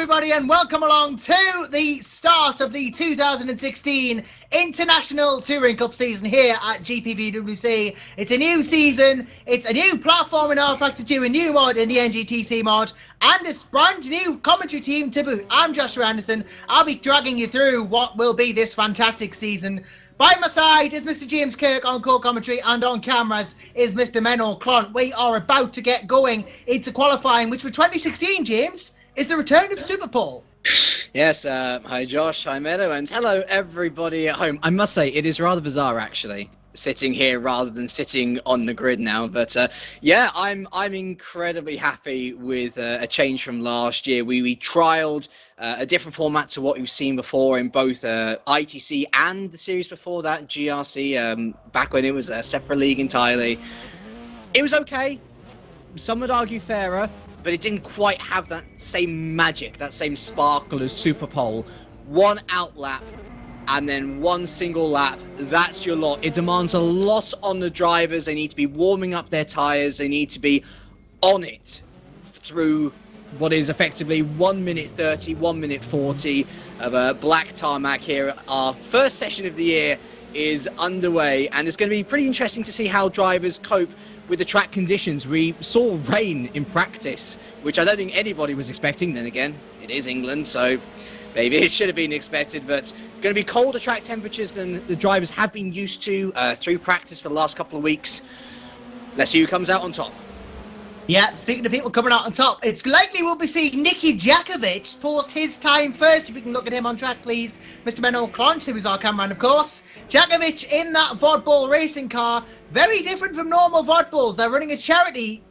everybody, and welcome along to the start of the 2016 International Touring Cup season here at GPVWC. It's a new season, it's a new platform in R-Factor 2, a new mod in the NGTC mod, and a brand new commentary team to boot. I'm Joshua Anderson. I'll be dragging you through what will be this fantastic season. By my side is Mr. James Kirk on co-commentary, and on cameras is Mr. Menno Klont. We are about to get going into qualifying, which for 2016, James, is the return of Super Pole. Yes, hi Josh, hi Menno, and hello everybody at home. I must say, it is rather bizarre actually, sitting here rather than sitting on the grid now. But yeah, I'm incredibly happy with a change from last year. We trialled a different format to what we've seen before in both ITC and the series before that, GRC, back when it was a separate league entirely. It was okay. Some would argue fairer, but it didn't quite have that same magic, that same sparkle as Super Pole. One out lap, and then one single lap, that's your lot. It demands a lot on the drivers. They need to be warming up their tyres. They need to be on it through what is effectively 1 minute 30, 1 minute 40 of a black tarmac here. Our first session of the year is underway, and it's going to be pretty interesting to see how drivers cope with the track conditions. We saw rain in practice, which I don't think anybody was expecting. Then again, it is England, so maybe it should have been expected, but going to be colder track temperatures than the drivers have been used to through practice for the last couple of weeks. Let's see who comes out on top. Yeah, speaking of people coming out on top, it's likely we'll be seeing Nicky Jakovic post his time first. If we can look at him on track, please. Mr. Menno Klont, who is our cameraman, of course. Jakovic in that Vodball racing car. Very different from normal Vodballs. They're running a charity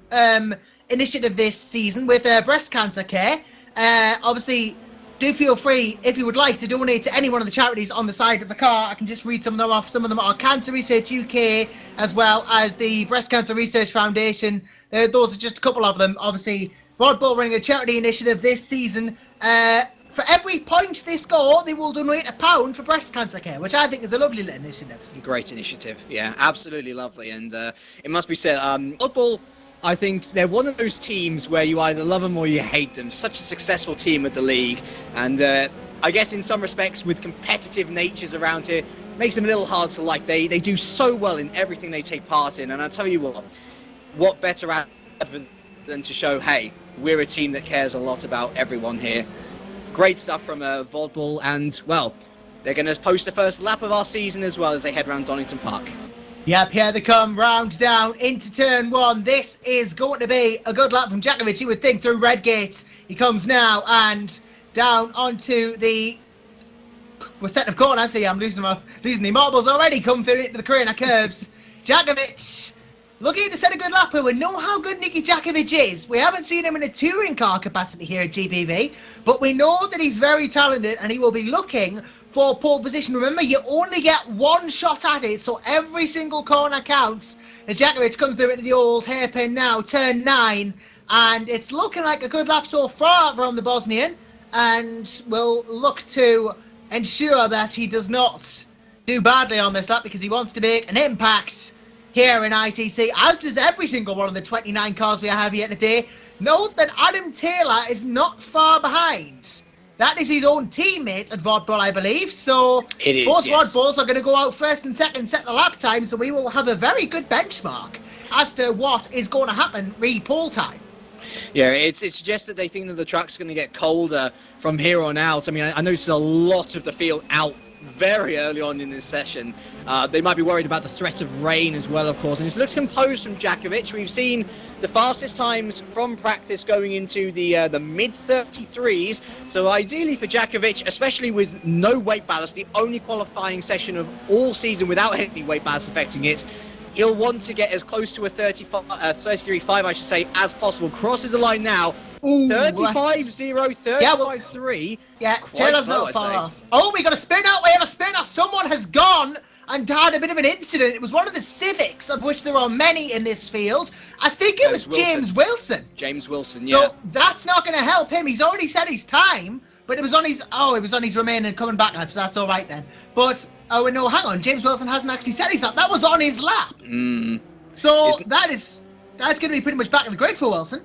initiative this season with breast cancer care. Obviously, do feel free, if you would like, to donate to any one of the charities on the side of the car. I can just read some of them off. Some of them are Cancer Research UK, as well as the Breast Cancer Research Foundation. Those are just a couple of them. Obviously, Vodball running a charity initiative this season. For every point they score, they will donate £1 for breast cancer care, which I think is a lovely little initiative. Great initiative. Yeah, absolutely lovely. And it must be said, Vodball, I think they're one of those teams where you either love them or you hate them. Such a successful team at the league. And I guess in some respects, with competitive natures around here, makes them a little hard to like. They do so well in everything they take part in. And I'll tell you what better advert than to show, hey, we're a team that cares a lot about everyone here. Great stuff from Vodball. And, well, they're going to post the first lap of our season as well as they head around Donington Park. Yep, here they come, round down into turn one. This is going to be a good lap from Jakovic, you would think, through Redgate. He comes now and down onto the set of corners. See, I'm losing the marbles already. Come through into the corner curves. Jakovic looking to set a good lap here. We know how good Nicky Jakovic is. We haven't seen him in a touring car capacity here at GPV, but we know that he's very talented and he will be looking for pole position. Remember, you only get one shot at it, so every single corner counts. As Jakovic comes through into the old hairpin now, turn 9, and it's looking like a good lap so far from the Bosnian, and we'll look to ensure that he does not do badly on this lap because he wants to make an impact here in ITC, as does every single one of the 29 cars we have here today. Note that Adam Taylor is not far behind. That is his own teammate at Vodball, I believe. So both Vodballs are going to go out first and second, set the lap time. So we will have a very good benchmark as to what is going to happen re-pole time. Yeah, it suggests that they think that the track's going to get colder from here on out. I mean, I noticed a lot of the field out very early on in this session. They might be worried about the threat of rain as well, of course. And it's looked composed from Jakovic. We've seen the fastest times from practice going into the mid-33s. So ideally for Jakovic, especially with no weight ballast, the only qualifying session of all season without any weight ballast affecting it, he'll want to get as close to a 33.5, I should say, as possible. Crosses the line now. 35.0, 35.3. Yeah, Taylor's not far off. Oh, we got a spin out. We have a spin out. Someone has gone and had a bit of an incident. It was one of the Civics, of which there are many in this field. I think it was James Wilson. James Wilson, yeah. So that's not going to help him. He's already set his time, but it was on his remaining coming back lap, so that's all right then. But oh no, hang on, James Wilson hasn't actually set his lap. That was on his lap. So that's going to be pretty much back in the grid for Wilson.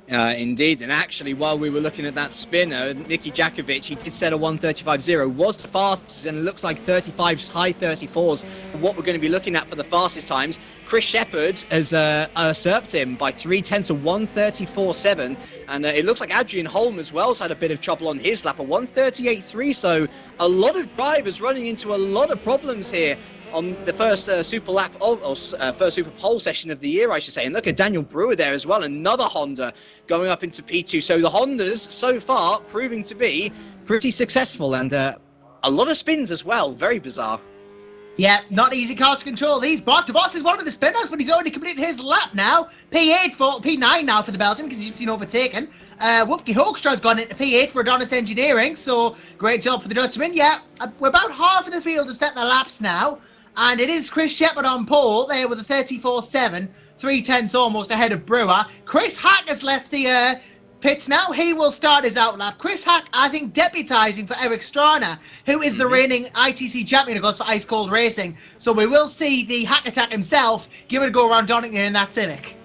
Indeed, and actually, while we were looking at that spinner, Nicky Jakovic, he did set a 1:35.0, was the fastest, and it looks like 35s, high 34s, what we're going to be looking at for the fastest times. Chris Shepherd has usurped him by 3/10 of 1:34.7, and it looks like Adrian Holm as well has had a bit of trouble on his lap, a 1:38.3, so a lot of drivers running into a lot of problems here on the first super lap first super pole session of the year, I should say. And look at Daniel Brewer there as well, another Honda going up into P2. So the Hondas so far proving to be pretty successful, and a lot of spins as well. Very bizarre. Yeah, not easy cars to control these. The boss is one of the spinners, but he's already completed his lap now. P9 now for the Belgian because he's been overtaken. Whoopke Hoekstra's gone into P8 for Adonis Engineering, so great job for the Dutchman. Yeah, we're about half of the field have set their laps now. And it is Chris Shepherd on pole there with a 34.7, 3/10 almost ahead of Brewer. Chris Hack has left the pits now. He will start his outlap. Chris Hack, I think, deputising for Eric Strana, who is the reigning ITC champion, of course, for Ice Cold Racing. So we will see the Hack Attack himself give it a go around Donington in that Civic.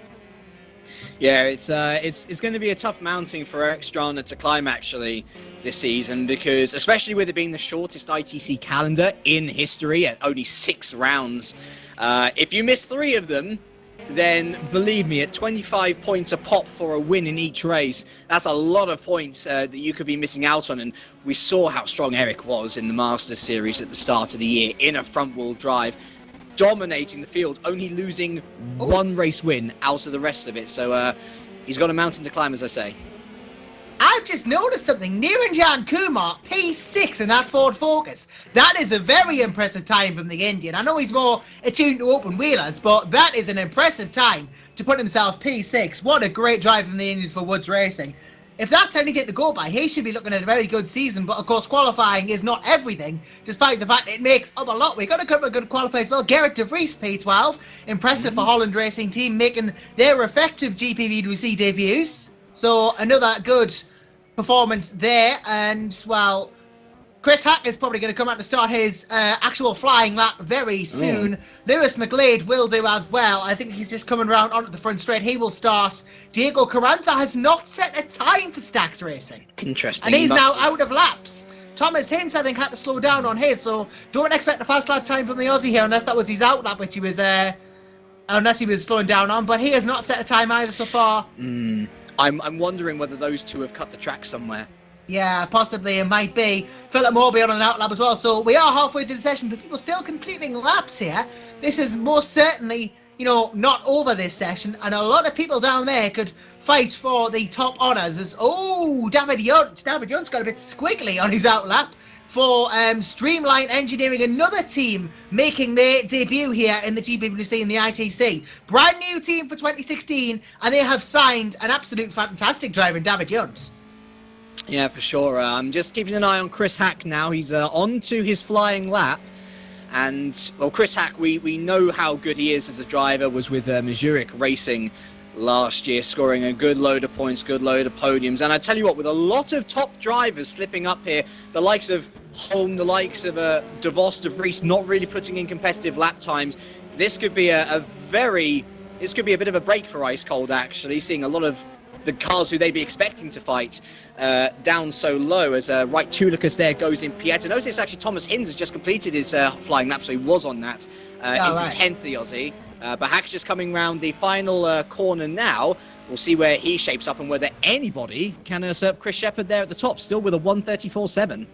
Yeah, it's going to be a tough mounting for Eric Strana to climb, actually, this season, because especially with it being the shortest ITC calendar in history at only 6 rounds, if you miss 3 of them, then believe me, at 25 points a pop for a win in each race, that's a lot of points that you could be missing out on. And we saw how strong Eric was in the Masters Series at the start of the year in a front-wheel drive, dominating the field, only losing 1 race win out of the rest of it. So he's got a mountain to climb, as I say. I've just noticed something. Niranjan Kumar, P6 in that Ford Focus. That is a very impressive time from the Indian. I know he's more attuned to open wheelers, but that is an impressive time to put himself P6. What a great drive from the Indian for Woods Racing. If that's anything to go by, he should be looking at a very good season, but of course qualifying is not everything, despite the fact it makes up a lot. We've got a couple of good qualifiers as well. Gerrit de Vries, P12. Impressive for Holland Racing Team, making their effective GPVWC debuts. So another good performance there, and well, Chris Hack is probably going to come out to start his actual flying lap very soon. Lewis McGlade will do as well. I think he's just coming around onto the front straight. He will start. Diego Carranza has not set a time for Stax Racing. Interesting. And he's now out of laps. Thomas Hinz, I think, had to slow down on his, so don't expect a fast lap time from the Aussie here unless that was his out lap, which he was unless he was slowing down on, but he has not set a time either so far. I'm wondering whether those two have cut the track somewhere. Yeah, possibly it might be. Philip Morby on an out lap as well. So we are halfway through the session, but people still completing laps here. This is most certainly, not over this session, and a lot of people down there could fight for the top honours. David Yunt. David Yunt's got a bit squiggly on his out lap for Streamline Engineering, another team making their debut here in the GPVWC and the ITC. Brand new team for 2016, and they have signed an absolute fantastic driver in David Yunt. Yeah, for sure. I'm just keeping an eye on Chris Hack now. He's on to his flying lap. And, well, Chris Hack, we know how good he is as a driver, was with Zurich Racing last year, scoring a good load of points, good load of podiums. And I tell you what, with a lot of top drivers slipping up here, the likes of Holm, the likes of De Vos, De Vries not really putting in competitive lap times, this could be a bit of a break for Ice Cold, actually, seeing a lot of the cars who they'd be expecting to fight down so low, as Right Tulicus there goes in P8. Notice actually Thomas Hinz has just completed his flying lap, so he was on that into 10th, the Aussie. But Hack's just coming round the final corner now. We'll see where he shapes up and whether anybody can usurp Chris Shepherd there at the top, still with a 1:34.7.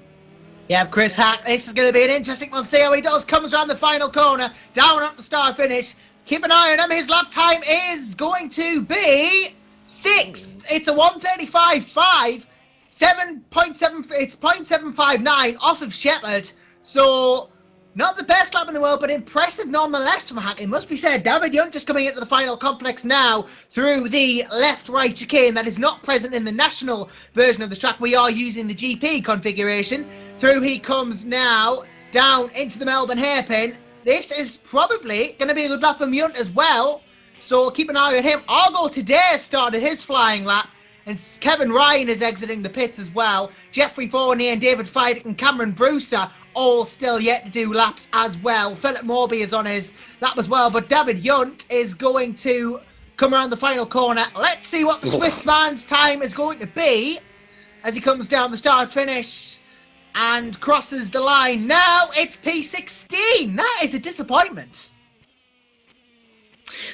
Yeah, Chris Hack, this is going to be an interesting one. See how he does. Comes around the final corner, down at the start finish. Keep an eye on him. His lap time is going to be 6th. It's a 1:35.5. 7.7. It's 0.759 off of Shepherd. So not the best lap in the world, but impressive nonetheless from Hack. It must be said. David Yunt just coming into the final complex now through the left-right chicane that is not present in the national version of the track. We are using the GP configuration. Through he comes now down into the Melbourne hairpin. This is probably going to be a good lap from Yunt as well. So keep an eye on him. Argo today started his flying lap. And Kevin Ryan is exiting the pits as well. Jeffrey Fournier and David Feidick and Cameron Brewster all still yet to do laps as well. Philip Morby is on his lap as well. But David Yunt is going to come around the final corner. Let's see what the Swiss man's time is going to be as he comes down the start-finish and crosses the line. Now it's P16. That is a disappointment.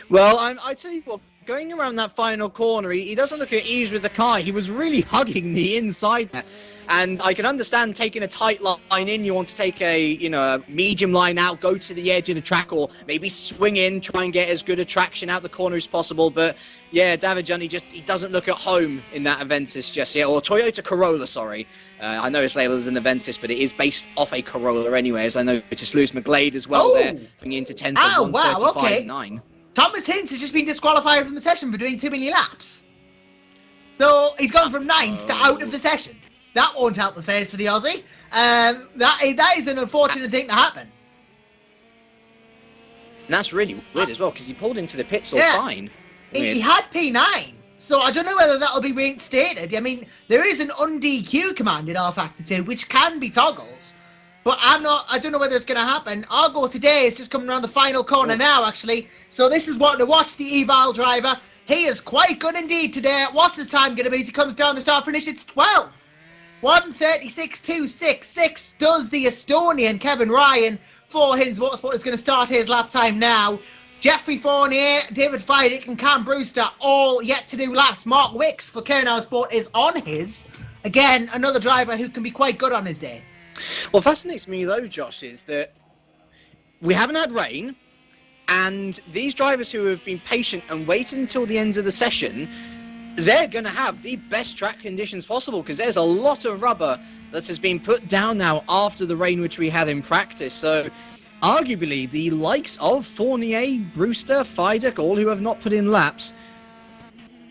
Well, I tell you what, going around that final corner, he doesn't look at ease with the car. He was really hugging the inside there. And I can understand taking a tight line in. You want to take a medium line out, go to the edge of the track, or maybe swing in, try and get as good a traction out the corner as possible. But yeah, David Jun, he doesn't look at home in that Avensis just yet, or Toyota Corolla, sorry. I know it's labelled as an Avensis, but it is based off a Corolla anyway, as I noticed Lewis McGlade as well there, going into 10th at 1:35.9. Thomas Hinz has just been disqualified from the session for doing too many laps. So he's gone from 9th to out of the session. That won't help the face for the Aussie. That is an unfortunate thing to happen. And that's really weird as well, because he pulled into the pits all fine. He had P9, so I don't know whether that'll be reinstated. I mean, there is an un-DQ command in R-Factor 2, which can be toggled. But I don't know whether it's going to happen. Argo today is just coming around the final corner now, actually. So this is what to watch the eval driver. He is quite good indeed today. What's his time going to be as he comes down the start finish? It's 12th. 1:36.266 does the Estonian Kevin Ryan for Hinz Motorsport. Is going to start his lap time now. Jeffrey Fournier, David Feidick and Cam Brewster all yet to do laps. Mark Wicks for Kernow Sport is on his. Again, another driver who can be quite good on his day. What fascinates me though, Josh, is that we haven't had rain, and these drivers who have been patient and waited until the end of the session, they're going to have the best track conditions possible, because there's a lot of rubber that has been put down now after the rain which we had in practice. So arguably the likes of Fournier, Brewster, Feidick, all who have not put in laps,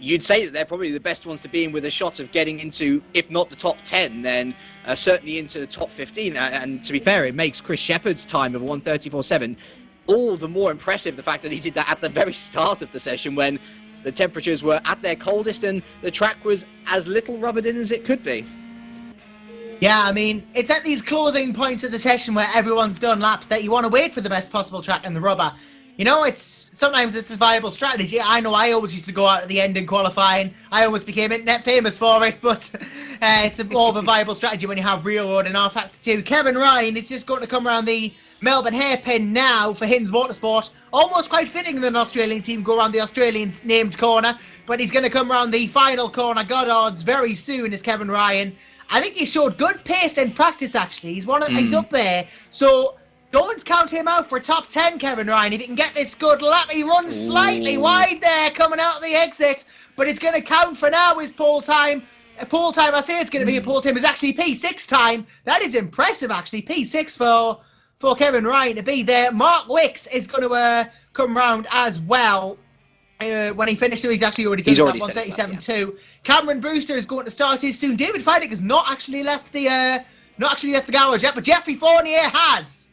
you'd say that they're probably the best ones to be in with a shot of getting into, if not the top 10, then certainly into the top 15. And to be fair, it makes Chris Shepherd's time of 1:34.7 all the more impressive, the fact that he did that at the very start of the session when the temperatures were at their coldest and the track was as little rubbered in as it could be. Yeah, I mean, it's at these closing points of the session where everyone's done laps that you want to wait for the best possible track in the rubber. You know, sometimes it's a viable strategy. I know I always used to go out at the end in qualifying. I almost became internet famous for it, but it's more of a viable strategy when you have real road and R-Factor 2. Kevin Ryan is just going to come around the Melbourne hairpin now for Hinz Motorsport. Almost quite fitting that an Australian team go around the Australian named corner, but he's going to come around the final corner, Goddard's, very soon is Kevin Ryan. I think he showed good pace in practice, actually. He's up there, so don't count him out for top 10, Kevin Ryan. If he can get this good lap, he runs slightly wide there coming out of the exit, but it's going to count for now, his pole time. I say it's going to be a pole time, is actually P6 time. That is impressive, actually. P6 for Kevin Ryan to be there. Mark Wicks is going to come round as well. When he finished, he's actually already done that 1:37.2. Cameron Brewster is going to start his soon. David Feidick has not actually left the garage yet, but Jeffrey Fournier has.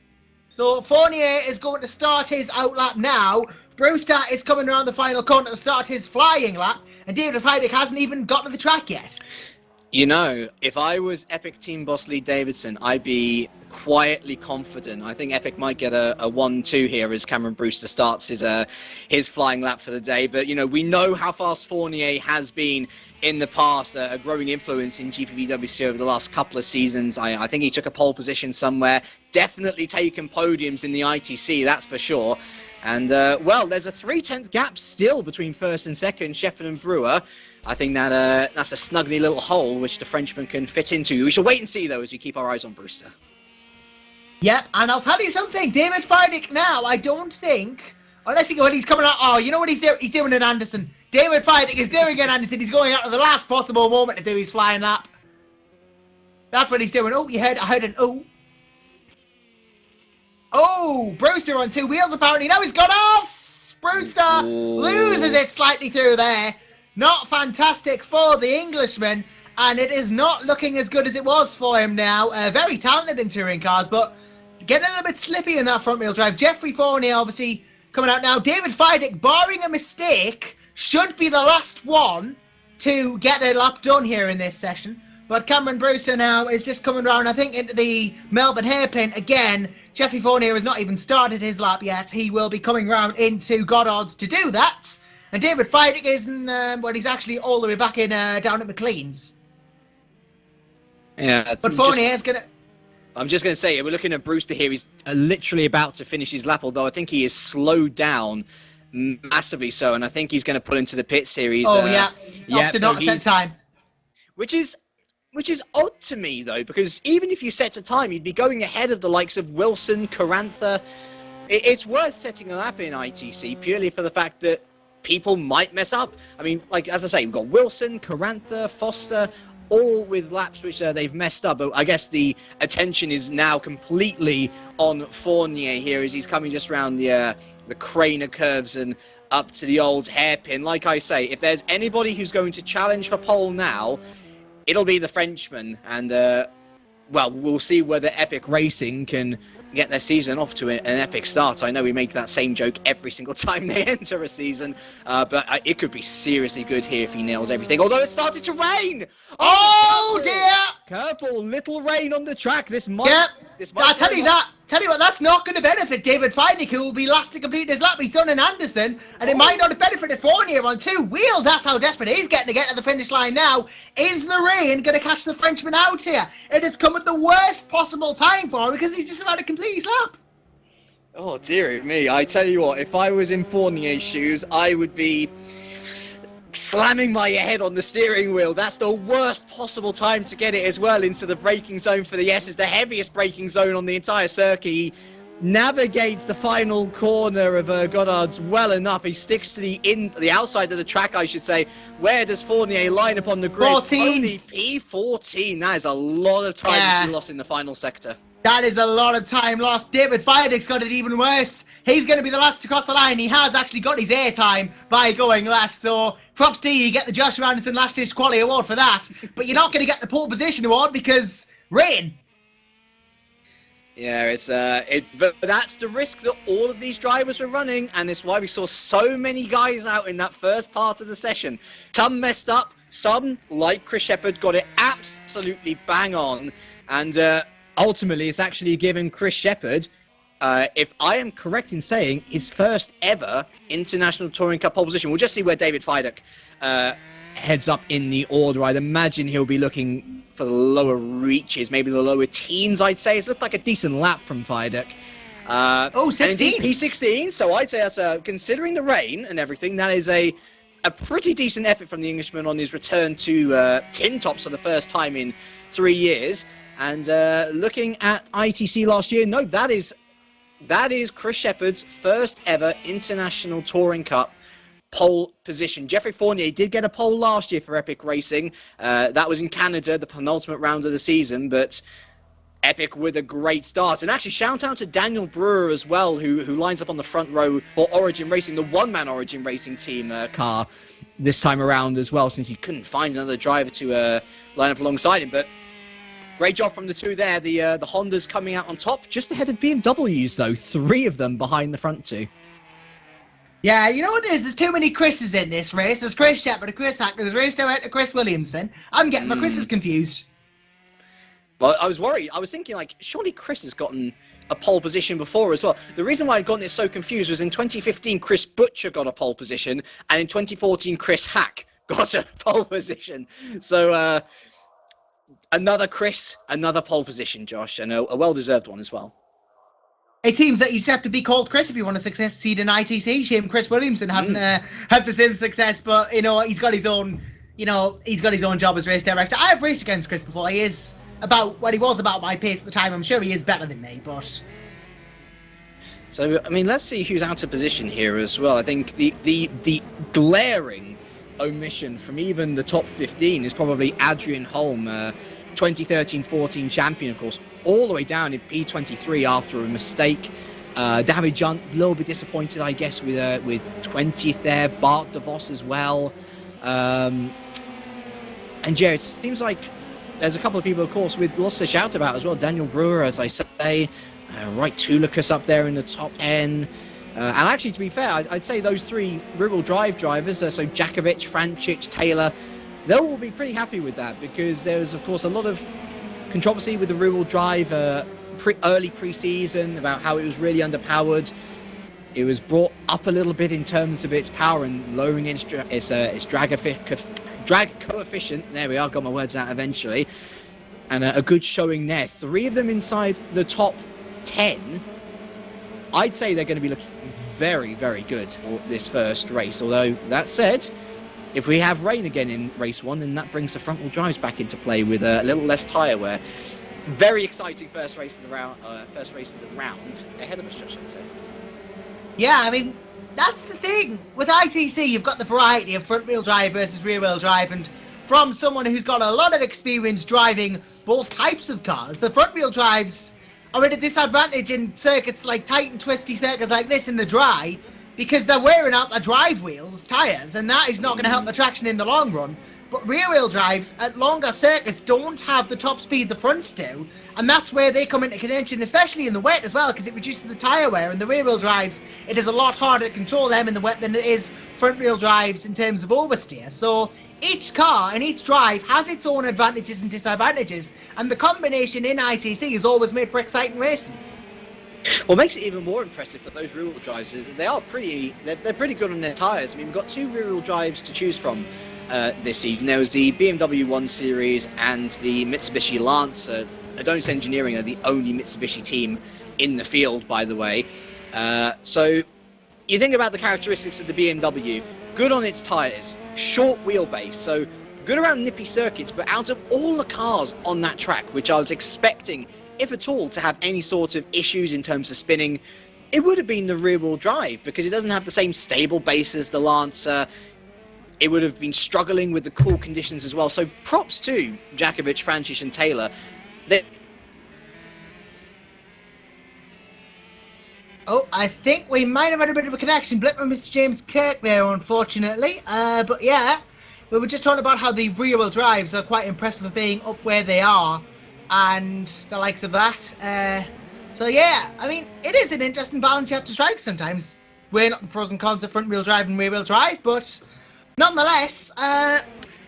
So Fournier is going to start his out lap now. Brewster is coming around the final corner to start his flying lap, and David Feidick hasn't even got to the track yet. You know, if I was Epic team boss Lee Davidson, I'd be quietly confident. I think Epic might get a 1-2 here as Cameron Brewster starts his flying lap for the day. But, you know, we know how fast Fournier has been in the past, a growing influence in GPVWC over the last couple of seasons. I think he took a pole position somewhere, definitely taken podiums in the ITC, that's for sure. And, well, there's a 3/10 gap still between first and second, Shepherd and Brewer. I think that's a snuggly little hole which the Frenchman can fit into. We shall wait and see, though, as we keep our eyes on Brewster. Yeah, and I'll tell you something. David Feidick now, I don't think, unless he's coming out, oh, you know what he's doing? He's doing an Anderson. David Feidick is doing an Anderson. He's going out at the last possible moment to do his flying lap. That's what he's doing. Oh, I heard an oh. Oh, Brewster on two wheels apparently. Now he's gone off. Brewster loses it slightly through there. Not fantastic for the Englishman, and it is not looking as good as it was for him now. Very talented in touring cars, but getting a little bit slippy in that front wheel drive. Jeffrey Fournier obviously coming out now. David Feidick, barring a mistake, should be the last one to get a lap done here in this session. But Cameron Brewster now is just coming around, I think, into the Melbourne hairpin again. Jeffrey Fournier has not even started his lap yet. He will be coming round into Goddard's to do that. And David Feidig isn't, he's actually all the way back in down at McLean's. Yeah, but Fournier is going to... I'm just going to say, we're looking at Brewster here. He's literally about to finish his lap, although I think he is slowed down massively so, and I think he's going to pull into the pit series. Off to not set time. Which is odd to me, though, because even if you set a time, you'd be going ahead of the likes of Wilson, Carantha. It's worth setting a lap in ITC purely for the fact that people might mess up. I mean, like, as I say, we've got Wilson, Carantha, Foster, all with laps which they've messed up. But I guess the attention is now completely on Fournier here as he's coming just around the Craner curves and up to the old hairpin. Like I say, if there's anybody who's going to challenge for pole now, it'll be the Frenchman. And, well, we'll see whether Epic Racing can get their season off to an epic start. I know we make that same joke every single time they enter a season, but it could be seriously good here if he nails everything. Although it started to rain! Oh dear! Curveball, little rain on the track. This might... Yep. I tell you what, that's not going to benefit David Feidig, who will be last to complete his lap. He's done in Anderson, and it might not have benefited Fournier on 2 wheels. That's how desperate he's getting to get to the finish line now. Is the rain going to catch the Frenchman out here? It has come at the worst possible time for him because he's just about to complete his lap. Oh, dear me. I tell you what, if I was in Fournier's shoes, I would be slamming my head on the steering wheel. That's the worst possible time to get it as well into the braking zone for the S. It's the heaviest braking zone on the entire circuit. He navigates the final corner of Goddard's well enough. He sticks to the outside of the track, I should say. Where does Fournier line up on the grid? 14. Only P14. That is a lot of time he lost in the final sector. That is a lot of time lost. David Feidig's got it even worse. He's going to be the last to cross the line. He has actually got his air time by going last. So props to you. You get the Josh Anderson Last Dish Quality Award for that. But you're not going to get the pole position award because rain. Yeah, but that's the risk that all of these drivers are running, and it's why we saw so many guys out in that first part of the session. Some messed up, some, like Chris Shepherd, got it absolutely bang on, and ultimately it's actually given Chris Shepherd, if I am correct in saying, his first ever International Touring Cup pole position. We'll just see where David Feidig heads up in the order. I'd imagine he'll be looking for the lower reaches, maybe the lower teens, I'd say. It's looked like a decent lap from Feidig. 16. And indeed, P16, so I'd say that's, considering the rain and everything, that is a pretty decent effort from the Englishman on his return to tin tops for the first time in 3 years. And looking at ITC last year, no, that is Chris Shepherd's first ever International Touring Cup pole position. Jeffrey Fournier did get a pole last year for Epic Racing. That was in Canada, the penultimate round of the season, but Epic with a great start. And actually, shout out to Daniel Brewer as well, who lines up on the front row for Origin Racing, the one-man Origin Racing team car this time around as well, since he couldn't find another driver to line up alongside him. But great job from the two there. The Hondas coming out on top, just ahead of BMWs, though. 3 of them behind the front 2. Yeah, you know what it is? There's too many Chris's in this race. There's Chris Shepherd, Chris Hacker, there's Race Director Chris Williamson. I'm getting my Chris's confused. Well, I was worried. I was thinking, like, surely Chris has gotten a pole position before as well. The reason why I'd gotten it so confused was in 2015, Chris Butcher got a pole position, and in 2014, Chris Hack got a pole position. So, another Chris, another pole position, Josh, and a well-deserved one as well. It seems that you just have to be called Chris if you want to succeed in ITC. Shame Chris Williamson hasn't had the same success, but he's got his own, he's got his own job as race director. I have raced against Chris before. He is he was about my pace at the time. I'm sure he is better than me, but. So, I mean, let's see who's out of position here as well. I think the glaring omission from even the top 15 is probably Adrian Holm, 2013-14 champion, of course, all the way down in P23 after a mistake. David Junt, a little bit disappointed, I guess, with 20th there. Bart DeVos as well. And yeah, it seems like there's a couple of people, of course, with lots to shout about as well. Daniel Brewer, as I say. Right, Tulikas up there in the top 10. And actually, to be fair, I'd say those 3 rear-wheel drive drivers, so Jakovic, Francic, Taylor, they'll all be pretty happy with that, because there was, of course, a lot of controversy with the rear-wheel drive early pre-season about how it was really underpowered. It was brought up a little bit in terms of its power and lowering its drag coefficient. There we are, got my words out eventually. And a good showing there. 3 of them inside the top 10. I'd say they're going to be looking very, very good for this first race. Although, that said, if we have rain again in race 1, then that brings the front-wheel drives back into play with a little less tyre wear. Very exciting first race of the round ahead of us, Josh, I'd say. Yeah, I mean, that's the thing. With ITC, you've got the variety of front-wheel drive versus rear-wheel drive, and from someone who's got a lot of experience driving both types of cars, the front-wheel drives are at a disadvantage in circuits like tight and twisty circuits like this in the dry, because they're wearing out the drive wheels, tyres, and that is not going to help the traction in the long run. But rear-wheel drives at longer circuits don't have the top speed the fronts do, and that's where they come into contention, especially in the wet as well, because it reduces the tyre wear. And the rear-wheel drives, it is a lot harder to control them in the wet than it is front-wheel drives in terms of oversteer. So each car and each drive has its own advantages and disadvantages, and the combination in ITC is always made for exciting racing. What makes it even more impressive for those rear-wheel drives is that they're pretty good on their tyres. I mean, we've got 2 rear-wheel drives to choose from this season. There was the BMW 1 Series and the Mitsubishi Lancer. Adonis Engineering are the only Mitsubishi team in the field, by the way. So you think about the characteristics of the BMW. Good on its tyres, short wheelbase, so good around nippy circuits, but out of all the cars on that track, which I was expecting, if at all, to have any sort of issues in terms of spinning, it would have been the rear-wheel drive, because it doesn't have the same stable base as the Lancer. It would have been struggling with the cool conditions as well. So props to Jakovic, Francic and Taylor. Oh, I think we might have had a bit of a connection blip with Mr. James Kirk there, unfortunately. But yeah, we were just talking about how the rear-wheel drives are quite impressive for being up where they are, and the likes of that. So yeah, I mean, it is an interesting balance you have to strike sometimes. We're not the pros and cons of front-wheel drive and rear-wheel drive, but nonetheless,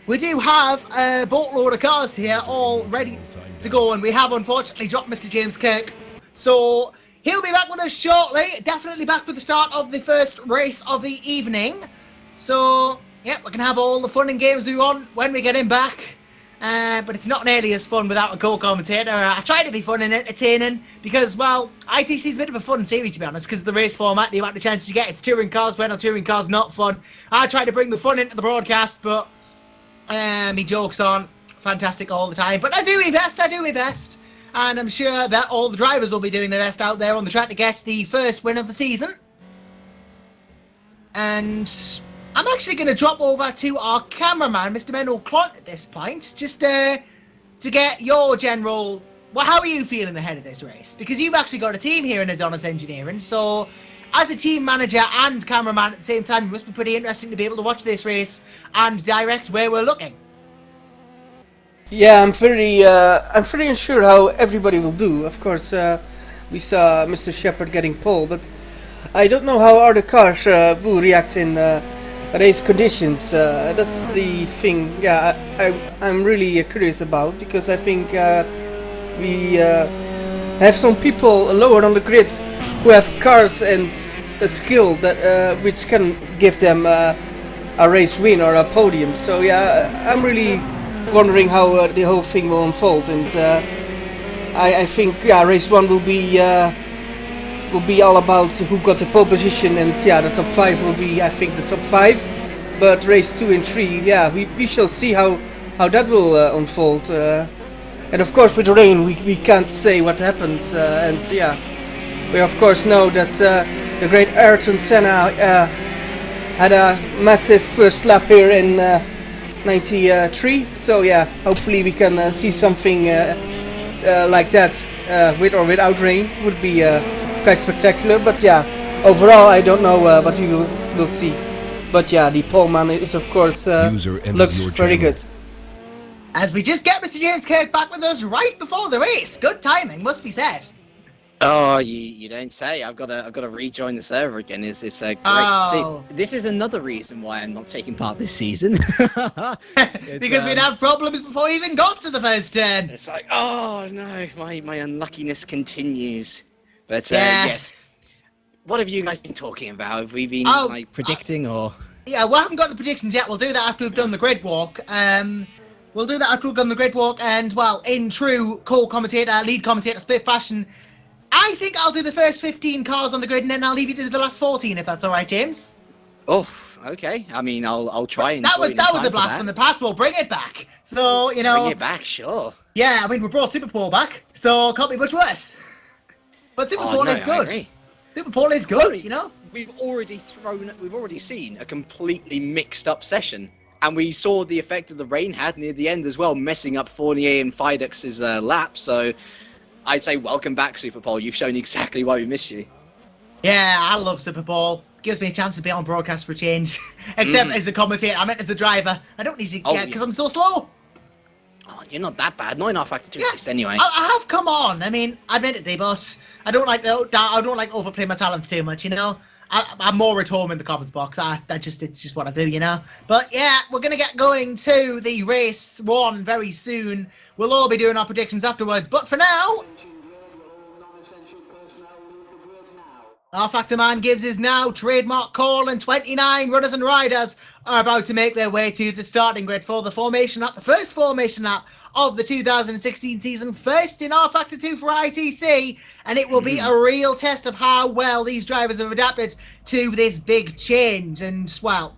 we do have a boatload of cars here all ready to go, and we have unfortunately dropped Mr. James Kirk. So he'll be back with us shortly, definitely back for the start of the first race of the evening. So, yeah, we can have all the fun and games we want when we get him back. But it's not nearly as fun without a co-commentator. I try to be fun and entertaining because, well, ITC is a bit of a fun series, to be honest, because of the race format, the amount of chances you get. It's touring cars, when are touring cars not fun? I try to bring the fun into the broadcast, but me jokes aren't fantastic all the time. But I do my best. And I'm sure that all the drivers will be doing their best out there on the track to get the first win of the season. And I'm actually going to drop over to our cameraman, Mr. Menno Klont, at this point, just to get your general... Well, how are you feeling ahead of this race? Because you've actually got a team here in Adonis Engineering, so as a team manager and cameraman at the same time, it must be pretty interesting to be able to watch this race and direct where we're looking. Yeah, I'm pretty unsure how everybody will do. Of course, we saw Mr. Shepard getting pole, but I don't know how other cars will react in race conditions. That's the thing. Yeah, I'm really curious about, because I think we have some people lower on the grid who have cars and a skill that which can give them a race win or a podium. So yeah, I'm really wondering how the whole thing will unfold, and I think race 1 will be all about who got the pole position, and the top 5 will be, I think, the top 5. But race 2 and 3, we shall see how that will unfold. And of course, with rain, we can't say what happens. And we of course know that the great Ayrton Senna had a massive first lap here in 93. So hopefully we can see something like that with or without rain. Would be quite spectacular. But overall I don't know what we will see. But the pole man is of course looks very good. As we just get Mr. James Kirk back with us right before the race. Good timing, must be said. Oh, you don't say. I've got to rejoin the server again. It's great. Oh. See, this is another reason why I'm not taking part this season. Because we'd have problems before we even got to the first turn. It's like, oh no, my unluckiness continues. But Yeah. yes, what have you guys been talking about? Have we been predicting or? Yeah, we haven't got the predictions yet. We'll do that after we've done the grid walk. We'll do that after we've done the grid walk, and well, in true lead commentator split fashion, I think I'll do the first 15 cars on the grid, and then I'll leave you to the last 14, if that's all right, James. Oh, okay. I mean, I'll try and. That was a blast from the past. We'll bring it back. So bring it back, sure. Yeah, I mean, we brought Superpole back, so can't be much worse. But Superpole is good. Superpole is good, We've already seen a completely mixed up session. And we saw the effect that the rain had near the end as well, messing up Fournier and Fidux's lap. So I'd say welcome back, Superpole. You've shown exactly why we miss you. Yeah, I love Superpole. Gives me a chance to be on broadcast for a change. Except as the commentator, I meant as the driver. I don't need to because I'm so slow. Oh, you're not that bad. Not in our Factor 2 race anyway. I have come on. I mean, admittedly, but I don't like overplay my talents too much, I'm more at home in the comments box. It's just what I do, But yeah, we're gonna get going to the race one very soon. We'll all be doing our predictions afterwards. But for now, our Factor Man gives his now trademark call, and 29 runners and riders are about to make their way to the starting grid for the first formation lap of the 2016 season, first in our Factor 2 for ITC, and it will be a real test of how well these drivers have adapted to this big change. And, well,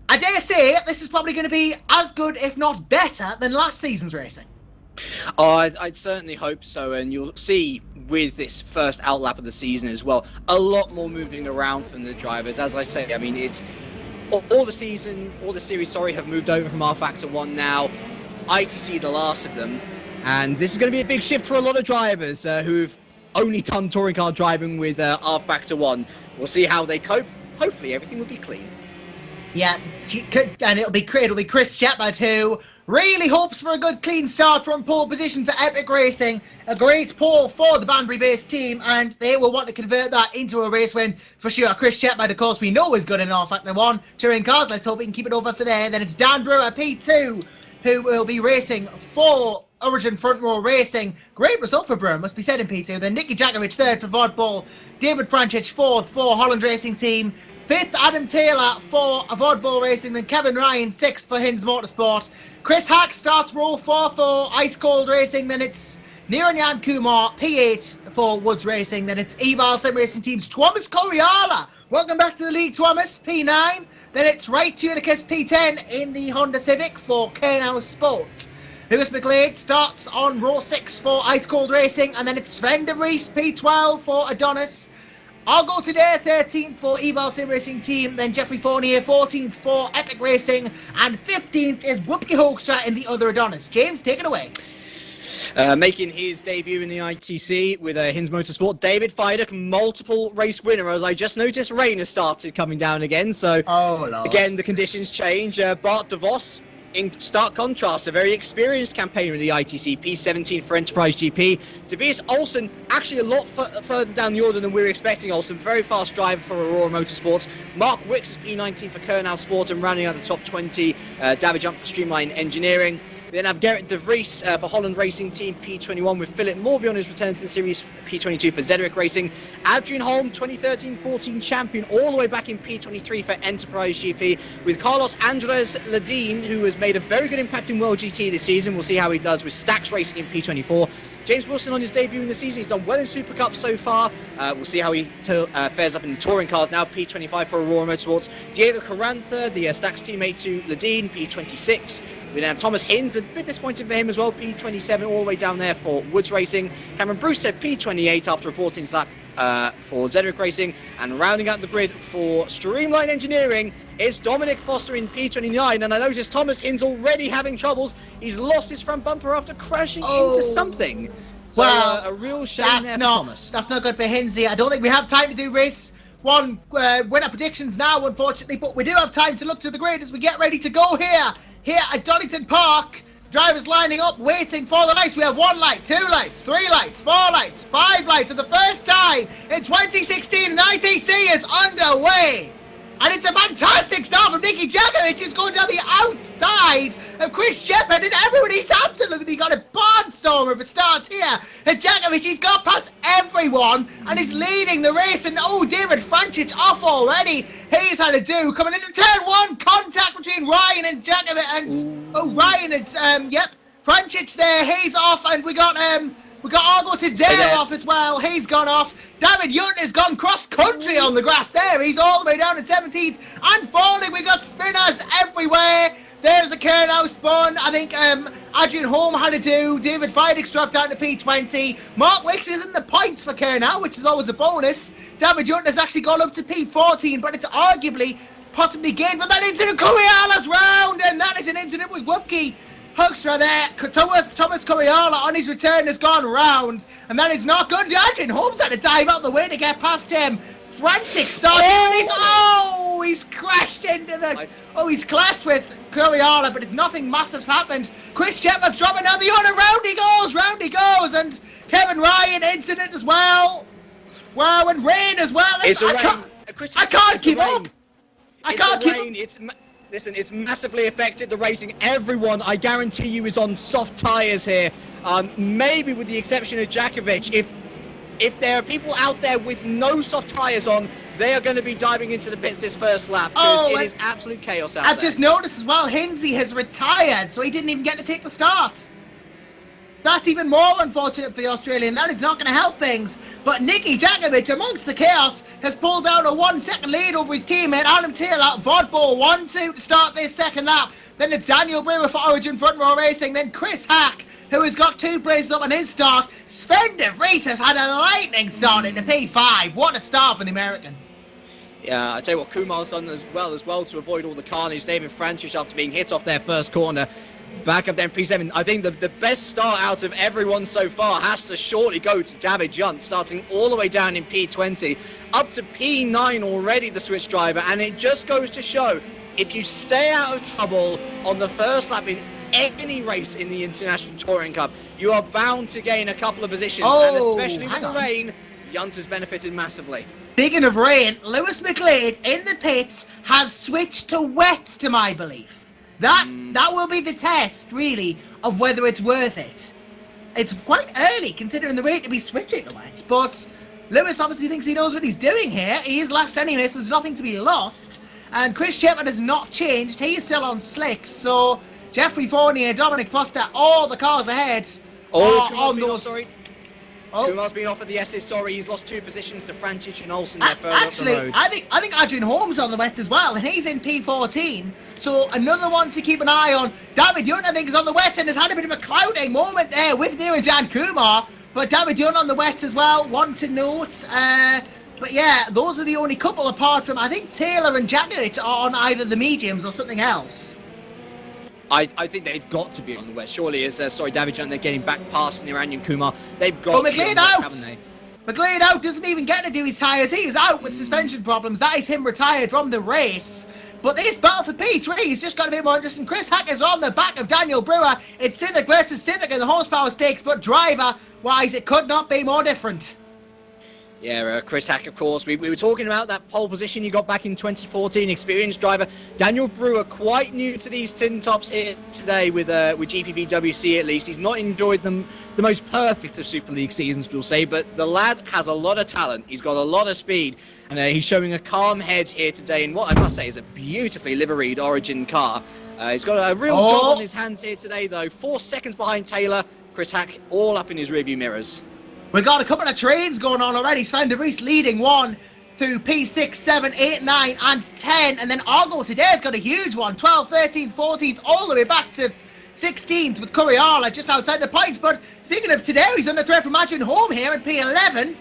I dare say this is probably going to be as good, if not better, than last season's racing. Oh, I'd certainly hope so, and you'll see with this first outlap of the season as well, a lot more moving around from the drivers. As I say, I mean, it's all the series, have moved over from R Factor 1 now. ITC the last of them, and this is going to be a big shift for a lot of drivers who've only done touring car driving with R Factor 1. We'll see how they cope. Hopefully everything will be clean. Yeah, and it'll be Chris Shepard who really hopes for a good clean start from pole position for Epic Racing. A great pole for the Banbury-based team, and they will want to convert that into a race win for sure. Chris Shepard, of course, we know is good in R Factor 1 touring cars. Let's hope we can keep it over for there. Then it's Dan Brewer, P2, who will be racing for Origin Front Row Racing. Great result for Brewer, must be said, in P2. Then Nicky Jakovic, third for Vodball. David Franchich, fourth for Holland Racing Team. Fifth, Adam Taylor for Vodball Racing. Then Kevin Ryan, sixth for Hinds Motorsport. Chris Hack starts row 4 for Ice Cold Racing. Then it's Niranjan Kumar, P8 for Woods Racing. Then it's Ebal Sim Racing Team's Thomas Coriala. Welcome back to the league, Thomas, P9. Then it's Wright Tunicus, P10 in the Honda Civic for Kernow Sport. Lewis McGlade starts on row 6 for Ice Cold Racing. And then it's Sven de Vries, P12 for Adonis. I'll go today, 13th for Ebal Sim Racing Team. Then Jeffrey Fournier, 14th for Epic Racing. And 15th is Whoopke Hoekstra in the other Adonis. James, take it away. Making his debut in the ITC with Hinds Motorsport, David Fiduk, multiple race winner. As I just noticed, rain has started coming down again. So, again, the conditions change. Bart de Vos, in stark contrast, a very experienced campaigner in the ITC, P17 for Enterprise GP. Tobias Olsen, actually a lot further down the order than we were expecting. Olsen, very fast driver for Aurora Motorsports. Mark Wicks is P19 for Kernow Sport, and rounding out the top 20, David Jump for Streamline Engineering. We then have Gerrit de Vries for Holland Racing Team, P21, with Philip Morby on his return to the series, P22 for Zedric Racing. Adrian Holm, 2013-14 champion, all the way back in P23 for Enterprise GP, with Carlos Andres Ladine, who has made a very good impact in World GT this season. We'll see how he does with Stax Racing in P24. James Wilson on his debut in the season. He's done well in Super Cup so far. We'll see how he fares up in touring cars now. P25 for Aurora Motorsports. Diego Carranza, the Stax teammate to Ladine, P26. We then have Thomas Hinds, a bit disappointing for him as well, P27, all the way down there for Woods Racing. Cameron Brewster, P28 after reporting his lap for Zedric Racing. And rounding out the grid for Streamline Engineering is Dominic Foster in P29. And I noticed Thomas Hinds already having troubles. He's lost his front bumper after crashing into something. So a real shame there for Thomas. That's not good for Hinsey. I don't think we have time to do race one winner predictions now, unfortunately, but we do have time to look to the grid as we get ready to go here at Donington Park. Drivers lining up, waiting for the lights. We have 1 light, 2 lights, 3 lights, 4 lights, 5 lights. For the first time in 2016, and ITC is underway. And it's a fantastic start from Nicky Jakovic, who's going down the outside of Chris Shepherd, and everybody's absolutely got a barnstormer of a start here. As Jakovic, he's got past everyone and is leading the race. And David Francic off already. He's had a do coming into turn 1. Contact between Ryan and Jakovic, and Ryan and Francic there. He's off, and we got Argo Tadeo off as well. He's gone off. David Yunt has gone cross-country on the grass there. He's all the way down in 17th and falling. We got spinners everywhere. There's a Kernow spun. I think Adrian Holm had to do. David Feidick's dropped down to P20. Mark Wicks is in the points for Kernow, which is always a bonus. David Yunt has actually gone up to P14, but it's arguably possibly gained from that incident. Curiala's round, and that is an incident with Whoopke. Hoekstra there, Thomas Coriala on his return has gone round, and that is not good. Adrian Holmes had to dive out the way to get past him. Frantic start. He's crashed into the. He's clashed with Coriala, but it's nothing massive's happened. Chris Shepherd's dropping down the order. Round he goes, and Kevin Ryan incident as well. Wow, and rain as well. I can't keep up. Listen, it's massively affected the racing. Everyone, I guarantee you, is on soft tyres here. Maybe with the exception of Jakovic. If there are people out there with no soft tyres on, they are going to be diving into the pits this first lap, because it is absolute chaos out there. I've just noticed as well, Hinsey has retired, so he didn't even get to take the start. That's even more unfortunate for the Australian. That is not going to help things. But Nicky Jakovic, amongst the chaos, has pulled out a 1 second lead over his teammate Adam Taylor. Vodbo 1-2 to start this second lap. Then it's Daniel Brewer for Origin Front Row Racing. Then Chris Hack, who has got 2 places up on his start. Sven de Vries has had a lightning start into P5. What a start for the American. Yeah, I tell you what, Kumar's done as well to avoid all the carnage. David Francic, after being hit off their first corner, back up there in P7. I think the best start out of everyone so far has to shortly go to David Yunt, starting all the way down in P20, up to P9 already, the switch driver. And it just goes to show, if you stay out of trouble on the first lap in any race in the International Touring Cup, you are bound to gain a couple of positions. And especially with the rain, Yunt has benefited massively. Speaking of rain, Lewis McGlade in the pits has switched to wet, to my belief. That will be the test, really, of whether it's worth it. It's quite early, considering the rate to be switching to wet, but Lewis obviously thinks he knows what he's doing here. He is last anyway, so there's nothing to be lost. And Chris Shepherd has not changed. He is still on slicks, so Jeffrey Fournier, Dominic Foster, all the cars ahead are on those. Kumar's been off at the S's, sorry, he's lost 2 positions to Francic and Olsen there further actually, up the road. I think Adrian Holmes on the wet as well, and he's in P14. So another one to keep an eye on. David Yunt, I think, is on the wet and has had a bit of a clouding moment there with Niranjan Kumar. But David Yunt on the wet as well, one to note. But yeah, those are the only couple apart from, I think Taylor and Jakovic are on either the mediums or something else. I think they've got to be on the west. Surely, David Yunt, they're getting back past Niranjan Kumar. They've got to be on the west, haven't they? McLean out, doesn't even get to do his tyres. He is out with suspension problems. That is him retired from the race. But this battle for P3 has just got a bit more interesting. Chris Hack is on the back of Daniel Brewer. It's Civic versus Civic in the horsepower stakes, but driver-wise, it could not be more different. Yeah, Chris Hack, of course. We were talking about that pole position he got back in 2014. Experienced driver. Daniel Brewer, quite new to these tin tops here today with GPVWC at least. He's not enjoyed the most perfect of Super League seasons, we'll say, but the lad has a lot of talent. He's got a lot of speed, and he's showing a calm head here today in what I must say is a beautifully liveried Origin car. He's got a real job on his hands here today, though. 4 seconds behind Taylor. Chris Hack all up in his rearview mirrors. We've got a couple of trains going on already. Sven de Vries leading one through P6, 7, 8, 9 and 10. And then Argo today's got a huge one. 12, 13, 14th, all the way back to 16th with Curiala just outside the points. But speaking of today, he's under threat from Adrian Holm here at P11,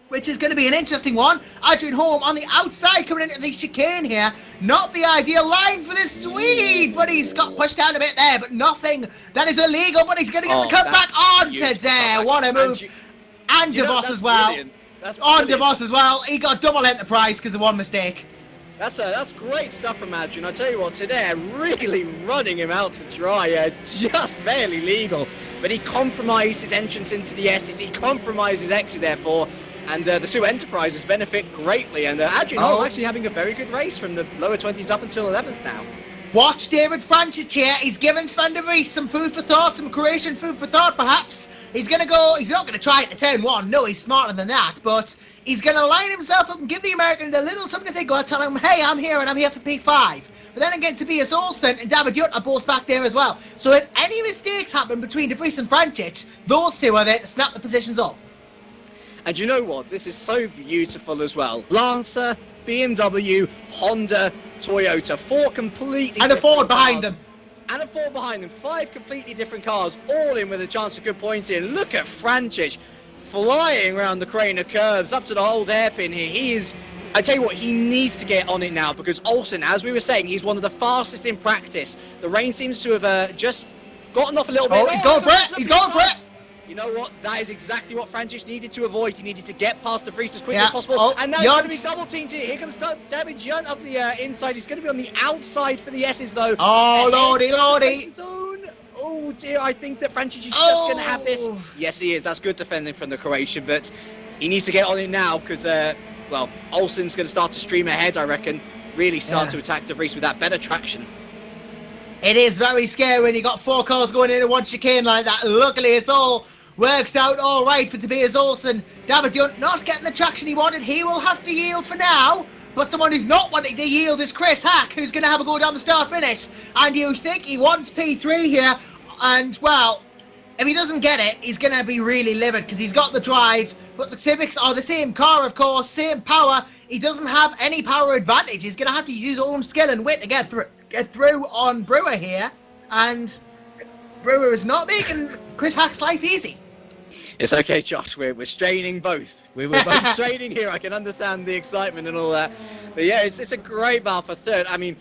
which is going to be an interesting one. Adrian Holm on the outside coming into the chicane here. Not the ideal line for this Swede, but he's got pushed down a bit there, but nothing that is illegal, but he's going to get the cut back on today. What a move. And DeVos as well. On DeVos as well. He got double enterprise because of one mistake. That's great stuff from Adrian. I tell you what, today really running him out to dry, just barely legal. But he compromised his entrance into the S's. He compromised his exit, therefore. And the Sue Enterprises benefit greatly, and Adrian Hall actually having a very good race from the lower 20s up until 11th now. Watch David Franchich here. He's given Sven de Vries some food for thought, some Croatian food for thought, perhaps. He's not going to try it to turn one. No, he's smarter than that, but he's going to line himself up and give the American a little something to think about, tell him, hey, I'm here and I'm here for P5. But then again, Tobias Olsen and David Yutt are both back there as well. So if any mistakes happen between de Vries and Franchich, those two are there to snap the positions up. And you know what? This is so beautiful as well. Lancer, BMW, Honda, Toyota, 4 completely and a Ford different behind cars. them. And a Ford behind them. 5 completely different cars, all in with a chance of good points in. Look at Franchich flying around the crane of curves up to the old hairpin here. He is... I tell you what, he needs to get on it now because Olsen, as we were saying, he's one of the fastest in practice. The rain seems to have just gotten off a little bit. Oh, he's going for it! He's going for it! You know what? That is exactly what Franchich needed to avoid. He needed to get past de Vries as quickly Yeah. as possible. Oh, and now he's Yunt. going to be double teamed here. Here comes David Yunt up the inside. He's going to be on the outside for the S's though. Oh, lordy, Ahead lordy. zone. Oh dear, I think that Franchich is just going to have this. Oh. Yes, he is. That's good defending from the Croatian, but he needs to get on it now because, well, Olsen's going to start to stream ahead, I reckon. Really start to attack de Vries with that better traction. It is very scary when you got 4 cars going in one chicane like that. Luckily, it's all worked out all right for Tobias Olsen. David Yunt not getting the traction he wanted. He will have to yield for now. But someone who's not wanting to yield is Chris Hack, who's going to have a go down the start finish. And you think he wants P3 here. And, well, if he doesn't get it, he's going to be really livid because he's got the drive. But the Civics are the same car, of course, same power. He doesn't have any power advantage. He's going to have to use his own skill and wit to get through on Brewer here. And Brewer is not making Chris Hack's life easy. It's okay, Josh. We're straining both. We're both straining here. I can understand the excitement and all that. But yeah, it's a great battle for third. I mean,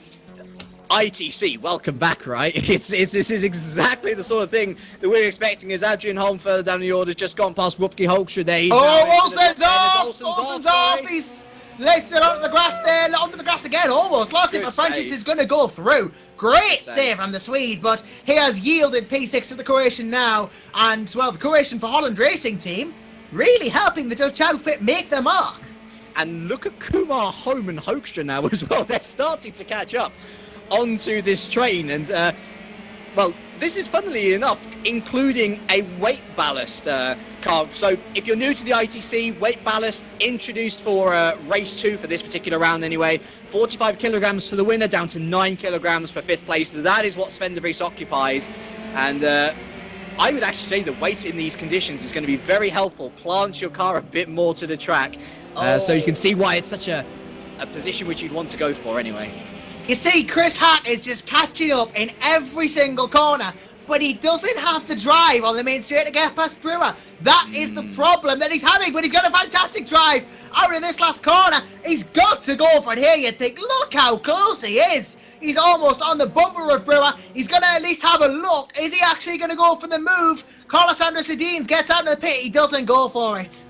ITC, welcome back, right? This is exactly the sort of thing that we're expecting. As Adrian Holm further down the order, just gone past Wupke Hoekstra there. He's Olsen's off! Olsen's off! He's lifted onto the grass there, onto the grass again, almost. Lost it, but Franchich is going to go through. Great save from the Swede, but he has yielded P6 to the Croatian now. And, well, the Croatian for Holland Racing Team really helping the Dutch outfit make their mark. And look at Kumar, Holm and Hoekstra now as well. They're starting to catch up onto this train. And, well, this is, funnily enough, including a weight ballast car. So if you're new to the ITC, weight ballast introduced for race 2 for this particular round anyway. 45 kilograms for the winner, down to 9 kilograms for 5th place. That is what Sven de Vries occupies. And I would actually say the weight in these conditions is going to be very helpful. Plant your car a bit more to the track. So you can see why it's such a position which you'd want to go for anyway. You see, Chris Hack is just catching up in every single corner, but he doesn't have to drive on the main straight to get past Brewer. That is the problem that he's having, but he's got a fantastic drive out of this last corner. He's got to go for it here, you'd think. Look how close he is. He's almost on the bumper of Brewer. He's going to at least have a look. Is he actually going to go for the move? Carlos Andres Sedines gets out of the pit. He doesn't go for it.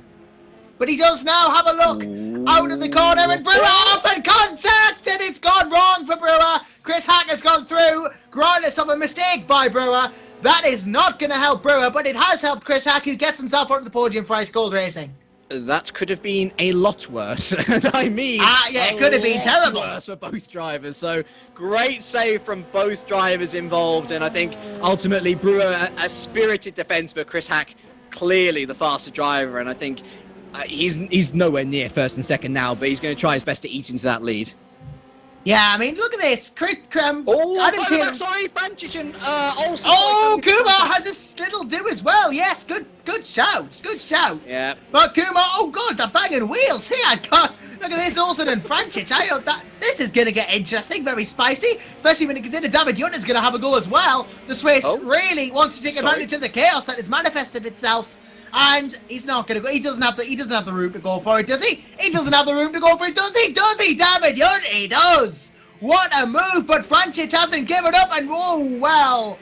But he does now have a look out of the corner, and Brewer off in contact, and it's gone wrong for Brewer. Chris Hack has gone through, regardless of a mistake by Brewer. That is not going to help Brewer, but it has helped Chris Hack, who gets himself on the podium for Ice Cold Racing. That could have been a lot worse. I mean, yeah, it could have been terrible. Worse for both drivers. So great save from both drivers involved, and I think ultimately Brewer a spirited defence, but Chris Hack clearly the faster driver, and I think he's nowhere near first and second now, but he's going to try his best to eat into that lead. Yeah, I mean, look at this. Sorry, Franchich and Olsen. Oh, Kumar has a little do as well. Yes, good shout. Good shout. Yeah. But Kumar, oh god, the banging wheels here. God, look at this, Olsen and Franchich. I hope that this is going to get interesting, very spicy, especially when you consider David Yunt is going to have a go as well. The Swiss really wants to take advantage of the chaos that has manifested itself. And he's not going to go. He doesn't have the room to go for it, does he? He doesn't have the room to go for it, does he? Does he, David Yunt? He does. What a move! But Franchich hasn't given up, and oh well.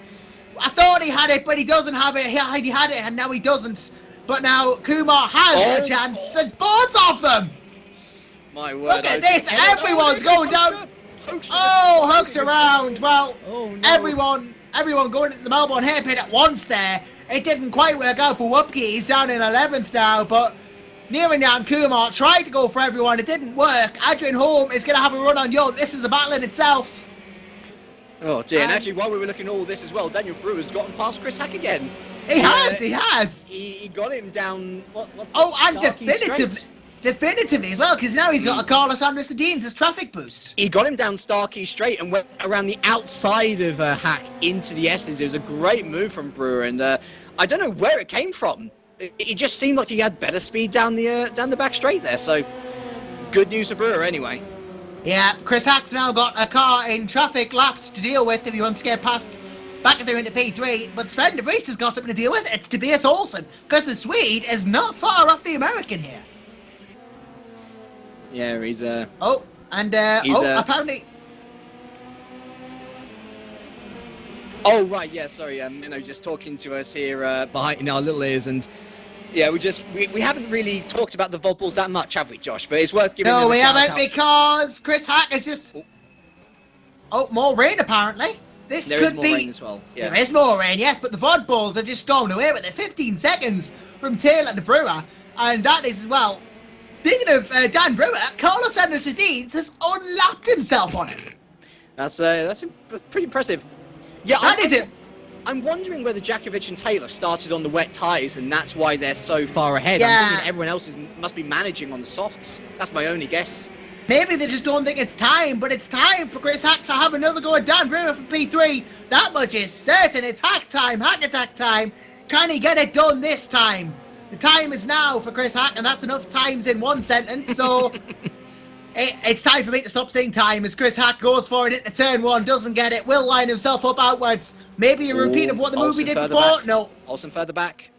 I thought he had it, but he doesn't have it. He had it, and now he doesn't. But now Kumar has a chance, and both of them. My word! Look at this! Everyone's going down. Oh, Hook's around. Well, everyone going into the Melbourne hairpin at once there. It didn't quite work out for Wupke. He's down in 11th now, but Nearing down Kumar, tried to go for everyone, it didn't work. Adrian Holm is going to have a run on Yunt. This is a battle in itself. Oh dear, and actually while we were looking at all this as well, Daniel Brewer's gotten past Chris Hack again. He has. He got him down, what's and Starkey definitively as well, because now he's got a Carlos Anderson Deans as traffic boost. He got him down Starkey straight and went around the outside of Hack into the S's. It was a great move from Brewer, and I don't know where it came from. It just seemed like he had better speed down the back straight there, so good news for Brewer anyway. Yeah, Chris Hack's now got a car in traffic lapped to deal with if he wants to get past back through into P3, but Sven de Vries has got something to deal with. It's Tobias Olsen, because the Swede is not far off the American here. Yeah, he's apparently... Oh, right, yeah, sorry, Menno just talking to us here behind in our little ears, and yeah, we haven't really talked about the Vopals that much, have we, Josh? But it's worth giving them a shout out. No, we haven't, because Chris Hack is just... Oh, more rain, apparently. There is more rain as well. Yeah. There is more rain, yes, but the Vodballs have just stormed away with it. 15 seconds from Taylor to Brewer, and that is as well. Speaking of Dan Brewer, Carlos Anderson Deans has unlapped himself on it. That's pretty impressive. Yeah, I'm wondering whether Jakovic and Taylor started on the wet tyres and that's why they're so far ahead. Yeah. I'm thinking everyone else must be managing on the softs. That's my only guess. Maybe they just don't think it's time, but it's time for Chris Hack to have another go at Dan Brewer for P3. That much is certain. It's Hack time, Hack attack time. Can he get it done this time? The time is now for Chris Hack, and that's enough times in one sentence, so... It's time for me to stop saying time as Chris Hack goes for it into turn 1, doesn't get it, will line himself up outwards. Maybe a repeat of what the movie did before. Back. No. Olsen further back.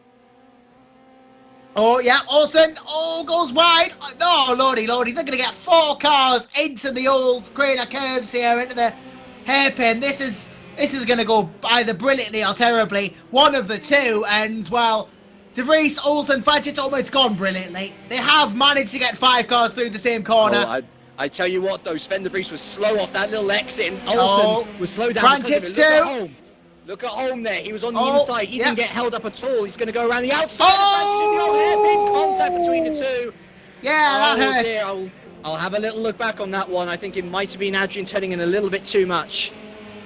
Oh, yeah, Olsen. Oh, goes wide. Oh, lordy. They're going to get 4 cars into the old Craner curves here, into the hairpin. This is going to go either brilliantly or terribly. One of the two, and, well... De Vries, Olsen, Fadget, almost gone brilliantly. They have managed to get 5 cars through the same corner. Oh, I tell you what, though, Sven de Vries was slow off that little exit, and Olsen was slow down. Look at Holm there. He was on the inside. He didn't get held up at all. He's going to go around the outside. Oh! Contact between the two. Yeah, that hurts. Dear. I'll have a little look back on that one. I think it might have been Adrian turning in a little bit too much.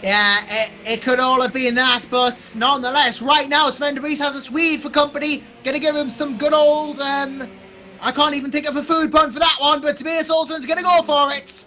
Yeah, it could all have been that, but nonetheless, right now Sven de Vries has a Swede for company. Gonna give him some good old, I can't even think of a food pun for that one, but Tobias Olsen's gonna go for it.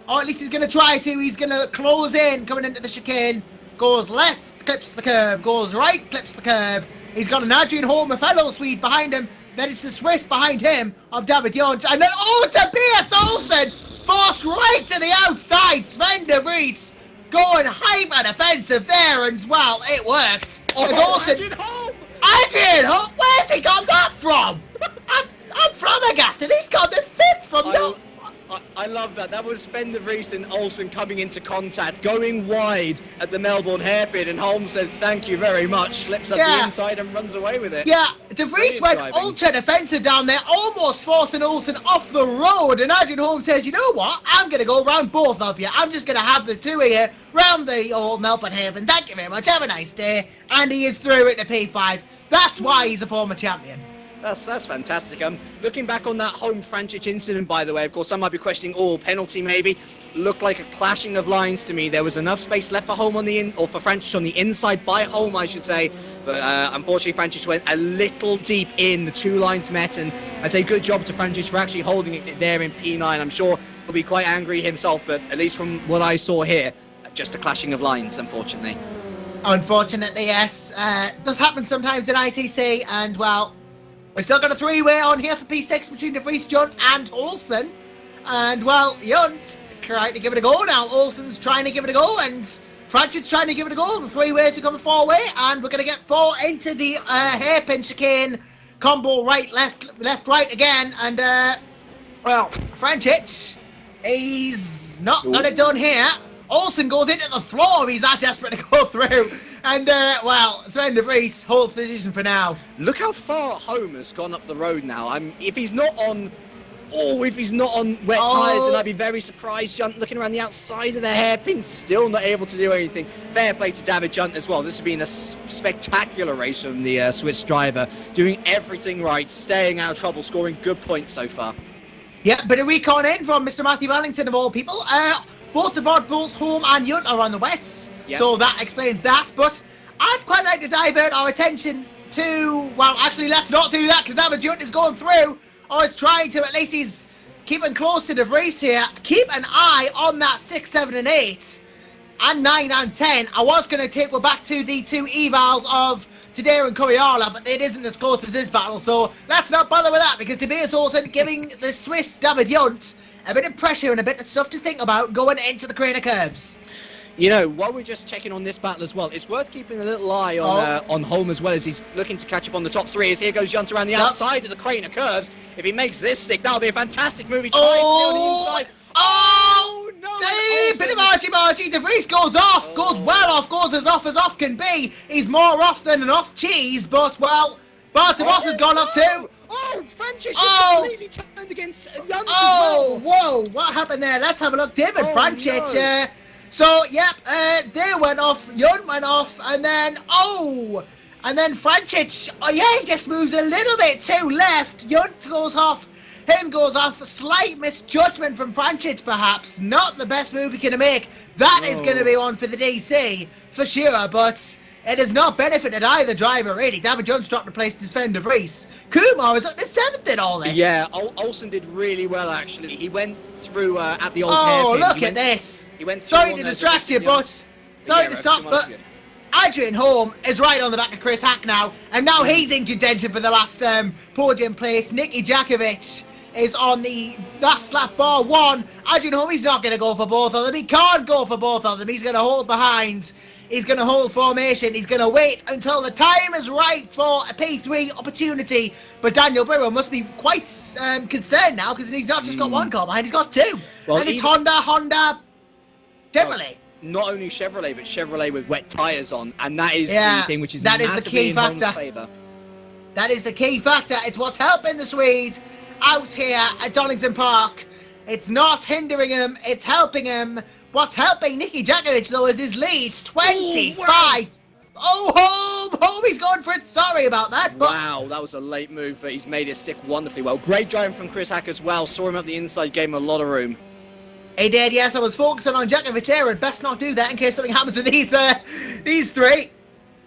Or at least he's gonna try to. He's gonna close in, coming into the chicane. Goes left, clips the curb. Goes right, clips the curb. He's got an Adrian Holm, a fellow Swede behind him. Then it's the Swiss behind him of David Yunt. And then, Tobias Olsen forced right to the outside. Sven de Vries going hyper defensive there, and well, it worked. Adrian Holm! Adrian Holm? Where's he got that from? I'm from Augusta, and he's got the 5th from I love that. That was Sven de Vries and Olsen coming into contact, going wide at the Melbourne hairpin, and Holm said thank you very much, slips up the inside and runs away with it. Yeah, de Vries went ultra defensive down there, almost forcing Olsen off the road, and Adrian Holm says, you know what, I'm going to go round both of you. I'm just going to have the two of you round the old Melbourne hairpin. Thank you very much, have a nice day. And he is through it to P5. That's why he's a former champion. That's fantastic. Looking back on that home Frančić incident, by the way, of course, some might be questioning, penalty maybe. Looked like a clashing of lines to me. There was enough space left for Holm for Frančić on the inside by Holm, I should say. But unfortunately, Frančić went a little deep in. The two lines met, and I'd say good job to Frančić for actually holding it there in P9. I'm sure he'll be quite angry himself, but at least from what I saw here, just a clashing of lines, unfortunately. Unfortunately, yes. Does happen sometimes in ITC, and well, we've still got a 3-way on here for P6 between De Vries, Yunt and Olsen. And, well, Yunt trying to give it a go now. Olsen's trying to give it a go, and Frančić trying to give it a go. The 3-ways become a 4-way, and we're going to get 4 into the hairpin chicane combo right, left, right again. And, well, Frančić, he's not got it done here. Olsen goes into the floor. He's that desperate to go through. And, well, Sven de Vries holds position for now. Look how far Holm has gone up the road now. If he's not on Oh, if he's not on wet tyres, then I'd be very surprised. Junt looking around the outside of the hairpin, still not able to do anything. Fair play to David Junt as well. This has been a spectacular race from the Swiss driver, doing everything right, staying out of trouble, scoring good points so far. Yeah, bit of recon in from Mr. Matthew Wellington of all people. Both the Red Bulls, Home and Junt are on the wets, so that explains that. But I'd quite like to divert our attention to, well, actually, let's not do that because David Junt is going through. I was trying to, at least he's keeping close to the race here. Keep an eye on that 6, 7 and 8 and 9 and 10. I was going to take one back to the 2 evals of Tadeo and Coriala, but it isn't as close as this battle, so let's not bother with that because Tobias Olsen giving the Swiss David Junt a bit of pressure and a bit of stuff to think about going into the Crater Curves. You know, while we're just checking on this battle as well, it's worth keeping a little eye on Holm as well as he's looking to catch up on the top 3 as here goes Junt around the outside of the Crater Curves. If he makes this stick, that'll be a fantastic move. He tries to stay on the inside. Oh, no! Bit of argy-bargy. De Vries goes off, goes well off, goes as off can be. He's more off than an off cheese, but, well, Bartavos has gone off too. Oh, Francis completely turned against Junt as well. Whoa, what happened there? Let's have a look. David Francis, no. So, yep, they went off, Junt went off, and then Frančić, he just moves a little bit too left. Junt goes off, him goes off. Slight misjudgment from Frančić, perhaps. Not the best move he can make. That is going to be one for the DC, for sure, but it has not benefited either driver, really. David Junt's dropped a place to Sven de Vries. Kumar is up to 7th in all this. Yeah, Olsen did really well, actually. He went through at the old hairpin. Oh, look at this. He went through. Sorry to distract you, but sorry to stop, but Adrian Holm is right on the back of Chris Hack now, and now he's in contention for the last podium place. Nicky Jakovic is on the last lap bar 1. Adrian Holm, he's not going to go for both of them. He can't go for both of them. He's going to hold behind. He's going to hold formation. He's going to wait until the time is right for a P3 opportunity. But Daniel Brewer must be quite concerned now because he's not just got one car behind, he's got 2. Well, and it's Honda, Chevrolet. Not only Chevrolet, but Chevrolet with wet tyres on. And that is the thing which is massively in Holm's favour. That is the key factor. It's what's helping the Swede out here at Donington Park. It's not hindering him, it's helping him. What's helping Nicky Jakovic, though, is his lead. 25. Holm, he's going for it. Sorry about that. But wow, that was a late move, but he's made it stick wonderfully well. Great driving from Chris Hack as well. Saw him up the inside, gave him a lot of room. He did, yes. I was focusing on Jakovic here. I'd best not do that in case something happens with these 3.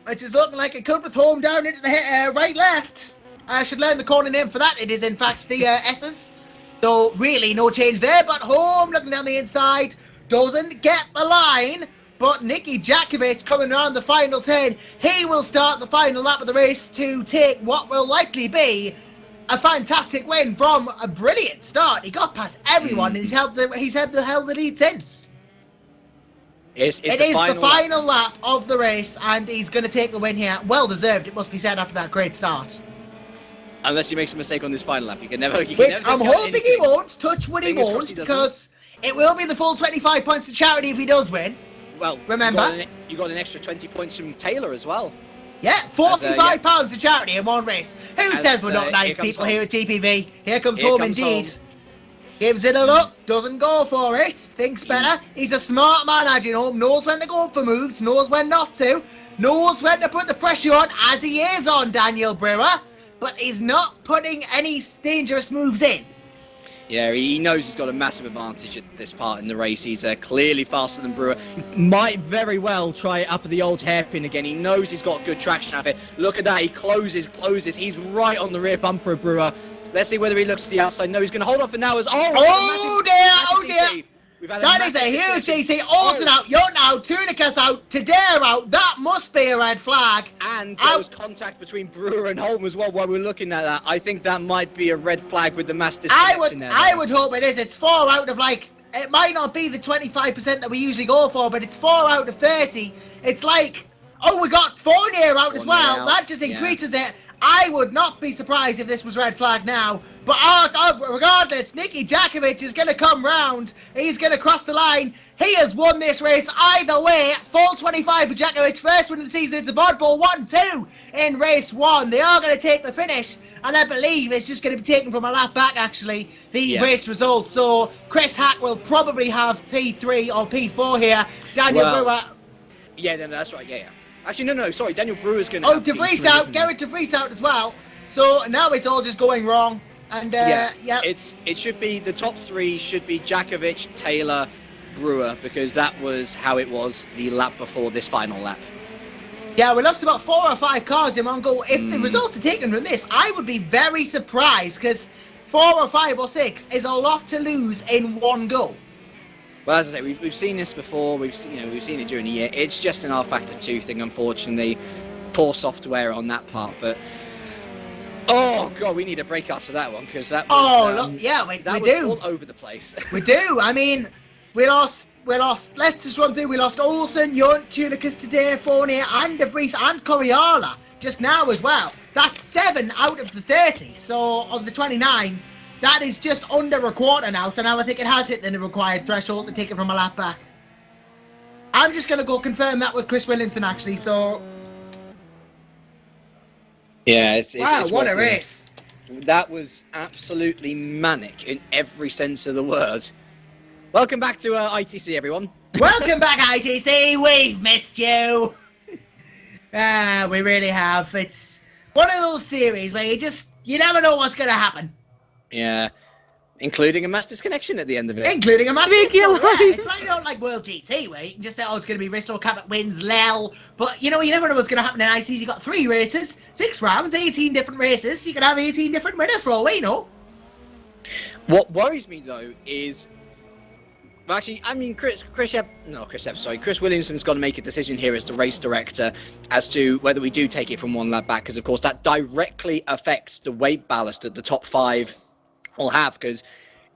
Which is looking like it could with Holm down into the right-left. I should learn the corner name for that. It is, in fact, the S's. So, really, no change there. But Holm looking down the inside. Doesn't get the line, but Nicky Jakovic coming around the final turn. He will start the final lap of the race to take what will likely be a fantastic win from a brilliant start. He got past everyone and he's held the lead since. It is the final lap of the race and he's going to take the win here. Well deserved, it must be said, after that great start. Unless he makes a mistake on this final lap. I'm hoping he won't. Touch wood he won't, because it will be the full 25 points to charity if he does win. Well, remember, you got an extra 20 points from Taylor as well. Yeah, £45 to charity in one race. Who says we're not nice people here at GPV? Here comes Holm indeed. Gives it a look, doesn't go for it, thinks better. He's a smart man, Adrian Holm, knows when to go for moves, knows when not to, knows when to put the pressure on, as he is on Daniel Brewer, but he's not putting any dangerous moves in. Yeah, he knows he's got a massive advantage at this part in the race. He's clearly faster than Brewer. Might very well try it up at the old hairpin again. He knows he's got good traction out of it. Look at that. He closes. He's right on the rear bumper of Brewer. Let's see whether he looks to the outside. No, he's going to hold off for now. Oh dear. That is a huge DC. Olsen out, Junt out, Tunica's out, Tadeo out. That must be a red flag. And there was contact between Brewer and Holm as well while we're looking at that. I think that might be a red flag with the mass disconnection there. I would hope it is. It's 4 out of it might not be the 25% that we usually go for, but it's 4 out of 30. It's like, we got Fournier out as well. That just increases it. I would not be surprised if this was red flag now. But regardless, Nicky Jakovic is going to come round. He's going to cross the line. He has won this race either way. Full 25 for Jakovic. First win of the season. It's a Vodball 1-2 in race 1. They are going to take the finish. And I believe it's just going to be taken from a lap back, actually, the race result. So Chris Hack will probably have P3 or P4 here. Daniel Brewer. Yeah, no, that's right. Yeah. Actually, no. Sorry, Daniel Brewer's going to. Oh, De Vries out. Garrett De Vries out as well. So now it's all just going wrong. And it should be the top 3 should be Jakovic, Taylor, Brewer, because that was how it was the lap before this final lap. Yeah, we lost about 4 or 5 cars in one go. If the results are taken from this, I would be very surprised, because 4 or 5 or 6 is a lot to lose in one go. Well, as I say, we've seen this before. We've seen it during the year. It's just an R Factor 2 thing, unfortunately. Poor software on that part, but oh god, we need a break after that one, because that was we was do all over the place. We do. I mean, we lost. Let's just run through. We lost Olsen, Yunt, Tunicus today, Fournier, and De Vries, and Coriala just now as well. That's 7 out of the 30. So of the 29. That is just under a quarter now, so now I think it has hit the required threshold to take it from a lap back. I'm just going to go confirm that with Chris Williamson, actually, so... Yeah, it's what a race. That was absolutely manic in every sense of the word. Welcome back to ITC, everyone. Welcome back, ITC. We've missed you. We really have. It's one of those series where you never know what's going to happen. Yeah, including a mass disconnection at the end of it. Including a mass disconnection. Yeah, it's like World GT, where you can just say, oh, it's going to be Risto, Cabot wins, Lel. But, you never know what's going to happen in ITs. You've got 3 races, 6 rounds, 18 different races. You can have 18 different winners for all we know. What worries me, though, is... Well, actually, I mean, Chris Williamson's got to make a decision here as the race director as to whether we do take it from one lap back, because, of course, that directly affects the weight ballast that the top 5 will have, because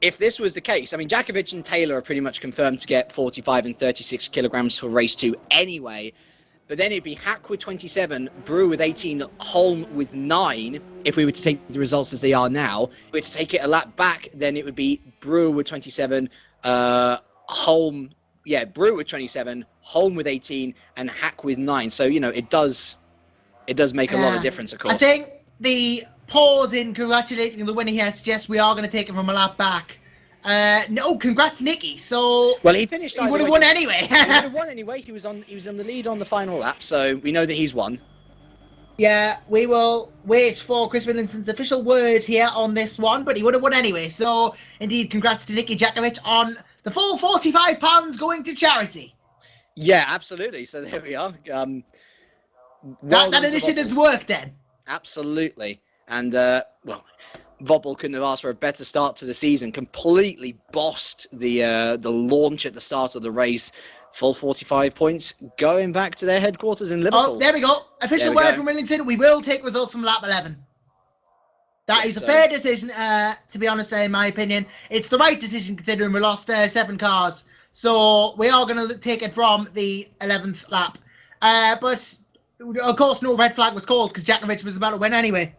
if this was the case, I mean, Jakovic and Taylor are pretty much confirmed to get 45 and 36 kilograms for race 2 anyway, but then it'd be Hack with 27, Brewer with 18, Holm with 9, if we were to take the results as they are now. If we were to take it a lap back, then it would be Brewer with 27, Holm, Brewer with 27, Holm with 18, and Hack with 9. So, it does make a lot of difference, of course. I think the pause in congratulating the winner here suggests we are going to take it from a lap back. No, congrats, Nicky. So well, he finished. He would have won anyway. He would have won anyway. He was on the lead on the final lap, so we know that he's won. Yeah, we will wait for Chris Williamson's official word here on this one, but he would have won anyway. So, indeed, congrats to Nicky Jakovic on the full £45 going to charity. Yeah, absolutely. So there we are. That initiative's worked then. Absolutely. And, Vobble couldn't have asked for a better start to the season. Completely bossed the launch at the start of the race. Full 45 points, going back to their headquarters in Liverpool. Oh, there we go. Official word from Willington. We will take results from lap 11. That is a fair decision, to be honest, in my opinion. It's the right decision considering we lost 7 cars. So we are going to take it from the 11th lap. But, of course, no red flag was called because Jakovic was about to win anyway.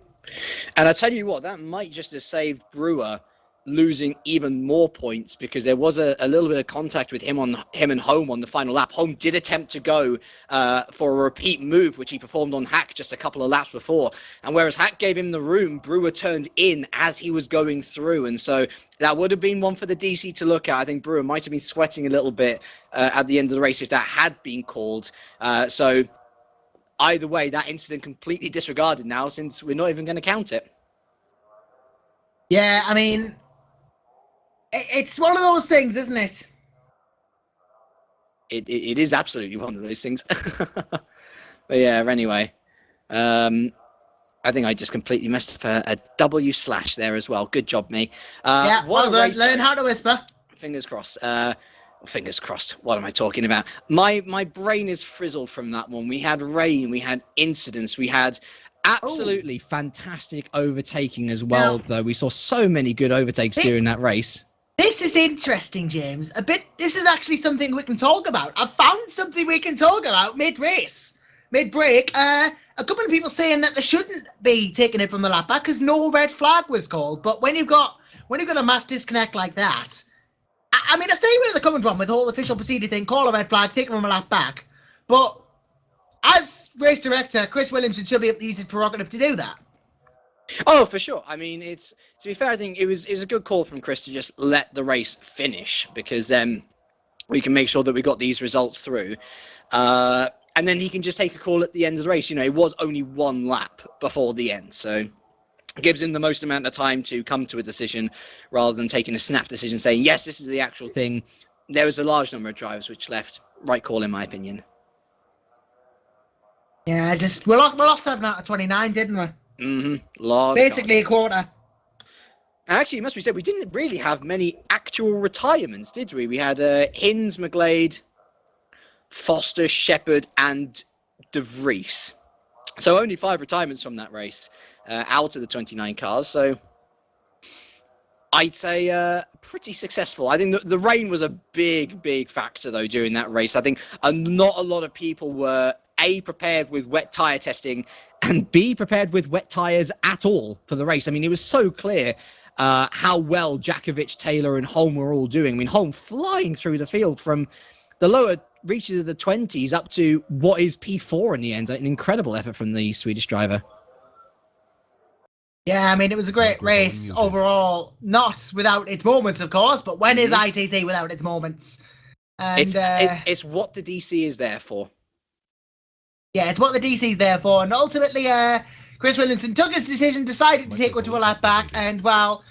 And I tell you what, that might just have saved Brewer losing even more points, because there was a little bit of contact with him and Holm on the final lap. Holm did attempt to go for a repeat move, which he performed on Hack just a couple of laps before. And whereas Hack gave him the room, Brewer turned in as he was going through. And so that would have been one for the DC to look at. I think Brewer might have been sweating a little bit at the end of the race if that had been called. So either way, that incident completely disregarded now, since we're not even going to count it. Yeah, I mean, it's one of those things, isn't it? It is absolutely one of those things. But yeah, anyway. I think I just completely messed up a W slash there as well. Good job, me. Yeah, well done. Learn how to whisper. Fingers crossed. Fingers crossed. What am I talking about? My brain is frizzled from that one. We had rain. We had incidents. We had absolutely fantastic overtaking as well, though. We saw so many good overtakes during that race. This is interesting, James. This is actually something we can talk about. I've found something we can talk about mid-race, mid-break. a couple of people saying that they shouldn't be taking it from the lap back because no red flag was called. But when you've got a mass disconnect like that, I mean, I see where they're coming from with the whole official procedure thing. Call a red flag, take it from a lap back. But as race director, Chris Williamson should be able to use his prerogative to do that. Oh, for sure. I mean, to be fair, I think it was a good call from Chris to just let the race finish because we can make sure that we got these results through. And then he can just take a call at the end of the race. You know, it was only one lap before the end, so it gives him the most amount of time to come to a decision rather than taking a snap decision saying, yes, this is the actual thing. There was a large number of drivers which left. Right call, in my opinion. Yeah, we lost 7 out of 29, didn't we? Mm-hmm. Basically a quarter. Actually, it must be said, we didn't really have many actual retirements, did we? We had Hinds, McGlade, Foster, Shepherd, and De Vries. So only 5 retirements from that race out of the 29 cars. So I'd say pretty successful. I think the rain was a big factor, though, during that race. I think not a lot of people were A, prepared with wet tyre testing, and B, prepared with wet tyres at all for the race. I mean, it was so clear how well Jakovic, Taylor, and Holm were all doing. I mean, Holm flying through the field from the lower reaches of the 20s up to what is P4 in the end. An incredible effort from the Swedish driver. Yeah, I mean, it was a great race overall. Not without its moments, of course, but when is ITC without its moments? And, it's what the DC is there for. Yeah, it's what the DC's there for. And ultimately, Chris Williamson took his decision, decided to take one to a lap back. And while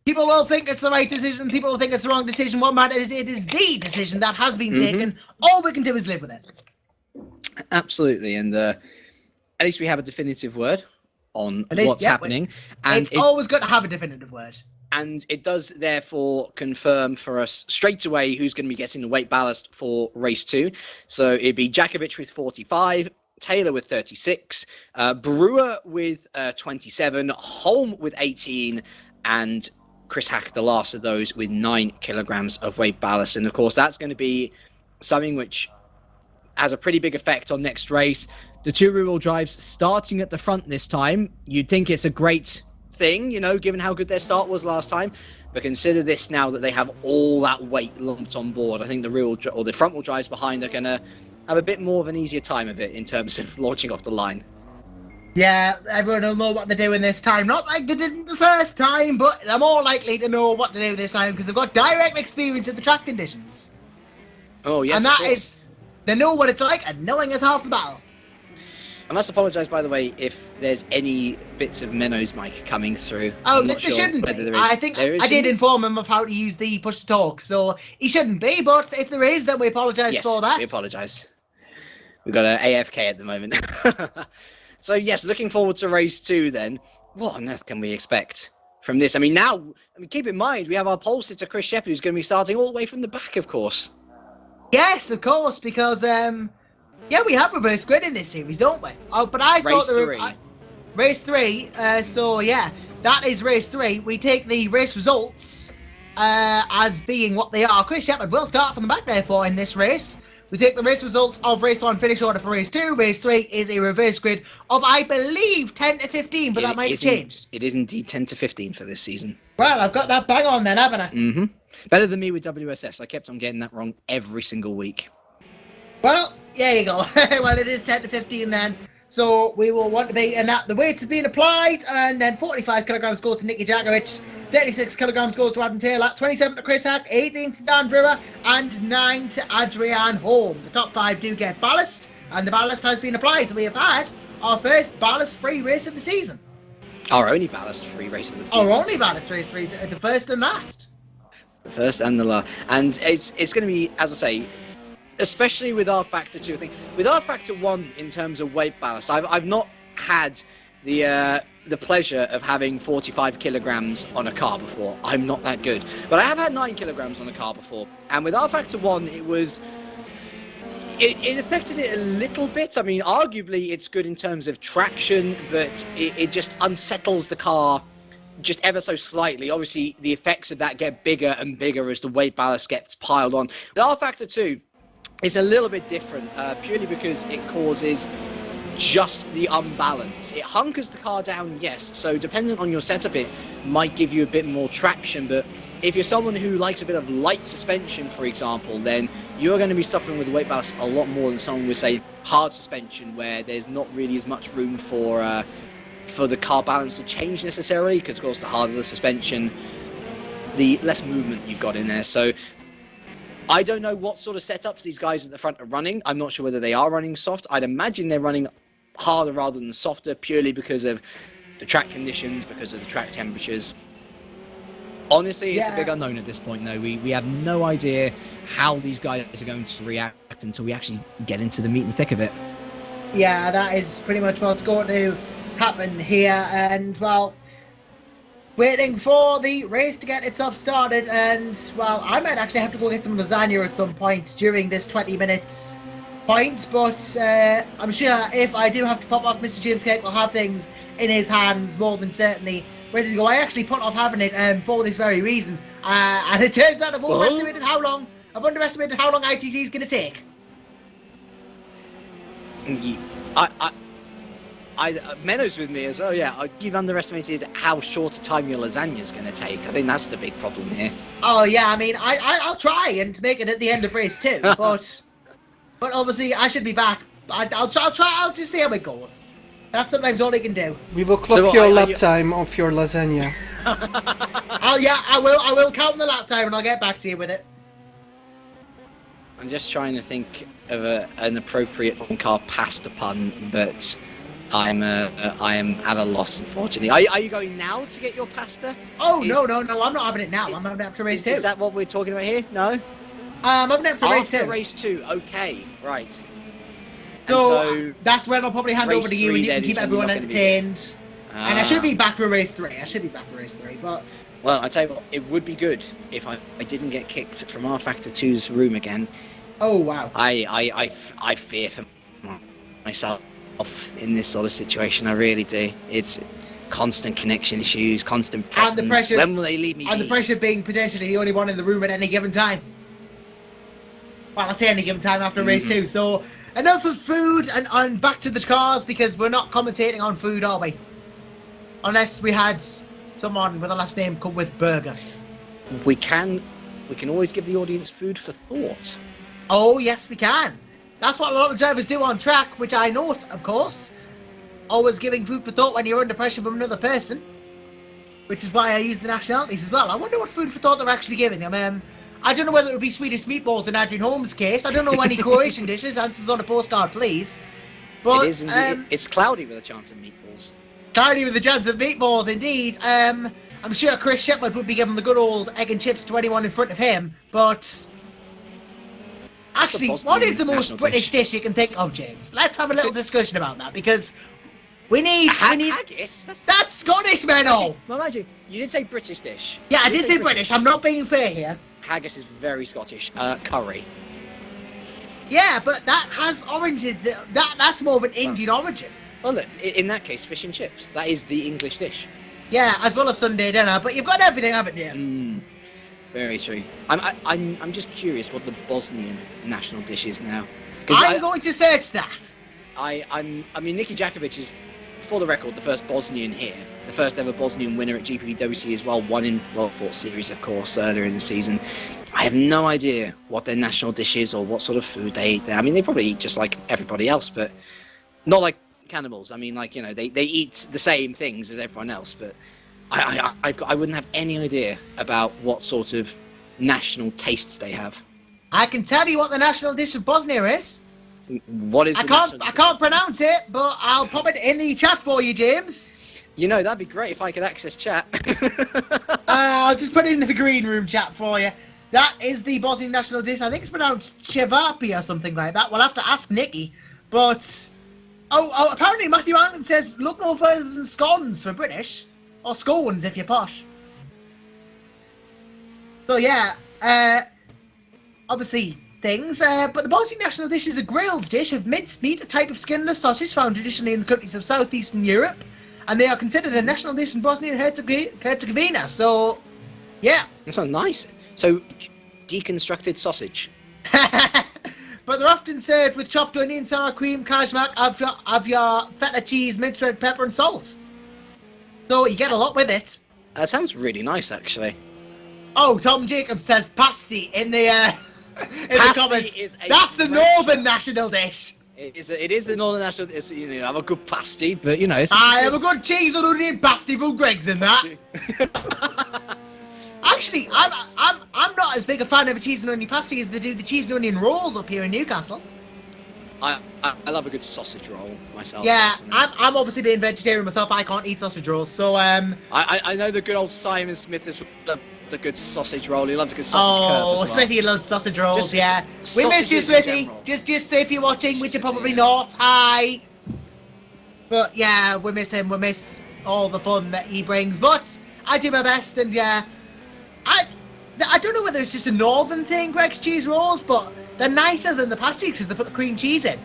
people will think it's the right decision, people will think it's the wrong decision, what matters is it is the decision that has been taken. All we can do is live with it. Absolutely. And at least we have a definitive word on what's happening. And it's always good to have a definitive word. And it does therefore confirm for us straight away who's going to be getting the weight ballast for race 2. So it'd be Jakovic with 45, Taylor with 36, Brewer with 27, Holm with 18, and Chris Hack, the last of those, with 9 kilograms of weight ballast. And of course, that's going to be something which has a pretty big effect on next race. The 2 rear-wheel drives starting at the front this time. You'd think it's a great thing, you know, given how good their start was last time. But consider this now that they have all that weight lumped on board. I think the front-wheel drives behind are going to have a bit more of an easier time of it in terms of launching off the line. Yeah, everyone will know what they're doing this time. Not like they didn't the first time, but they're more likely to know what to do this time because they've got direct experience of the track conditions. Oh, yes, and that is, they know what it's like, and knowing is half the battle. I must apologise, by the way, if there's any bits of Menno's mic coming through. Oh, there shouldn't be. I think I did inform him of how to use the push to talk, so he shouldn't be, but if there is, then we apologise for that. Yes, we apologise. We've got an AFK at the moment. So, yes, looking forward to race 2 then. What on earth can we expect from this? I mean, keep in mind, we have our pole sitter, Chris Shepherd, who's going to be starting all the way from the back, of course. Yes, of course, because, yeah, we have reverse grid in this series, don't we? Oh, but I thought race 3, so yeah, that is race 3. We take the race results as being what they are. Chris Shepherd will start from the back, therefore, in this race. We take the race results of race 1 finish order for race 2. Race 3 is a reverse grid of, I believe, 10 to 15, but that might have changed. It is indeed 10 to 15 for this season. Well, I've got that bang on then, haven't I? Mm-hmm. Better than me with WSFs. I kept on getting that wrong every single week. Well, there you go. Well, it is 10 to 15 then. So we will want to be, and that the weights have been applied, and then 45 kilograms goes to Nicky Jakovic, 36 kilograms goes to Adam Taylor, 27 to Chris Hack, 18 to Dan Brewer, and 9 to Adrian Holm. The top 5 do get ballast, and the ballast has been applied. So we have had our first ballast-free race of the season. Our only ballast-free race of the season. Our only ballast-free, the first and last. The first and the last. And it's going to be, as I say, especially with our Factor 2 thing. With our Factor 1 in terms of weight ballast, I've not had the pleasure of having 45 kilograms on a car before. I'm not that good. But I have had 9 kilograms on a car before. And with our Factor 1, it affected it a little bit. I mean, arguably it's good in terms of traction, but it just unsettles the car just ever so slightly. Obviously, the effects of that get bigger and bigger as the weight ballast gets piled on. The R Factor 2 is a little bit different, purely because it causes just the unbalance. It hunkers the car down, yes, so depending on your setup, it might give you a bit more traction, but if you're someone who likes a bit of light suspension, for example, then you're going to be suffering with weight balance a lot more than someone with, say, hard suspension, where there's not really as much room for the car balance to change necessarily, because, of course, the harder the suspension, the less movement you've got in there. So I don't know what sort of setups these guys at the front are running. I'm not sure whether they are running soft. I'd imagine they're running harder rather than softer, purely because of the track conditions, because of the track temperatures. Honestly, it's a big unknown at this point, though. We have no idea how these guys are going to react until we actually get into the meat and thick of it. Yeah, that is pretty much what's going to happen here. And, well, waiting for the race to get itself started. And, well, I might actually have to go get some lasagna at some point during this 20 minutes point. But I'm sure if I do have to pop off, Mr. James Kirk will have things in his hands more than certainly ready to go. I actually put off having it for this very reason, and it turns out I've underestimated how long ITC is going to take. Menno's with me as well. Yeah, you've underestimated how short a time your lasagna is going to take. I think that's the big problem here. Oh yeah, I mean, I'll try and make it at the end of race 2, but obviously I should be back. I'll try. I'll just see how it goes. That's sometimes all I can do. We will clock your lap time of your lasagna. I will count the lap time and I'll get back to you with it. I'm just trying to think of an appropriate car pasta pun, but I am at a loss, unfortunately. Are you going now to get your pasta? Oh, no, I'm not having it now. I'm having it after race 2. Is that what we're talking about here? No? I'm having it after race 2. After race 2, okay, right. So that's when I'll probably hand over to you and you can keep everyone entertained. And I should be back for race 3. But well, I tell you what, it would be good if I didn't get kicked from R Factor 2's room again. Oh wow. I fear for myself in this sort of situation. I really do. It's constant connection issues, constant problems. And the pressure. When will they leave me? And the pressure being potentially the only one in the room at any given time. Well, I say any given time after race 2. So enough of food and back to the cars, because we're not commentating on food, are we? Unless we had someone with a last name come with burger. We can always give the audience food for thought. Oh yes, we can. That's what a lot of drivers do on track, which I note, of course. Always giving food for thought when you're under pressure from another person. Which is why I use the nationalities as well. I wonder what food for thought they're actually giving them. I don't know whether it would be Swedish meatballs in Adrian Holmes' case. I don't know any Croatian dishes. Answers on a postcard, please. But, it is indeed. It's cloudy with a chance of meatballs. Cloudy with a chance of meatballs, indeed. I'm sure Chris Shepard would be giving the good old egg and chips to anyone in front of him, but actually, what is the most British dish you can think of, James? Let's have a little discussion about that, because we need haggis. That's Scottish, Menno. Well, imagine you did say British dish. Yeah, I did say British. I'm not being fair here. Haggis is very Scottish. Curry. Yeah, but that has origins. That's more of an Indian origin. Well, look, in that case, fish and chips. That is the English dish. Yeah, as well as Sunday dinner. But you've got everything, haven't you? Very true. I'm just curious what the Bosnian national dish is now. I'm going to search that. I mean, Niki Jakovic is, for the record, the first Bosnian here. The first ever Bosnian winner at GPVWC as well. Won in World Sport Series, of course, earlier in the season. I have no idea what their national dish is or what sort of food they eat there. I mean, they probably eat just like everybody else, but not like cannibals. I mean, like, you know, they eat the same things as everyone else, but I wouldn't have any idea about what sort of national tastes they have. I can tell you what the national dish of Bosnia is. What is? I can't pronounce it, but I'll pop it in the chat for you, James. You know, that'd be great if I could access chat. I'll just put it in the green room chat for you. That is the Bosnian national dish. I think it's pronounced Chevapi or something like that. We'll have to ask Nikki. But oh, apparently Matthew Allen says look no further than scones for British, or scones if you're posh. So yeah, obviously things. But the Bosnian national dish is a grilled dish of minced meat, a type of skinless sausage found traditionally in the countries of southeastern Europe, and they are considered a national dish in Bosnia and Herzegovina. So, yeah. That sounds nice. So, deconstructed sausage. but they're often served with chopped onion, sour cream, kajmak, caviar, feta cheese, minced red pepper, and salt. So you get a lot with it. That sounds really nice, actually. Oh, Tom Jacobs says pasty in the in the comments. That's the northern national dish. It is the northern national. It's, you know, have a good pasty, but you know, it's. I have a good cheese and onion pasty from Greg's in that. Actually, I'm not as big a fan of a cheese and onion pasty as they do the cheese and onion rolls up here in Newcastle. I love a good sausage roll myself. Yeah, personally. I'm obviously being vegetarian myself. I can't eat sausage rolls, so I know the good old Simon Smith is the good sausage roll. He loves a good sausage curd as well. Smithy loves sausage rolls. Just yeah, we miss you, sausages in Smithy. general. Just say if you're watching, which you're probably not. Hi. But yeah, we miss him. We miss all the fun that he brings. But I do my best, and yeah, I don't know whether it's just a northern thing, Greg's cheese rolls, but they're nicer than the pasties because they put the cream cheese in.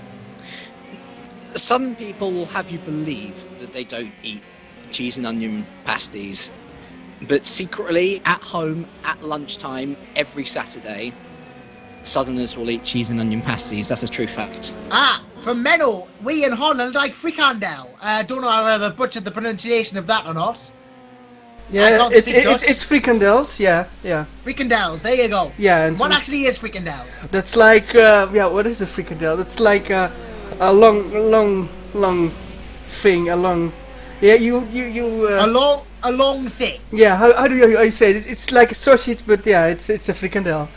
Some people will have you believe that they don't eat cheese and onion pasties, but secretly at home at lunchtime every Saturday, Southerners will eat cheese and onion pasties. That's a true fact. From Menno, we in Holland like frikandel. Don't know whether I butchered the pronunciation of that or not. Yeah, it's frikandels. Yeah. Frikandels, there you go. Yeah, and what actually is frikandels? That's like what is a frikandel? That's like a long thing. A long thing. Yeah, how do you say it? It's like a sausage, but yeah, it's a frikandel.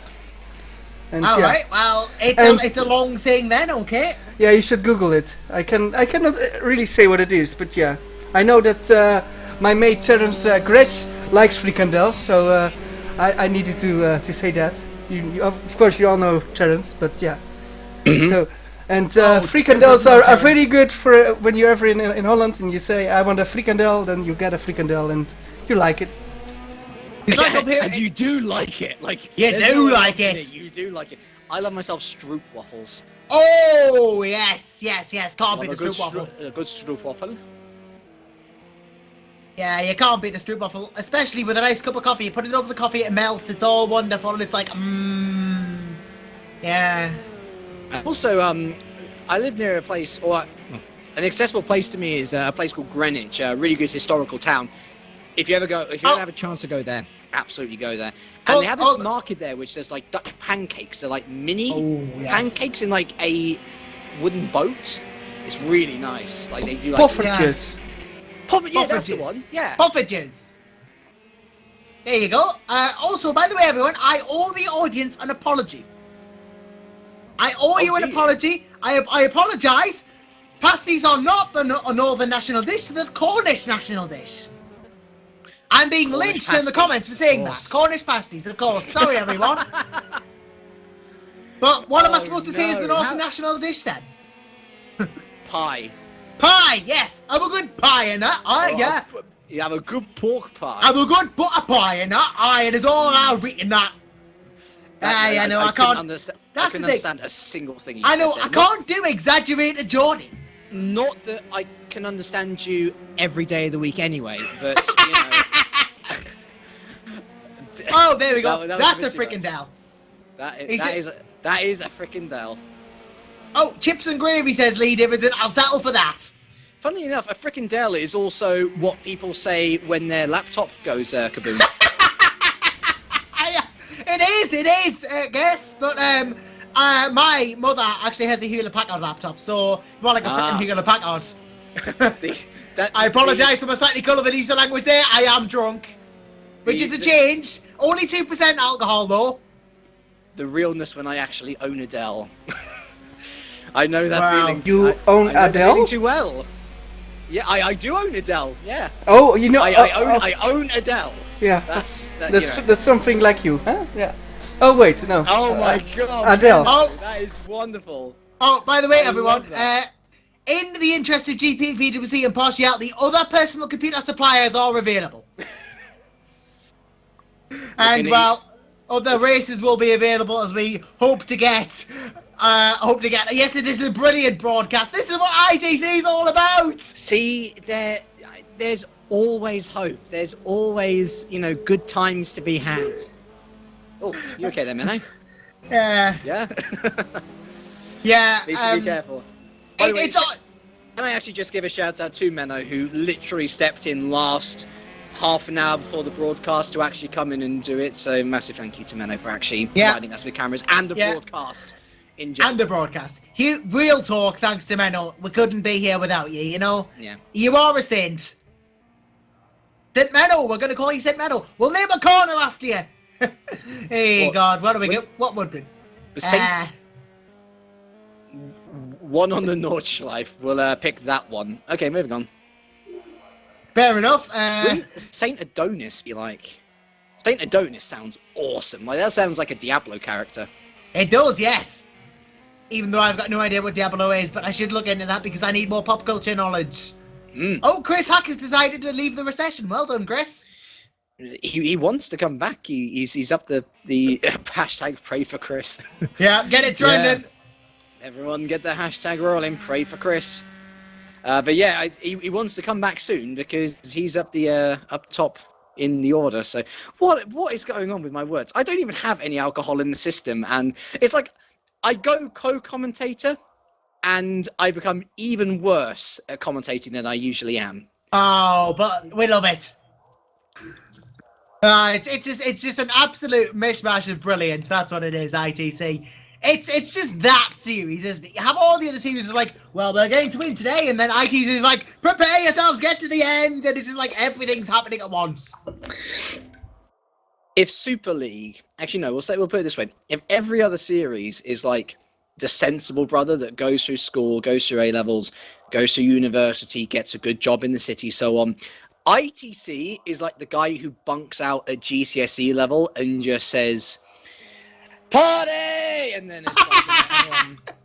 And all right, well, it's a long thing then, okay? Yeah, you should Google it. I cannot really say what it is, but yeah, I know that my mate Terence Gretsch likes frikandels, so I needed to say that. You of course you all know Terence, but yeah. So and frikandels are very good for when you're ever in Holland and you say I want a frikandel, then you get a frikandel and you like it. It's like up here, And you do like it, like you there's do no like doubt in it. You do like it. I love myself stroop waffles. Oh yes, can't beat Love a stroop waffle. a good stroop waffle. Yeah, you can't beat a stroop waffle, especially with a nice cup of coffee. You put it over the coffee, it melts. It's all wonderful, and it's like, yeah. Also, I live near a place, or an accessible place to me is a place called Greenwich, a really good historical town. If you ever have a chance to go there, absolutely go there. And they have this market there, which there's like Dutch pancakes. They're like mini pancakes in like a wooden boat. It's really nice. Like they do like Poffertjes. Yeah, that's the one. Yeah. Poffertjes. There you go. Also, by the way, everyone, I owe the audience an apology. I owe you an apology. I apologise. Pasties are not a northern national dish, they're the Cornish national dish. I'm being lynched in the comments for saying that. Cornish pasties, of course. Sorry, everyone. But what am I supposed to say is the northern national dish then? Pie. Pie, yes. Have a good pie and that. Yeah. You have a good pork pie. Have a good butter pie and that. It is all I'll eat in that. I know, I can't understand. That's I can the thing. understand a single thing you I know, said there. I can't do exaggerated Geordie. Not that I can understand you every day of the week anyway, but you know. Oh, there we go. That was That's a bit too freaking much. Dell. That is a freaking Dell. Oh, chips and gravy, says Lee Dividend. I'll settle for that. Funnily enough, a freaking Dell is also what people say when their laptop goes kaboom. It is, I guess. But my mother actually has a Hewlett-Packard laptop, so more like a freaking Hewlett-Packard. I apologise for my slightly colour Vanessa language there. I am drunk. Which is a change. Only 2% alcohol, though. The realness when I actually own a Dell. I know that feeling. You own a Dell? Feeling too well. Yeah, I do own a Dell. Yeah. Oh, you know. I own a Dell. Yeah. That's something like you, huh? Yeah. Oh wait, no. Oh my God. Adele. Oh, that is wonderful. Oh, by the way, everyone. In the interest of GPVWC impartiality, other personal computer suppliers are available. And well, other races will be available as we hope to get. Yes, it is a brilliant broadcast. This is what ITC is all about. See, there's always hope. There's always, good times to be had. Oh, you okay there, Menno? Yeah. Yeah. Yeah, Be careful. By the way, it's all. can I actually just give a shout out to Menno, who literally stepped in last half an hour before the broadcast to actually come in and do it. So massive thank you to Menno for actually providing us with cameras and a broadcast in general. And the broadcast. Real talk, thanks to Menno. We couldn't be here without you, you know? Yeah. You are a saint. Saint Menno, we're going to call you Saint Menno. We'll name a corner after you. Hey, God, what do we get? What would we? Saint... One on the Nordschleife. We'll pick that one. Okay, moving on. Fair enough. Wouldn't Saint Adonis be like? Saint Adonis sounds awesome. Like, that sounds like a Diablo character. It does, yes. Even though I've got no idea what Diablo is, but I should look into that because I need more pop culture knowledge. Oh, Chris Hack has decided to leave the recession. Well done, Chris. He wants to come back. He's up the hashtag pray for Chris. Yeah, get it trending. Yeah. Everyone get the hashtag rolling. Pray for Chris. But yeah, he wants to come back soon because he's up top in the order. So what is going on with my words? I don't even have any alcohol in the system, and it's like I go co-commentator, and I become even worse at commentating than I usually am. Oh, but we love it. It's just an absolute mishmash of brilliance. That's what it is, ITC. It's just that series, isn't it? You have all the other series are like, well, we're going to win today, and then ITC is like, prepare yourselves, get to the end, and it's just like everything's happening at once. If Super League, actually no, we'll put it this way: if every other series is like the sensible brother that goes through school, goes through A levels, goes through university, gets a good job in the city, so on. ITC is like the guy who bunks out at GCSE level and just says, "Party!" and then it's like,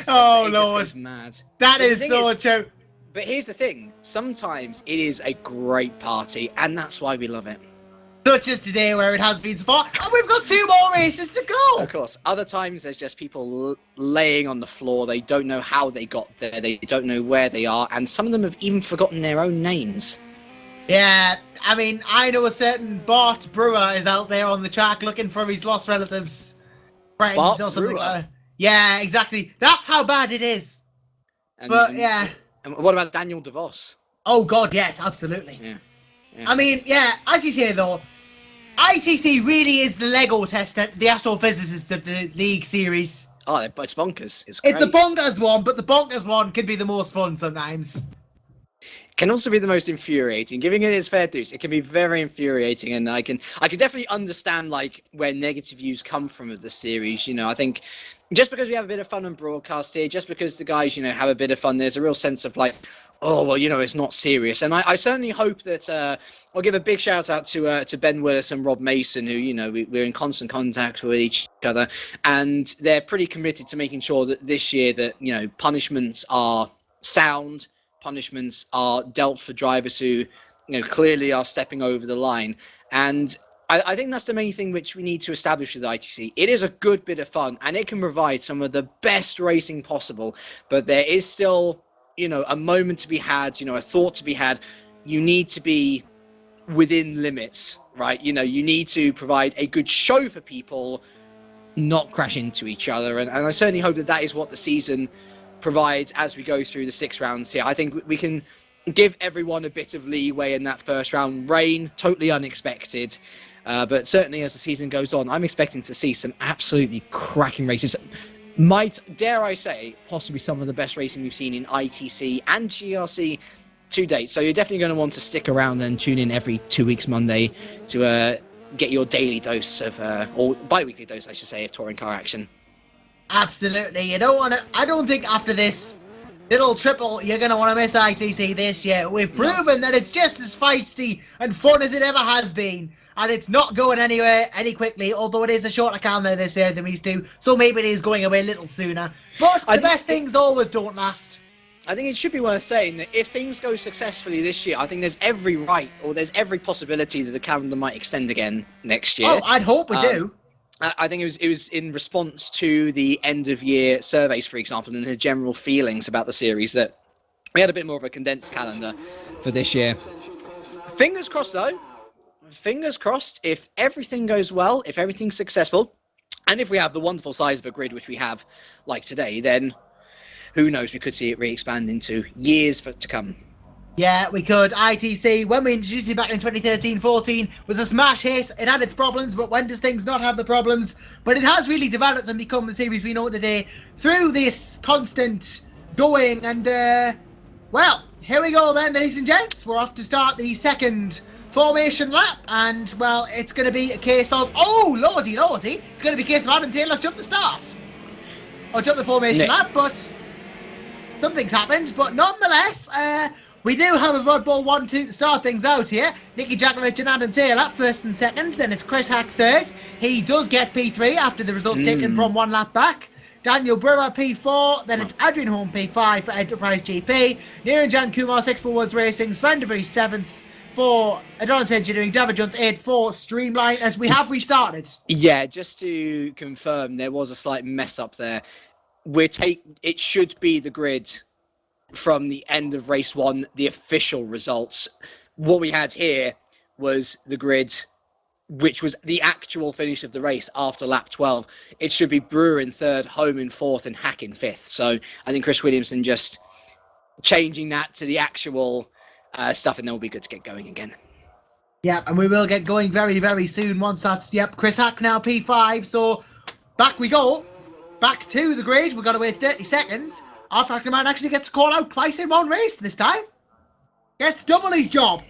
oh it Lord, just goes mad. That is so true. But here's the thing: sometimes it is a great party, and that's why we love it. Such as today, where it has been so far, and we've got 2 more races to go. Of course. Other times, there's just people laying on the floor. They don't know how they got there. They don't know where they are, and some of them have even forgotten their own names. Yeah, I mean, I know a certain Bart Brewer is out there on the track looking for his lost relatives, friends, Bart or something Brewer? like that. Yeah, exactly. That's how bad it is. And what about Daniel DeVos? Oh God, yes, absolutely. Yeah. I mean, yeah, as you say though, ITC really is the Lego test, the astrophysicist of the League series. Oh, it's bonkers. It's great. It's the bonkers one, but the bonkers one can be the most fun sometimes. Can also be the most infuriating. Giving it its fair dues, it can be very infuriating, and I can definitely understand like where negative views come from of the series. You know, I think just because we have a bit of fun on broadcast here, just because the guys, you know, have a bit of fun, there's a real sense of like, oh well, you know, it's not serious. And I certainly hope that I'll give a big shout out to Ben Willis and Rob Mason, who, you know, we're in constant contact with each other, and they're pretty committed to making sure that this year that, you know, punishments are sound. Punishments are dealt for drivers who, you know, clearly are stepping over the line. And I think that's the main thing which we need to establish with ITC. It is a good bit of fun, and it can provide some of the best racing possible. But there is still, you know, a moment to be had, you know, a thought to be had. You need to be within limits, right? You know, you need to provide a good show for people, not crash into each other. And I certainly hope that is what the season provides as we go through the 6 rounds here. I think we can give everyone a bit of leeway in that first round. Rain, totally unexpected. But certainly as the season goes on, I'm expecting to see some absolutely cracking races. Might, dare I say, possibly some of the best racing we've seen in ITC and GRC to date. So you're definitely going to want to stick around and tune in every 2 weeks Monday to get your daily dose of, or bi-weekly dose, I should say, of touring car action. Absolutely. You don't want to. I don't think after this little triple you're going to want to miss ITC this year. We've proven that it's just as feisty and fun as it ever has been, and it's not going anywhere any quickly, although it is a shorter calendar this year than we used to, so maybe it is going away a little sooner. But the best things always don't last. I think it should be worth saying that if things go successfully this year, I think there's every right, or there's every possibility that the calendar might extend again next year. Oh, I'd hope we do. I think it was in response to the end of year surveys, for example, and the general feelings about the series that we had a bit more of a condensed calendar for this year. Fingers crossed, though. Fingers crossed. If everything goes well, if everything's successful, And if we have the wonderful size of a grid, which we have like today, then who knows, we could see it re-expand into years to come. Yeah, we could. ITC, when we introduced it back in 2013-14, was a smash hit. It had its problems, but when does things not have the problems? But it has really developed and become the series we know today through this constant going. And, well, here we go then, ladies and gents. We're off to start the second formation lap. And, well, it's going to be a case of, oh, lordy. It's going to be a case of Adam Taylor's jump the start. Or jump the formation lap, but something's happened. But nonetheless, we do have a Rod Ball 1-2 to start things out here. Nicky Jakovic and Adam Taylor first and second. Then it's Chris Hack third. He does get P3 after the results taken from one lap back. Daniel Brewer P4. Then it's Adrian Holm P5 for Enterprise GP. Niranjan Kumar 6 for Woods Racing. Sven de Vries 7th for Adonis Engineering. David Junt 8 for Streamline as we have restarted. Yeah, just to confirm, there was a slight mess up there. It should be the grid from the end of race 1, the official results. What we had here was the grid, which was the actual finish of the race after lap 12. It should be Brewer in 3rd, Holm in 4th, and Hack in 5th. So I think Chris Williamson just changing that to the actual stuff, and then we'll be good to get going again. Yep, and we will get going very, very soon once that's, Chris Hack now P5. So back we go. Back to the grid. We've got to wait 30 seconds. Our factor man actually gets a call out twice in one race this time. Gets double his job.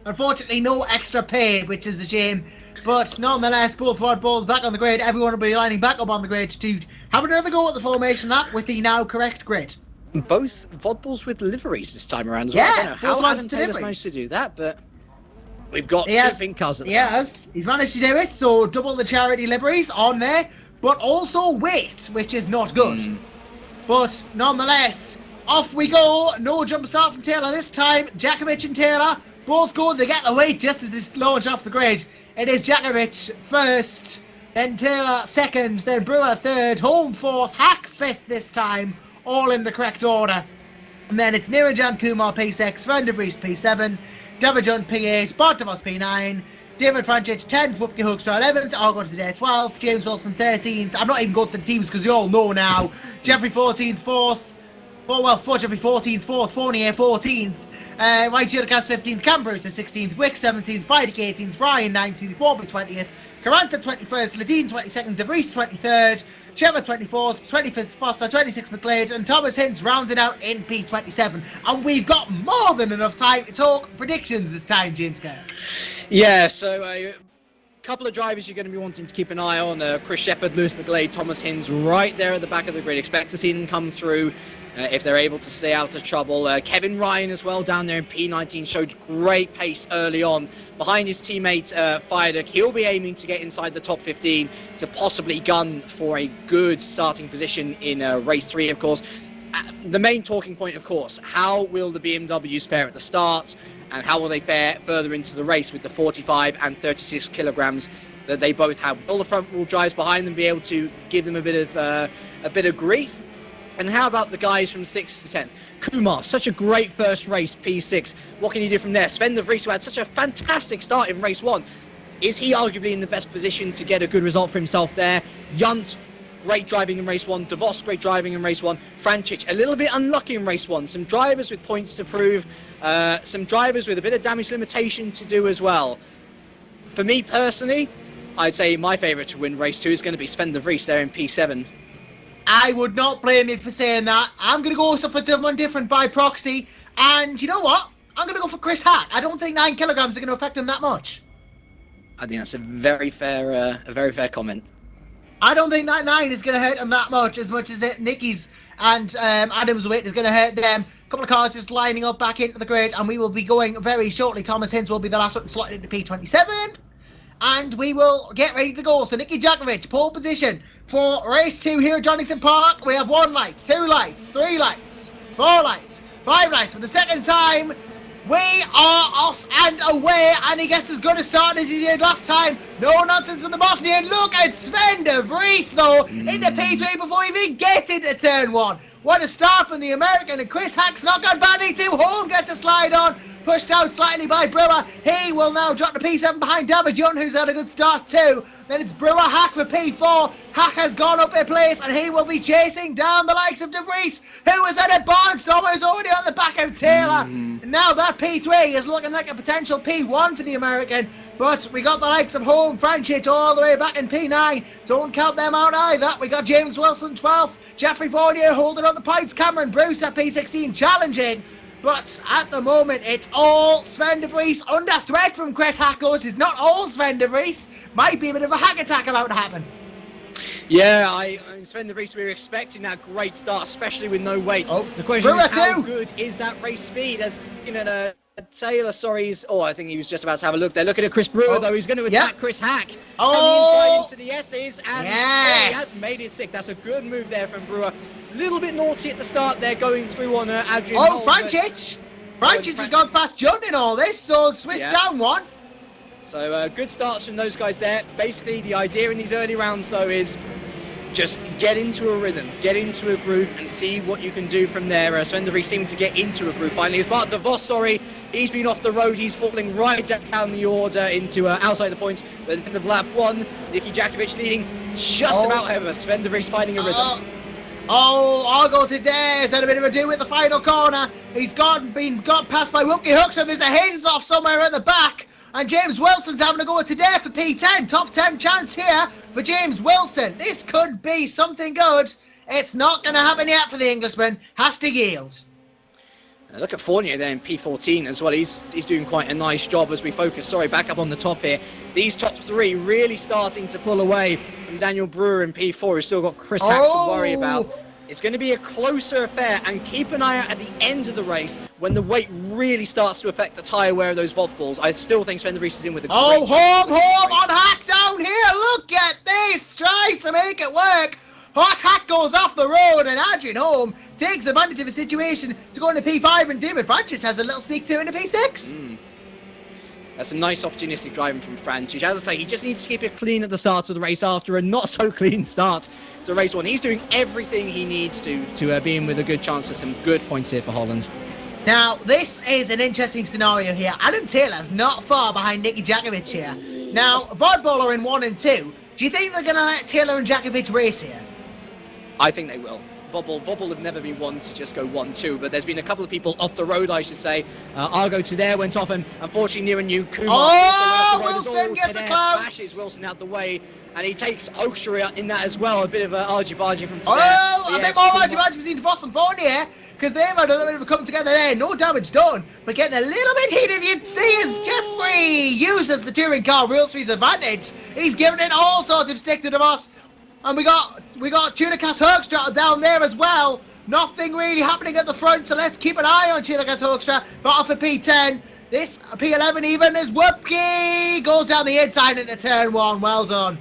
Unfortunately, no extra pay, which is a shame. But nonetheless, both Rod Balls back on the grid. Everyone will be lining back up on the grid to have another go at the formation lap with the now correct grid. Both VOD balls with liveries this time around as well. I don't know how Adam Taylor's managed to do that, but we've got two pink cars at the front. He's managed to do it, so double the charity liveries on there, but also weight, which is not good. But nonetheless, off we go. No jump start from Taylor this time. Jakovic and Taylor both go. They get the weight just as they launch off the grid. It is Jakovic first, then Taylor second, then Brewer third, Holm fourth, Hack fifth this time, all in the correct order. And then it's Niranjan Kumar P6, Sven de Vries P7, David Junt P8, Bartavos P9, David Franchich 10th, Whoopke Hoekstra 11th, I'll go to today 12th, James Wilson 13th, I'm not even going to the teams because you all know now, Jeffrey 14th, 4th, Jeffrey 14th, 4th, Fournier 14th, White Jurkas 15th, Cam Bruce 16th, Wick 17th, Friday 18th, Ryan 19th, Warby 20th, Caranta 21st, Ladine 22nd, De Vries 23rd, Shepard 24th, 25th Foster, 26th McLeod, and Thomas Hinz rounded out in P27. And we've got more than enough time to talk predictions this time, James Kirk. Yeah, so a couple of drivers you're going to be wanting to keep an eye on. Chris Shepard, Lewis McGlade, Thomas Hinz right there at the back of the grid. Expect to see them come through if they're able to stay out of trouble. Kevin Ryan as well down there in P19 showed great pace early on. Behind his teammate Fidek, he'll be aiming to get inside the top 15 to possibly gun for a good starting position in race 3, of course. The main talking point, of course, how will the BMWs fare at the start? And how will they fare further into the race with the 45 and 36 kilograms that they both have? Will the front wheel drives behind them be able to give them a bit of grief? And how about the guys from 6th to 10th? Kumar, such a great first race, P6. What can you do from there? Sven de Vries, who had such a fantastic start in race 1. Is he arguably in the best position to get a good result for himself there? Junt, great driving in race 1. De Vos, great driving in race 1. Franchich, a little bit unlucky in race 1. Some drivers with points to prove. Some drivers with a bit of damage limitation to do as well. For me personally, I'd say my favourite to win race 2 is going to be Sven de Vries there in P7. I would not blame you for saying that. I'm going to go for someone different by proxy. And you know what? I'm going to go for Chris Hack. I don't think 9 kilograms are going to affect him that much. I think that's a very fair comment. I don't think that 9 is going to hurt him that much as it Nicky's and Adam's weight is going to hurt them. A couple of cars just lining up back into the grid, and we will be going very shortly. Thomas Hinz will be the last one slotted into P27. And we will get ready to go. So Nicky Jakovic, pole position for race 2 here at Donington Park. We have 1 light, 2 lights, 3 lights, 4 lights, 5 lights. For the second time, we are off and away, and he gets as good a start as he did last time. No nonsense from the Bosnian. Look at Sven de Vries, though, into P3 before he even gets into turn 1. What a start from the American, and Chris Hack's not gone badly too. Holm gets a slide on. pushed out slightly by Brewer. He will now drop to P7 behind David Young, who's had a good start too. Then it's Brewer, Hack for P4. Hack has gone up a place, and he will be chasing down the likes of De Vries, who is at a barnstormer, who's already on the back of Taylor. And now that P3 is looking like a potential P1 for the American, but we got the likes of Home, Franchich all the way back in P9. Don't count them out either. We got James Wilson 12th, Jeffrey Fournier holding on the points, Cameron Bruce at P16 challenging. But at the moment, it's all Sven De Vries under threat from Chris Hackos. It's not all Sven De Vries. Might be a bit of a hack attack about to happen. Yeah, I Sven De Vries, we were expecting that great start, especially with no weight. Oh, the question Brewer is, how too. good is that race speed? As you know, Taylor, sorry, I think he was just about to have a look there. Looking at Chris Brewer, though, he's going to attack Chris Hack. Oh! From the inside into the S's, and yes! he has made it sick. That's a good move there from Brewer. A little bit naughty at the start there, going through on Adrian Oh, Holm, Franchich! Franchich has gone past John in all this, so Swiss down one. So good starts from those guys there. Basically, the idea in these early rounds, though, is just get into a rhythm, get into a groove, and see what you can do from there. Sven De Vries seeming to get into a groove finally. As Bart De Vos, he's been off the road. He's falling right down the order into outside the points. But at the end of lap 1, Niki Jakovic leading just about ever. Sven De Vries finding a rhythm. Argo today has had a bit of a do with the final corner. He's been got past by Wookie Hook, so there's a hands off somewhere at the back. And James Wilson's having to go today for P10. Top 10 chance here for James Wilson. This could be something good. It's not going to happen yet for the Englishman. Has to yield. Look at Fournier there in P14 as well. He's doing quite a nice job as we focus. Back up on the top here. These top 3 really starting to pull away from Daniel Brewer in P4, who's still got Chris Hack to worry about. It's going to be a closer affair, and keep an eye out at the end of the race when the weight really starts to affect the tyre wear of those VOD balls. I still think Sven De Vries is in with a great Home on Hack down here. Look at this. Tries to make it work. Hack goes off the road, and Adrian Holm takes advantage of the situation to go into P5, and David Franchich has a little sneak 2 into P6. That's a nice opportunistic driving from Franchich. As I say, he just needs to keep it clean at the start of the race after a not-so-clean start to race 1. He's doing everything he needs to be in with a good chance of some good points here for Holland. Now, this is an interesting scenario here. Adam Taylor's not far behind Niki Jakovic here. Now, Vodball are in 1 and 2. Do you think they're going to let Taylor and Jakovic race here? I think they will. Vobble have never been one to just go 1-2, but there's been a couple of people off the road, I should say. Argo Tadair went off, and unfortunately near and new Kumar. Wilson gets a clout. Bashes Wilson out the way, and he takes Oakshire in that as well. A bit of argy-bargy from Tadair. A bit more argy-bargy between Voss and Fournier, because they've had a little bit of a come together there. No damage done, but getting a little bit heated. You'd see as Jeffrey uses the touring car rules to his advantage. He's giving it all sorts of stick to the Voss. And we got Tunicas Hoekstra down there as well. Nothing really happening at the front, so let's keep an eye on Tunicas Hoekstra. But off of P10, this P11 even is Whoopkie. Goes down the inside into turn 1. Well done.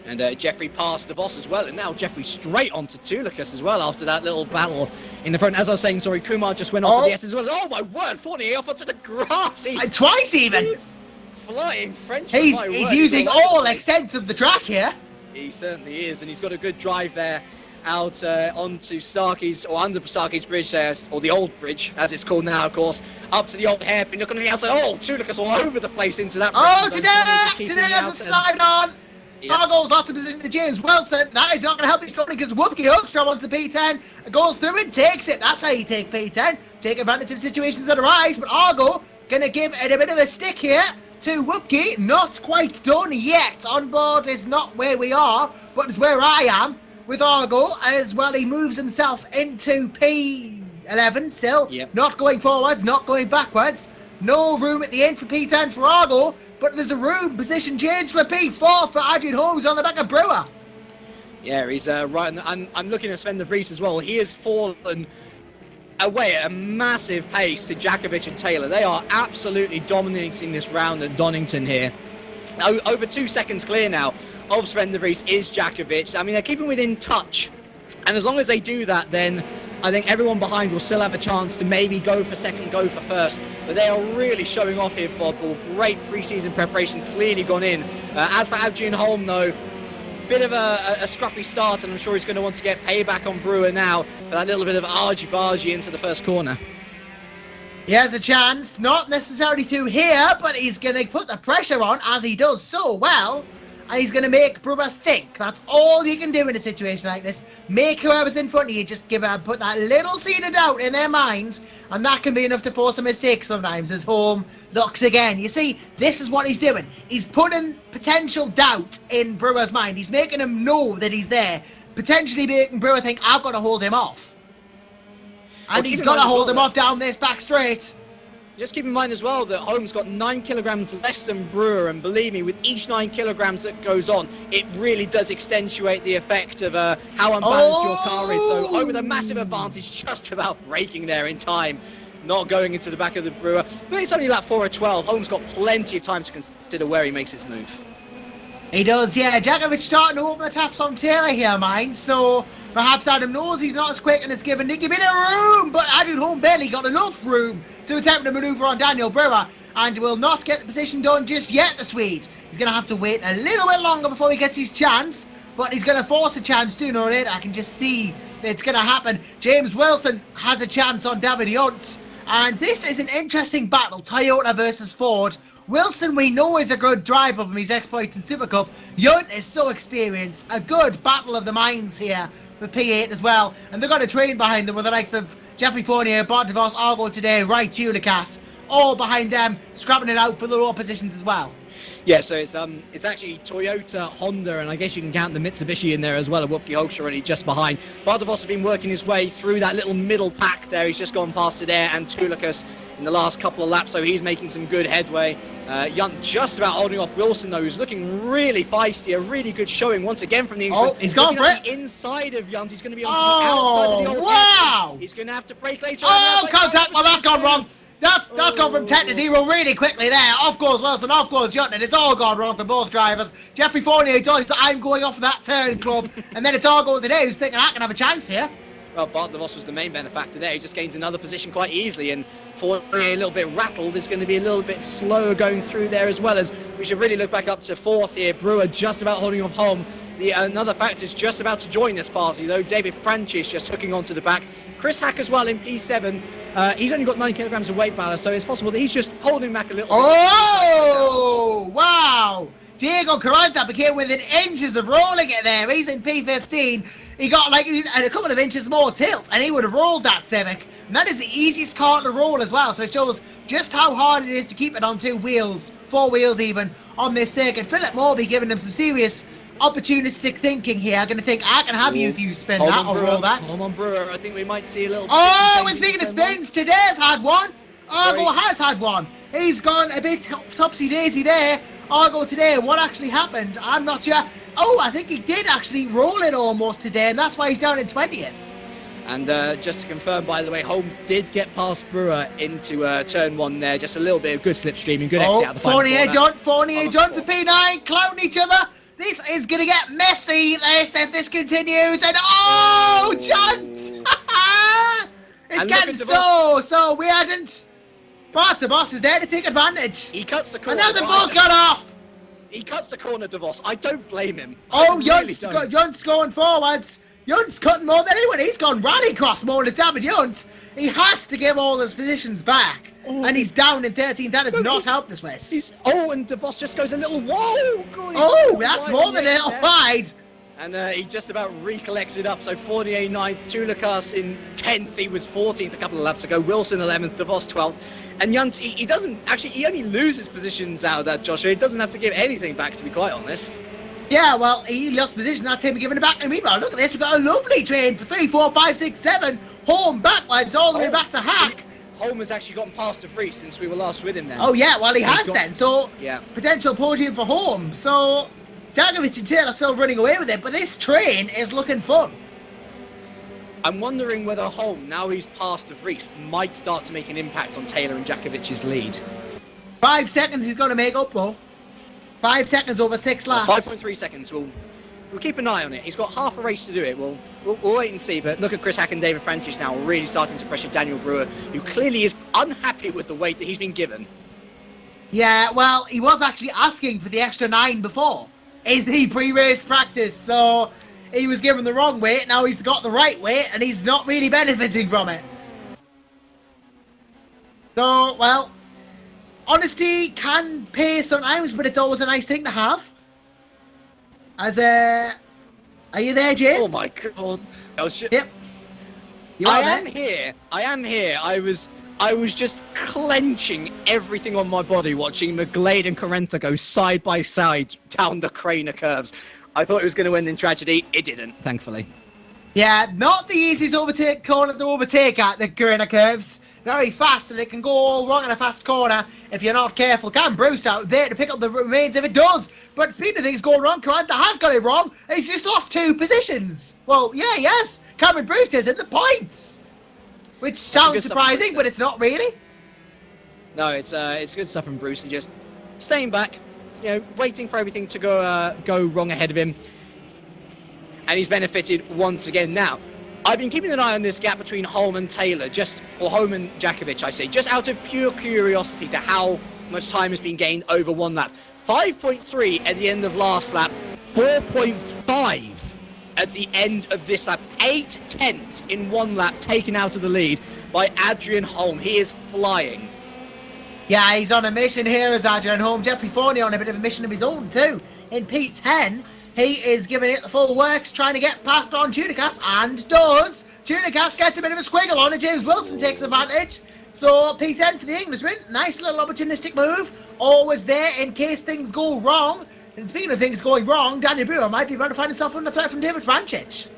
And Jeffrey passed De Vos as well, and now Jeffrey straight onto Tulicus as well after that little battle in the front. As I was saying, Kumar just went off with the S as well. Oh my word, Fournier off onto the grass. Twice even. He's flying French. He's using all extents of the track here. He certainly is, and he's got a good drive there out onto Starkey's, or under Starkey's bridge there, or the old bridge, as it's called now, of course, up to the old hairpin. Look on the outside. Oh, Tulicus all over the place into that. Today has a slide on. Argo's lost the position to James Wilson. That is not going to help this because Whoopkie Hoekstra onto P10, goes through and takes it. That's how you take P10. Take advantage of situations that arise, but Argo going to give it a bit of a stick here to Whoopkie. Not quite done yet. On board is not where we are, but it's where I am with Argo as well. He moves himself into P11 still. Not going forwards, not going backwards. No room at the end for P10 for Argo, but there's a room position change for P4 for Adrian Holmes on the back of Brewer. Yeah, he's right. I'm looking at Sven De Vries as well. He has fallen away at a massive pace to Jakovic and Taylor. They are absolutely dominating this round at Donington here. Over 2 seconds clear now of Sven De Vries is Jakovic. I mean, they're keeping within touch. And as long as they do that, then I think everyone behind will still have a chance to maybe go for second, go for first. But they are really showing off here for great pre-season preparation, clearly gone in. As for Adrian Holm, though, bit of a scruffy start, and I'm sure he's going to want to get payback on Brewer now for that little bit of argy-bargy into the first corner. He has a chance, not necessarily through here, but he's going to put the pressure on, as he does so well. And he's going to make Brewer think. That's all you can do in a situation like this. Make whoever's in front of you just put that little seed of doubt in their mind. And that can be enough to force a mistake sometimes as Home looks again. You see, this is what he's doing. He's putting potential doubt in Brewer's mind. He's making him know that he's there. Potentially making Brewer think, I've got to hold him off. And he's got to hold him off down this back straight. Just keep in mind as well that Home's got 9 kilograms less than Brewer, and believe me, with each 9 kilograms that goes on, it really does accentuate the effect of how unbalanced your car is. So Home with a massive advantage, just about braking there in time, not going into the back of the Brewer. But it's only lap 4 or 12. Home's got plenty of time to consider where he makes his move. He does, yeah. Djakovic starting to open the taps on Taylor here, mind. So perhaps Adam knows he's not as quick and has given Nicky a bit of room, but Adam Home barely got enough room to attempt to manoeuvre on Daniel Brewer, and will not get the position done just yet, the Swede. He's going to have to wait a little bit longer before he gets his chance, but he's going to force a chance sooner or later. I can just see that it's going to happen. James Wilson has a chance on David Hunt, and this is an interesting battle, Toyota versus Ford. Wilson, we know, is a good driver from his exploits in Super Cup. Hunt is so experienced. A good battle of the minds here with P8 as well. And they've got a train behind them with the likes of Jeffrey Fournier, Bart DeVos, Argo today, Wright, Julicas, all behind them, scrapping it out for the lower positions as well. Yeah, so it's actually Toyota, Honda, and I guess you can count the Mitsubishi in there as well, and Wupke Hochscher already just behind. Bart DeVos has been working his way through that little middle pack there. He's just gone past Adair and Tulikas in the last couple of laps, so he's making some good headway. Yunt just about holding off Wilson, though, who's looking really feisty. A really good showing once again from the Englishman. Oh, he's gone for it. The inside of Yunt. He's going to be on the outside of the old wow! He's going to have to brake later. Oh, contact! Well, that's gone wrong. That's gone from 10 to 0 really quickly there. Off goes Wilson, off goes Yunt, and it's all gone wrong for both drivers. Jeffrey Fournier does that I'm going off of that turn club, and then it's all going today, who's thinking I can have a chance here. Well, Bart DeVos was the main benefactor there. He just gains another position quite easily, and Fournier a little bit rattled is going to be a little bit slower going through there, as well as we should really look back up to fourth here. Brewer just about holding off Home. Another factor is just about to join this party, though. David Francis just hooking onto the back. Chris Hack as well in P7. He's only got 9 kilograms of weight ballast, so it's possible that he's just holding back a little bit. Oh, wow! Diego Caranta became within inches of rolling it there. He's in P15. He got like a couple of inches more tilt, and he would have rolled that Civic. And that is the easiest car to roll as well, so it shows just how hard it is to keep it on 2 wheels, 4 wheels even, on this circuit. Philip Morby giving them some serious opportunistic thinking here. I'm going to think I can have you if you spin that or roll that. Hold on, Brewer. I think we might see a little... Oh, and speaking of spins, today's had one. Argo has had one. He's gone a bit topsy-daisy there. Argo today, what actually happened? I'm not sure. Oh, I think he did actually roll it almost today, and that's why he's down in 20th. And just to confirm, by the way, Home did get past Brewer into turn 1 there. Just a little bit of good slipstreaming, good exit out the final corner. Fournier, John for P9, clouding each other. This is going to get messy, if this continues. And oh, John! It's getting so weird. Bart DeVos is there to take advantage. He cuts the corner. And now the ball's got off. He cuts the corner, DeVos. I don't blame him. Oh, Yunt's going forwards. Yunt's cutting more than anyone. He's gone rallycross mode as David Yunt. He has to give all his positions back. Oh. And he's down in 13th. That has not helped the Swiss. And DeVos just goes a little... Whoa! Oh, that's more than a little wide. And he just about recollects it up. So Fournier 9th, Tulikas in 10th. He was 14th a couple of laps ago. Wilson 11th, DeVos 12th. And Yunt, he doesn't... Actually, he only loses positions out of that, Joshua. He doesn't have to give anything back, to be quite honest. Yeah, well, he lost position. That's him giving it back. And meanwhile, look at this. We've got a lovely train for 3, 4, 5, 6, 7. Home backwards all the way back to Hack. Home has actually gotten past De Vries since we were last with him then. Oh, yeah, well, he has then. So, yeah. Potential podium for Home. So, Djakovic and Taylor are still running away with it. But this train is looking fun. I'm wondering whether Home, now he's past De Vries, might start to make an impact on Taylor and Djakovic's lead. 5 seconds he's going to make up, though. 5 seconds over 6 laps. 5.3 seconds. We'll keep an eye on it. He's got half a race to do it. We'll wait and see. But look at Chris Hack and David Francis now really starting to pressure Daniel Brewer, who clearly is unhappy with the weight that he's been given. Yeah, well, he was actually asking for the extra 9 before in the pre-race practice. So he was given the wrong weight. Now he's got the right weight, and he's not really benefiting from it. So, well, honesty can pay sometimes, but it's always a nice thing to have. Are you there, James? Oh my god! I was just... Yep. I am here. I was just clenching everything on my body watching McGlade and Carentha go side by side down the Craner curves. I thought it was going to end in tragedy. It didn't, thankfully. Yeah, not the easiest corner to overtake at the Craner curves. Very fast, and it can go all wrong in a fast corner if you're not careful. Cam Bruce out there to pick up the remains if it does. But speaking of things going wrong, Carantha has got it wrong. He's just lost 2 positions. Well, yeah, yes. Cameron Brewster's in the points. Which sounds surprising, but it's not really. No, it's good stuff from Bruce and just staying back, waiting for everything to go wrong ahead of him. And he's benefited once again now. I've been keeping an eye on this gap between Holm and Taylor, or Holm and Jakovic, I say, just out of pure curiosity to how much time has been gained over one lap. 5.3 at the end of last lap, 4.5 at the end of this lap. 8 tenths in one lap taken out of the lead by Adrian Holm. He is flying. Yeah, he's on a mission here as Adrian Holm. Jeffrey Fournier on a bit of a mission of his own too. In P10, he is giving it the full works, trying to get past on Tunicas, and does. Tunicas gets a bit of a squiggle on it. James Wilson takes advantage. So P10 for the Englishman. Nice little opportunistic move. Always there in case things go wrong. And speaking of things going wrong, Daniel Brewer might be about to find himself under threat from David Frančić.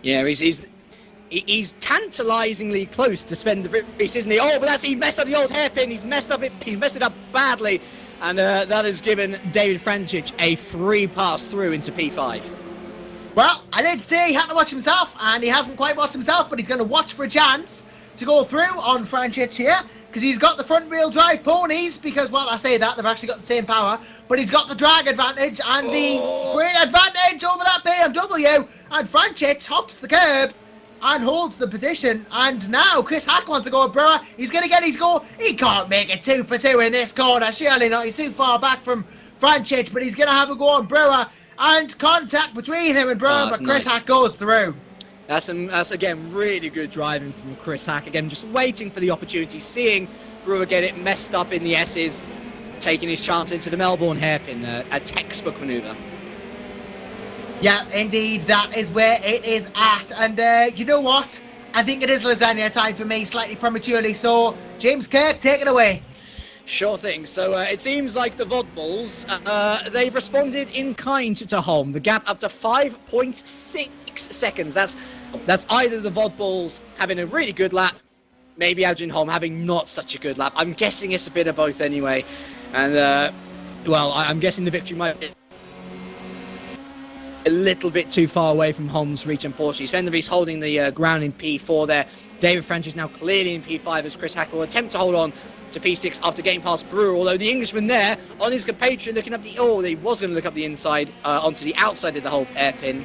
Yeah, he's tantalisingly close to spend the race, isn't he? Oh, but he messed up the old hairpin. He messed it up badly. And that has given David Frančić a free pass through into P5. Well, I did say he had to watch himself, and he hasn't quite watched himself, but he's going to watch for a chance to go through on Frančić here, because he's got the front-wheel drive ponies, because, well, I say that, they've actually got the same power, but he's got the drag advantage and the great advantage over that BMW, and Frančić hops the curb and holds the position, and now Chris Hack wants to go at Brewer. He's going to get his goal. He can't make it 2 for 2 in this corner, surely not. He's too far back from Frančić, but he's going to have a go on Brewer, and contact between him and Brewer, but Chris Hack goes through. That's again really good driving from Chris Hack. Again, just waiting for the opportunity, seeing Brewer get it messed up in the S's, taking his chance into the Melbourne hairpin, a textbook manoeuvre. Yeah, indeed, that is where it is at. And you know what? I think it is lasagna time for me, slightly prematurely. So, James Kirk, take it away. Sure thing. So it seems like the Vodballs, they've responded in kind to Holm. The gap up to 5.6 seconds. That's either the Vodballs having a really good lap, maybe Adrian Holm having not such a good lap. I'm guessing it's a bit of both anyway. And, well, I'm guessing the victory might be a little bit too far away from Holm's reach, unfortunately. Sven de Vries holding the ground in P4 there. David Frančić now clearly in P5 as Chris Hack will attempt to hold on to P6 after getting past Brewer, although the Englishman there on his compatriot looking up he was going to look up the inside onto the outside of the whole hairpin.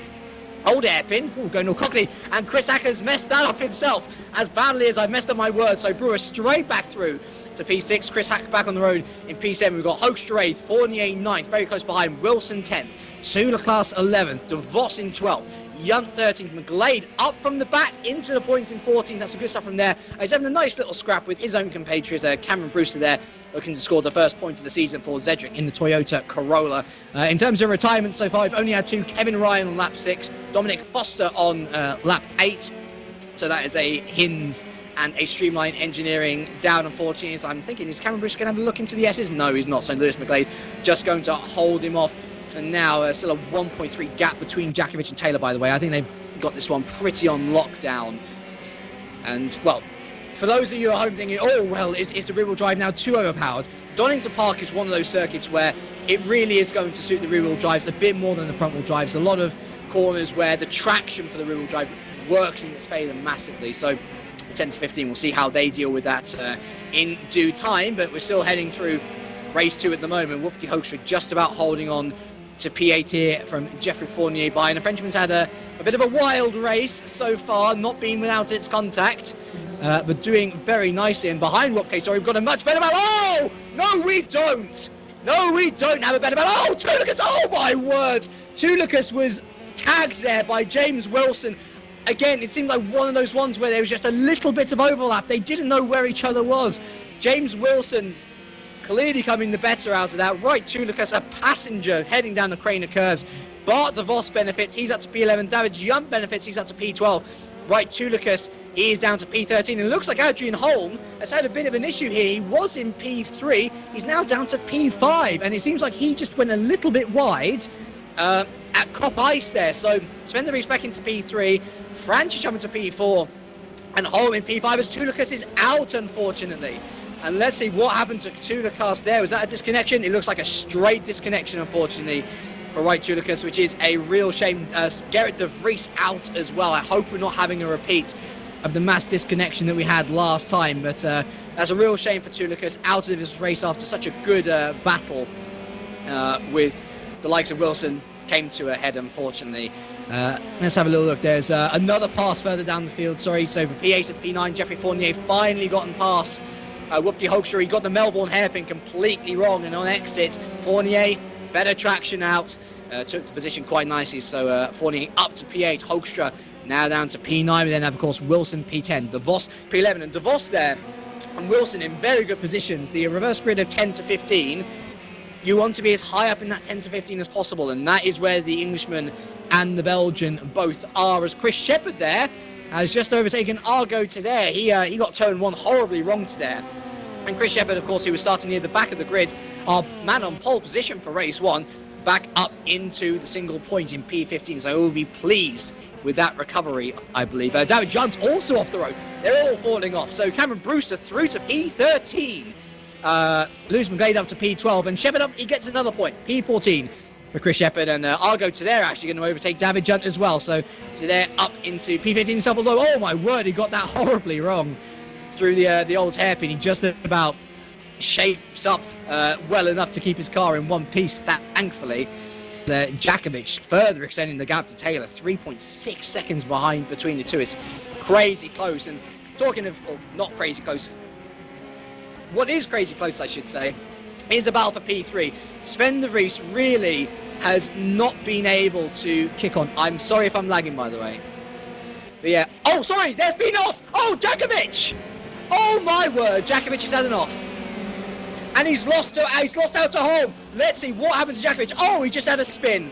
Old hairpin, going all cockney, and Chris Hack has messed that up himself as badly as I've messed up my words. So Brewer straight back through to P6, Chris Hack back on the road in P7. We've got Hoekstra 8th, Fournier 9th, very close behind, Wilson 10th, Sulaclas 11th, De Vos in 12th, Yunt 13th, McGlade up from the back into the points in 14th. That's some good stuff from there. He's having a nice little scrap with his own compatriot, Cameron Brewster there, looking to score the first point of the season for Zedric in the Toyota Corolla. In terms of retirement so far, I've only had 2. Kevin Ryan on lap 6, Dominic Foster on lap 8. So that is a Hinds and a Streamline Engineering down, unfortunately. So I'm thinking, is Cameron Brewster going to have a look into the S's? No, he's not. So Lewis McGlade just going to hold him off for now. Still a 1.3 gap between Jakovic and Taylor, by the way. I think they've got this one pretty on lockdown. And, well, for those of you at home thinking, oh, well, is the rear-wheel drive now too overpowered? Donington Park is one of those circuits where it really is going to suit the rear-wheel drives a bit more than the front-wheel drives. A lot of corners where the traction for the rear-wheel drive works in its favour massively. So 10 to 15, we'll see how they deal with that in due time. But we're still heading through race 2 at the moment. Whoopke Hoekstra just about holding on to P8 here from Jeffrey Fournier by. And the Frenchman's had a bit of a wild race so far, not been without its contact, but doing very nicely. And behind Whoopke, sorry, we've got a much better battle. Oh, no, we don't. No, we don't have a better battle. Oh, Tulicus, oh my word. Tulicus was tagged there by James Wilson. again, it seemed like one of those ones where there was just a little bit of overlap. They didn't know where each other was. James Wilson clearly coming the better out of that. Right to Lucas, a passenger heading down the crane of curves. Bart DeVos benefits, he's up to P11. David Jump benefits, he's up to P12. Right to Lucas, he is down to P13. And it looks like Adrian Holm has had a bit of an issue here. He was in P3, he's now down to P5. And it seems like he just went a little bit wide at Cop Ice there. So Sven de Vries back into P3, Francis jumping to P4, and Holm in P5 as Tulukas is out, unfortunately. And let's see what happened to Tulukas there. Was that a disconnection? It looks like a straight disconnection, unfortunately, for Right Tulukas, which is a real shame. Gerrit de Vries out as well. I hope we're not having a repeat of the mass disconnection that we had last time, but that's a real shame for Tulukas, out of his race after such a good battle with the likes of Wilson. Came to a head, unfortunately. Let's have a little look. There's another pass further down the field. Sorry, so for P8 and P9, Jeffrey Fournier finally gotten past Whoopke Hoekstra. He got the Melbourne hairpin completely wrong, and on exit, Fournier, better traction out, took the position quite nicely. So Fournier up to P8, Hoekstra now down to P9. We then have, of course, Wilson P10, DeVos P11, and DeVos there and Wilson in very good positions. The reverse grid of 10 to 15. You want to be as high up in that 10 to 15 as possible, and that is where the Englishman and the Belgian both are, as Chris Shepherd there has just overtaken Argo to there. He got turn 1 horribly wrong to there. And Chris Shepherd, of course, who was starting near the back of the grid, our man on pole position for race 1, back up into the single point in P15, so we'll be pleased with that recovery, I believe. David Jones also off the road. They're all falling off. So Cameron Brewster through to P13. Lewis McGlade up to P12, and Shepherd up, he gets another point, P14 for Chris Shepherd, and Argo Tadare actually going to overtake David Junt as well, so Tadare up into P15 himself, although, oh my word, he got that horribly wrong through the old hairpin. He just about shapes up well enough to keep his car in one piece, thankfully. Jakovic further extending the gap to Taylor, 3.6 seconds behind between the two. It's crazy close, and talking of, well, not crazy close, what is crazy close, I should say, is a battle for P3. Sven de Vries really has not been able to kick on. I'm sorry if I'm lagging, by the way. But yeah. Oh, sorry, there's been off. Oh, Jakovic. Oh, my word. Jakovic has had an off. And he's lost out to home. Let's see what happened to Jakovic. Oh, he just had a spin.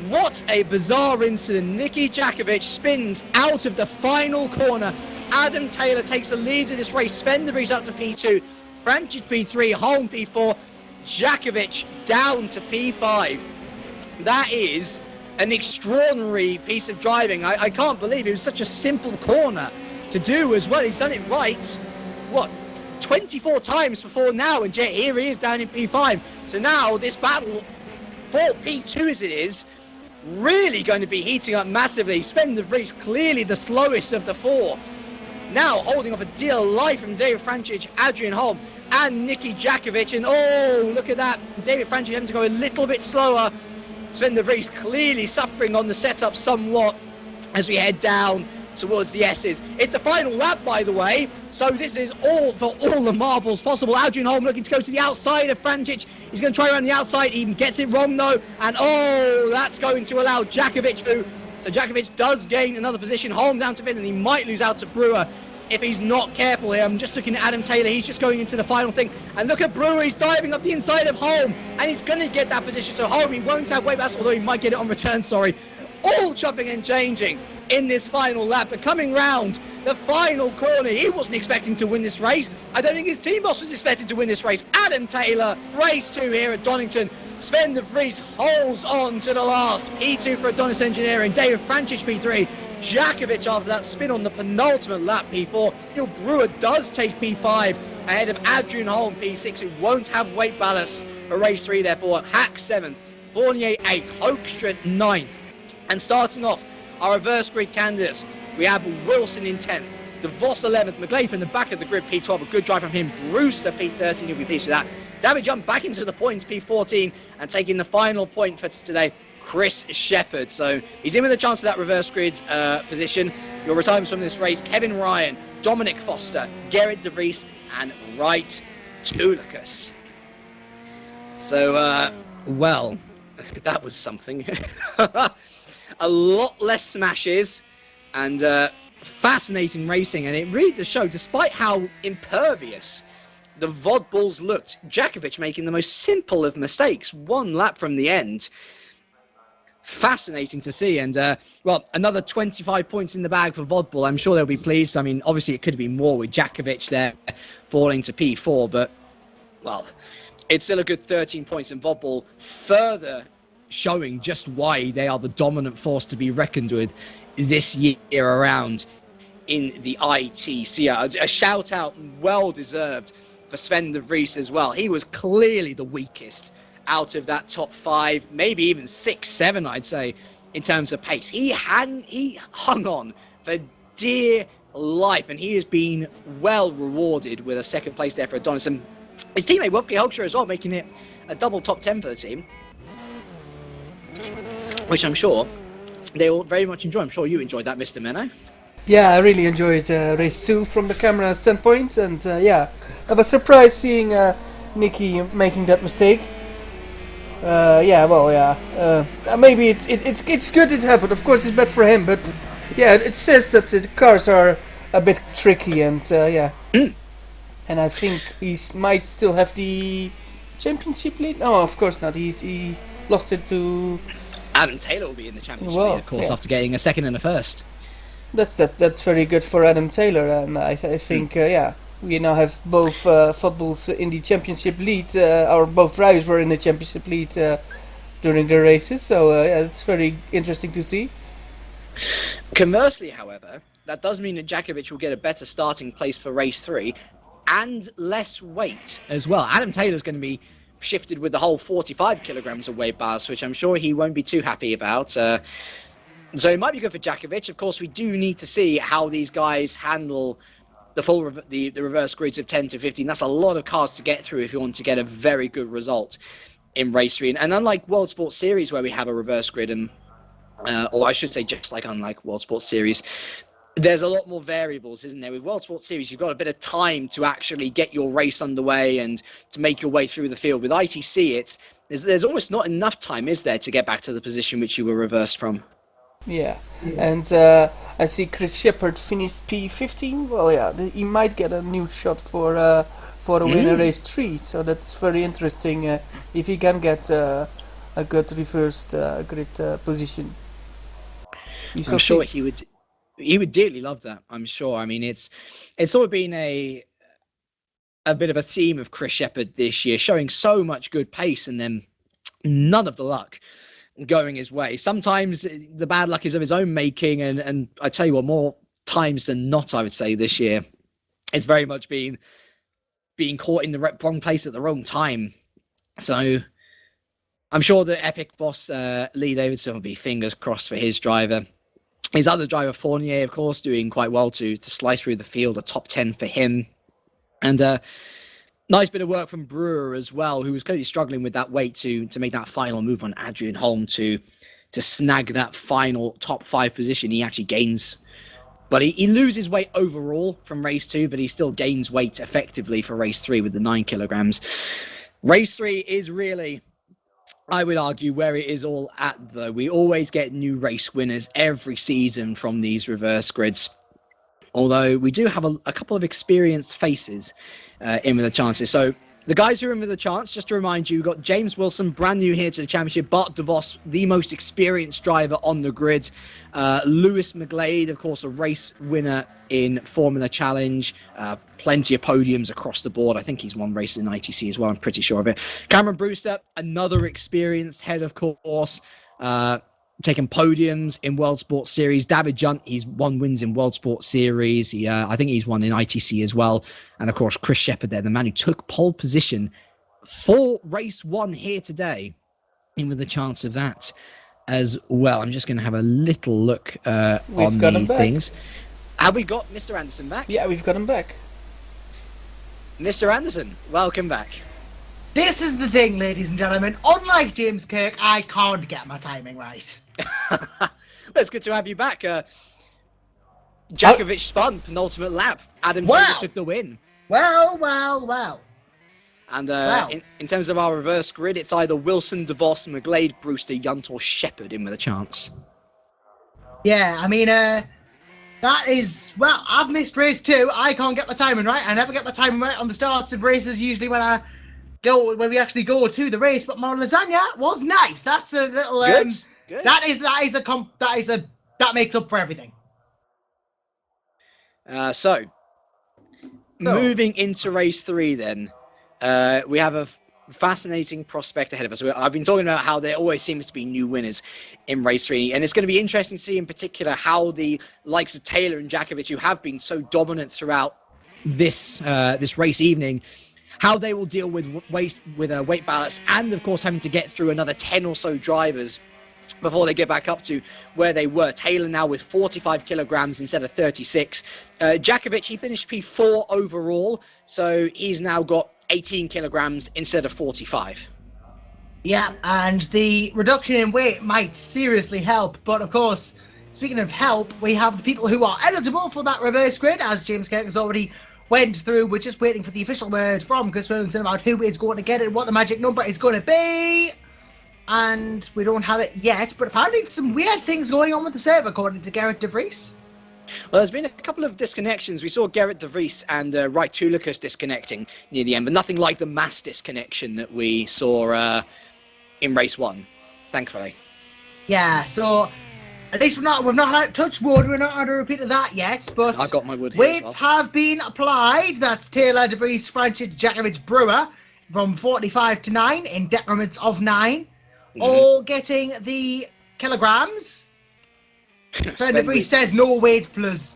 What a bizarre incident. Nicky Jakovic spins out of the final corner. Adam Taylor takes the lead of this race. Sven de Vries up to P2. Francis P3, Holm P4. Jakovic down to P5. That is an extraordinary piece of driving. I can't believe it was such a simple corner to do as well. He's done it right, what, 24 times before now, and yet here he is down in P5. So now this battle for P2 as it is, really going to be heating up massively. Sven de Vries clearly the slowest of the four. Now holding off a deal live from David Frančić, Adrian Holm, and Nicky Jakovic. And oh, look at that. David Frančić having to go a little bit slower. Sven de Vries clearly suffering on the setup somewhat as we head down towards the S's. It's a final lap, by the way, so this is all for all the marbles possible. Adrian Holm looking to go to the outside of Frančić. He's going to try around the outside. He gets it wrong, though. And oh, that's going to allow Jakovic through. So Jakovic does gain another position. Holm down to fifth, and he might lose out to Brewer if he's not careful here. I'm just looking at Adam Taylor. He's just going into the final thing. And look at Brewer. He's diving up the inside of Holm, and he's going to get that position. So Holm, he won't have weight pass, although he might get it on return, sorry. All chopping and changing in this final lap. But coming round the final corner, he wasn't expecting to win this race. I don't think his team boss was expecting to win this race. Adam Taylor, race 2 here at Donington. Sven de Vries holds on to the last. P2 for Adonis Engineering. David Frančić P3. Jakovic after that spin on the penultimate lap P4. Neil Brewer does take P5 ahead of Adrian Holm P6, who won't have weight ballast for race 3 therefore. Hack 7th, Fournier 8th, Hoekstra 9th. And starting off our reverse grid candidates, we have Wilson in 10th, DeVos 11th, McGlade from the back of the grid P12, a good drive from him, Brewster P13, you'll be pleased with that. David Jump back into the points P14 and taking the final point for today, Chris Shepherd. So he's in with a chance of that reverse grid position. Your retirements from this race, Kevin Ryan, Dominic Foster, Gerrit de Vries and Wright Tulicus. So, well, that was something. A lot less smashes, And fascinating racing, and it really does show, despite how impervious the VOD balls looked, Djakovic making the most simple of mistakes, one lap from the end. Fascinating to see, and well, another 25 points in the bag for Vodball. I'm sure they'll be pleased. I mean, obviously it could have been more with Djakovic there falling to P4, but well, it's still a good 13 points in Vodball, further showing just why they are the dominant force to be reckoned with this year around in the ITC. A shout out, well deserved, for Sven de Vries as well. He was clearly the weakest out of that top 5, maybe even 6, 7, I'd say, in terms of pace. He hung on for dear life, and he has been well rewarded with a second place there for Donington. His teammate Wopke Hoekstra as well, making it a double top 10 for the team, which I'm sure they will very much enjoy. I'm sure you enjoyed that, Mr. Menno. Yeah, I really enjoyed race 2 from the camera standpoint, and yeah, I was surprised seeing Nicky making that mistake. Yeah, well, yeah. Maybe it's good it happened. Of course, it's bad for him, but yeah, it says that the cars are a bit tricky, and yeah. And I think he might still have the championship lead. No, of course not. He lost it to Adam Taylor will be in the championship lead, of course, after getting a second and a first. That's very good for Adam Taylor, and I think yeah. We now have both footballs in the championship lead, or both drivers were in the championship lead during the races, so yeah, it's very interesting to see. Conversely, however, that does mean that Djakovic will get a better starting place for race 3 and less weight as well. Adam Taylor's going to be shifted with the whole 45 kilograms of weight bars, which I'm sure he won't be too happy about. So it might be good for Djakovic. Of course, we do need to see how these guys handle the reverse grids of 10 to 15. That's a lot of cars to get through if you want to get a very good result in race 3. And unlike World Sports Series, where we have a reverse grid, and or I should say, just like unlike World Sports Series, there's a lot more variables, isn't there? With World Sports Series, you've got a bit of time to actually get your race underway and to make your way through the field. With ITC, there's almost not enough time, is there, to get back to the position which you were reversed from? Yeah, and I see Chris Shepard finished P15. Well, yeah, he might get a new shot for a win in race 3. So that's very interesting if he can get a good reversed grid position. I'm sure he would dearly love that. I'm sure. I mean, it's sort of been a bit of a theme of Chris Shepard this year, showing so much good pace and then none of the luck going his way. Sometimes the bad luck is of his own making, and I tell you what, more times than not, I would say this year, it's very much being caught in the wrong place at the wrong time. So I'm sure the Epic boss Lee Davidson will be fingers crossed for his driver. His other driver, Fournier, of course, doing quite well to slice through the field, a top 10 for him. And nice bit of work from Brewer as well, who was clearly struggling with that weight to make that final move on Adrian Holm to snag that final top 5 position. He actually gains, but he loses weight overall from race 2, but he still gains weight effectively for race 3 with the 9 kilograms. Race 3 is really, I would argue, where it is all at, though. We always get new race winners every season from these reverse grids. Although we do have a couple of experienced faces in with the chances. So the guys who are in with the chance, just to remind you, we've got James Wilson, brand new here to the championship. Bart de Vos, the most experienced driver on the grid. Lewis McGlade, of course, a race winner in Formula Challenge. Plenty of podiums across the board. I think he's won races in ITC as well. I'm pretty sure of it. Cameron Brewster, another experienced head, of course. Taken podiums in World Sports Series. David Junt, he's won wins in World Sports Series. I think he's won in ITC as well. And of course, Chris Shepard there, the man who took pole position for race 1 here today, in with the chance of that as well. I'm just going to have a little look on the things. Have we got Mr. Anderson back? Yeah, we've got him back. Mr. Anderson, welcome back. This is the thing, ladies and gentlemen. Unlike James Kirk, I can't get my timing right. Well, it's good to have you back. Djakovic spun, penultimate lap. Adam Taylor took the win. Well. And in terms of our reverse grid, it's either Wilson, DeVos, McGlade, Brewster, Yunt, or Shepard in with a chance. Yeah, I mean, That is, well, I've missed race 2. I can't get my timing right. I never get my timing right on the starts of races, usually when we actually go to the race. But my lasagna was nice. That's a little Good. That makes up for everything. So, moving into race 3 then, we have a fascinating prospect ahead of us. I've been talking about how there always seems to be new winners in race 3, and it's going to be interesting to see in particular how the likes of Taylor and Jakovic, who have been so dominant throughout this race evening, how they will deal with weight balance, and of course having to get through another 10 or so drivers before they get back up to where they were. Taylor now with 45 kilograms instead of 36. Jakovic, he finished P4 overall, so he's now got 18 kilograms instead of 45. Yeah, and the reduction in weight might seriously help. But of course, speaking of help, we have the people who are eligible for that reverse grid, as James Kirk has already went through. We're just waiting for the official word from Chris Williamson about who is going to get it and what the magic number is going to be. And we don't have it yet, but apparently some weird things going on with the server, according to Gerrit de Vries. Well, there's been a couple of disconnections. We saw Gerrit de Vries and Wright Tulicus disconnecting near the end, but nothing like the mass disconnection that we saw in race 1, thankfully. Yeah, so at least we've not had touch wood. We're not had a repeat of that yet, but I've got my wood here weights as well. have been applied. That's Taylor, de Vries, Franchit, Jakovic, Brewer from 45 to 9 in decrements of 9. All getting the kilograms. Friend de Vries says no weight plus.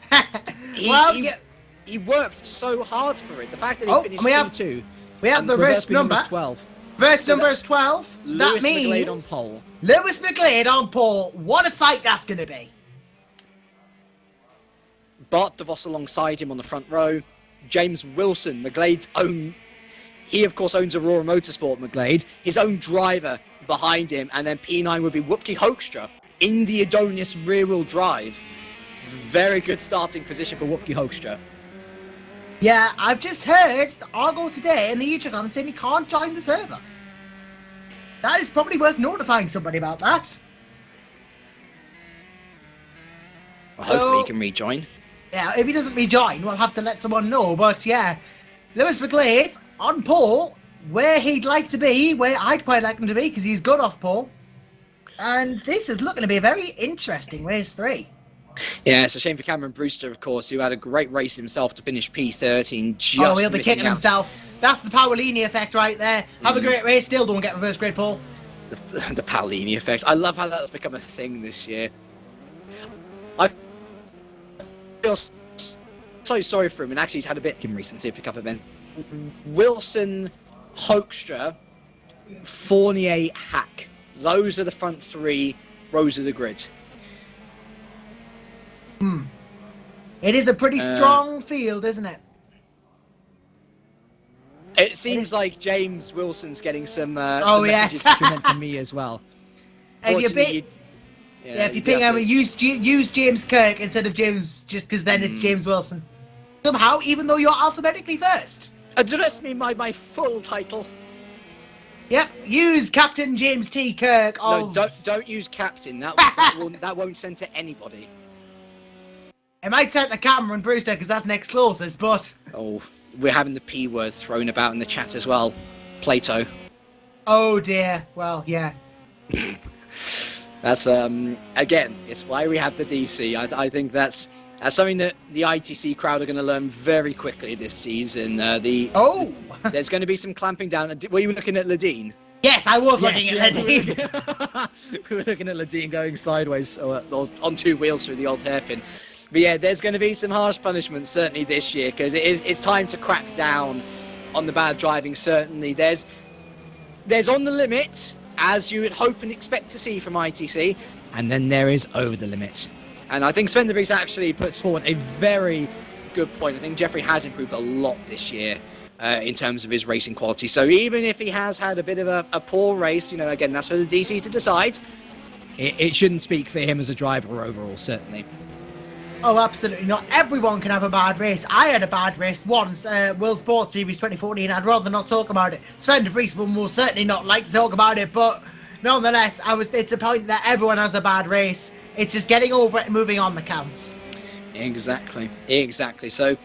He worked so hard for it. The fact that he finished P2. We have the risk number. 12. First number is 12. So that Lewis means McGlade on pole. Lewis McGlade on pole. What a sight that's going to be. Bart DeVos alongside him on the front row. James Wilson, McGlade's own. He, of course, owns Aurora Motorsport, McGlade. His own driver behind him. And then P9 would be Wupke Hoekstra in the Adonis rear-wheel drive. Very good starting position for Wupke Hoekstra. Yeah, I've just heard that Argo today in the YouTube comment saying he can't join the server. That is probably worth notifying somebody about that. Well, hopefully he can rejoin. Yeah, if he doesn't rejoin, we'll have to let someone know. But yeah, Lewis McGlade on pole, where he'd like to be, where I'd quite like him to be, because he's good off pole. And this is looking to be a very interesting race 3. Yeah, it's a shame for Cameron Brewster, of course, who had a great race himself to finish P13. He'll be kicking himself. That's the Paolini effect right there. Have a great race, still don't get reverse grade pole. The Paolini effect. I love how that's become a thing this year. I feel so sorry for him, and actually he's had a bit in recency to pick up event. Wilson, Hoekstra, Fournier, Hack. Those are the front 3 rows of the grid. It is a pretty strong field, isn't it? It seems like James Wilson's getting some yes. messages from me as well. If you ping him, use James Kirk instead of James, just because then it's James Wilson. Somehow, even though you're alphabetically first. Address me by my full title. Yep, use Captain James T. Kirk of... No, don't use Captain. That won't send to anybody. It might send to Cameron Brewster because that's next closest, but... Oh, we're having the P word thrown about in the chat as well. Plato. Oh dear. Well, yeah. That's, again, it's why we have the DC. I think that's something that the ITC crowd are going to learn very quickly this season. There's going to be some clamping down. Were you looking at Ladine? Yes, I was looking at Ladine. We were looking at Ladine going sideways or on 2 wheels through the old hairpin. But yeah, there's going to be some harsh punishments certainly this year because it's time to crack down on the bad driving. Certainly, there's on the limit as you would hope and expect to see from ITC, and then there is over the limit. And I think Sven de Vries actually puts forward a very good point. I think Jeffrey has improved a lot this year in terms of his racing quality. So even if he has had a bit of a poor race, again, that's for the DC to decide. It shouldn't speak for him as a driver overall, certainly. Oh, absolutely not. Everyone can have a bad race. I had a bad race once, World Sports Series 2014. I'd rather not talk about it. Sven de Vries will most certainly not like to talk about it, but nonetheless, it's a point that everyone has a bad race. It's just getting over it and moving on that counts. Exactly. So,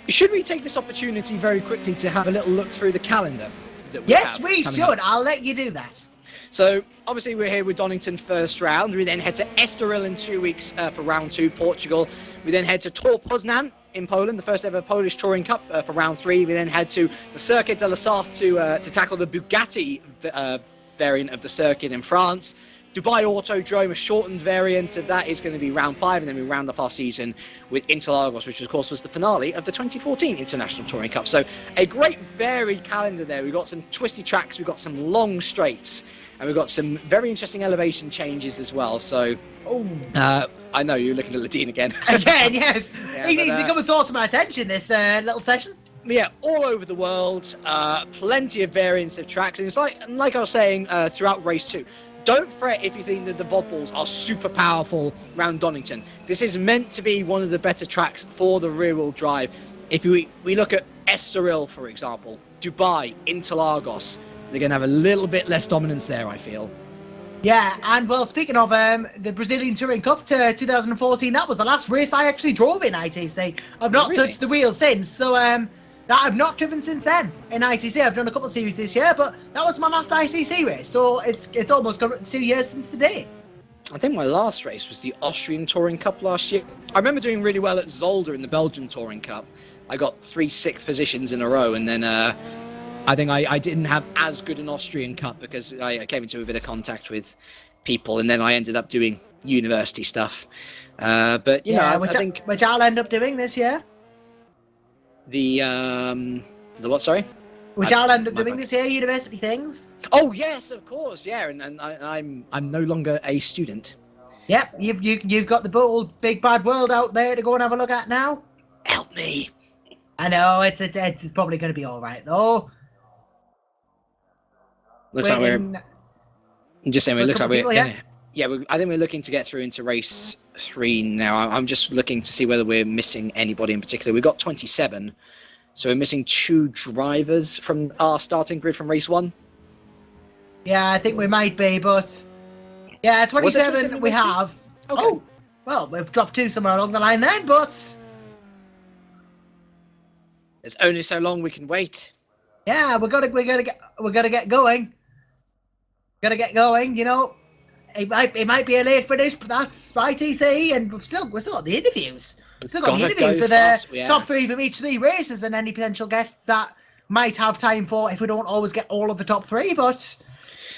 should we take this opportunity very quickly to have a little look through the calendar that we Yes, have we coming should. up? I'll let you do that. So, obviously, we're here with Donington first round. We then head to Estoril in 2 weeks for round 2, Portugal. We then head to Tor Poznan in Poland, the first ever Polish Touring Cup for round 3. We then head to the Circuit de la Sarthe to tackle the Bugatti variant of the circuit in France. Dubai Autodrome, a shortened variant of that, is going to be round 5, and then we round off our season with Interlagos, which of course was the finale of the 2014 International Touring Cup. So a great varied calendar there. We've got some twisty tracks, we've got some long straights, and we've got some very interesting elevation changes as well. So I know you're looking at Ladine again. Again, yes. Yeah, He's but, become a source of my attention, this little session. Yeah, all over the world, plenty of variants of tracks, and it's like I was saying throughout race 2. Don't fret if you think that the Vodballs are super powerful round Donington. This is meant to be one of the better tracks for the rear-wheel drive. If we look at Estoril, for example, Dubai, Interlagos, they're going to have a little bit less dominance there, I feel. Yeah, and well, speaking of the Brazilian Touring Cup to 2014, that was the last race I actually drove in ITC. I've not Really? touched the wheel since, so I've not driven since then in ITC. I've done a couple of series this year, but that was my last ITC race, so it's almost gone 2 years since today. I think my last race was the Austrian Touring Cup last year. I remember doing really well at Zolder in the Belgian Touring Cup. I got 3 sixth positions in a row, and then I think I didn't have as good an Austrian Cup because I came into a bit of contact with people, and then I ended up doing university stuff. But you know, I think which I'll end up doing this year. the what? Sorry. Which I'll end up doing this year, university things. Oh yes, of course, yeah, and I'm no longer a student. Yep, you've got the old big bad world out there to go and have a look at now. Help me. I know it's probably going to be all right though. Looks like we're. I'm just saying, it looks like we're. People, I think we're looking to get through into race 3 now. I'm just looking to see whether we're missing anybody in particular. We've got 27, so we're missing 2 drivers from our starting grid from race 1. Yeah, I think we might be, but yeah, 27 we have. Okay. Oh, well, we've dropped 2 somewhere along the line then, but There's only so long we can wait. yeah, we gotta get going. Gotta get going, you know. It might be a late finish, but that's ITC, and we've still got the interviews. We've still got the interviews of the top 3 from each 3 races, and any potential guests that might have time for if we don't always get all of the top 3. But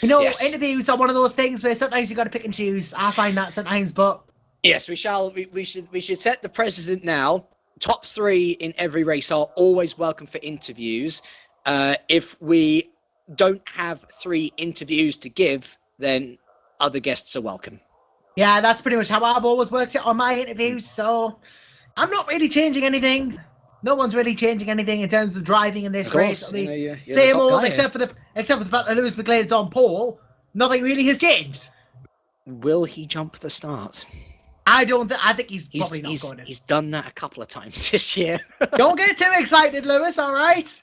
you know, interviews are one of those things where sometimes you got to pick and choose. I find that sometimes, but yes, we shall. We should set the precedent now. Top 3 in every race are always welcome for interviews. If we don't have 3 interviews to give, then other guests are welcome. Yeah, that's pretty much how I've always worked it on my interviews, so I'm not really changing anything. No one's really changing anything in terms of driving in this race. I mean, you're same the top old, guy except for the fact that Lewis McLean's on pole. Nothing really has changed. Will he jump the start? I think he's probably not going to. He's done that a couple of times this year. Don't get too excited, Lewis, all right?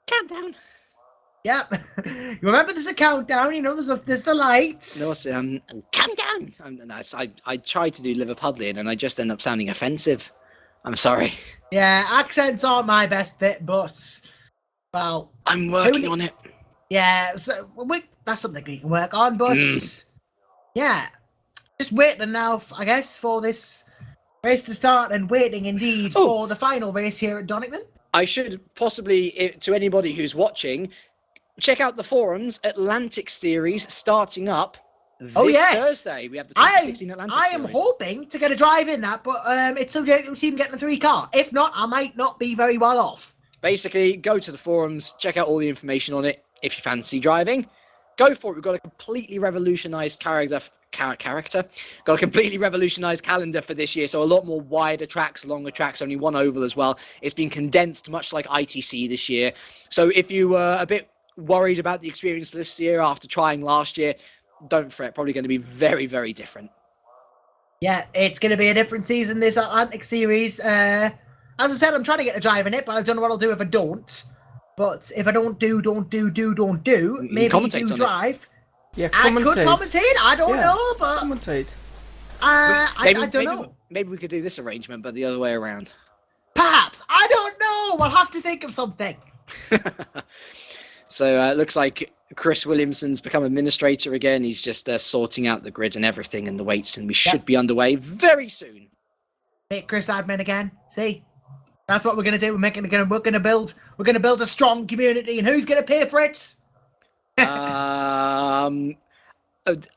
Countdown. Yep. You remember there's a countdown, you know, there's the lights. No, countdown. I tried to do Liverpudlian and I just end up sounding offensive. I'm sorry. Yeah, accents aren't my best bit, but, well... I'm working on it. Yeah, so that's something we can work on, but... Yeah. Just waiting now, I guess, for this race to start, and waiting indeed for the final race here at Donington. I should possibly, to anybody who's watching, check out the forums. Atlantic Series starting up this Thursday. We have the 2016 Atlantic Series. I am hoping to get a drive in that, but it's subject to team getting a 3 car. If not, I might not be very well off. Basically, go to the forums, check out all the information on it. If you fancy driving, go for it. We've got a completely revolutionized character. Got a completely revolutionized calendar for this year, so a lot more wider tracks, longer tracks, only 1 oval as well. It's been condensed, much like ITC this year. So if you were a bit worried about the experience this year after trying last year, don't fret. Probably going to be very, very different. Yeah, it's going to be a different season, this Atlantic Series. As I said, I'm trying to get a drive in it, but I don't know what I'll do if I don't. But if I don't do, maybe you do drive. Yeah, I could commentate. I don't know, but commentate. I don't know. Maybe we could do this arrangement, but the other way around. Perhaps. I don't know. We'll have to think of something. So it looks like Chris Williamson's become administrator again. He's just sorting out the grid and everything and the weights, and we should be underway very soon. Make Chris admin again. See, that's what we're gonna do. We're gonna build a strong community, and who's gonna pay for it?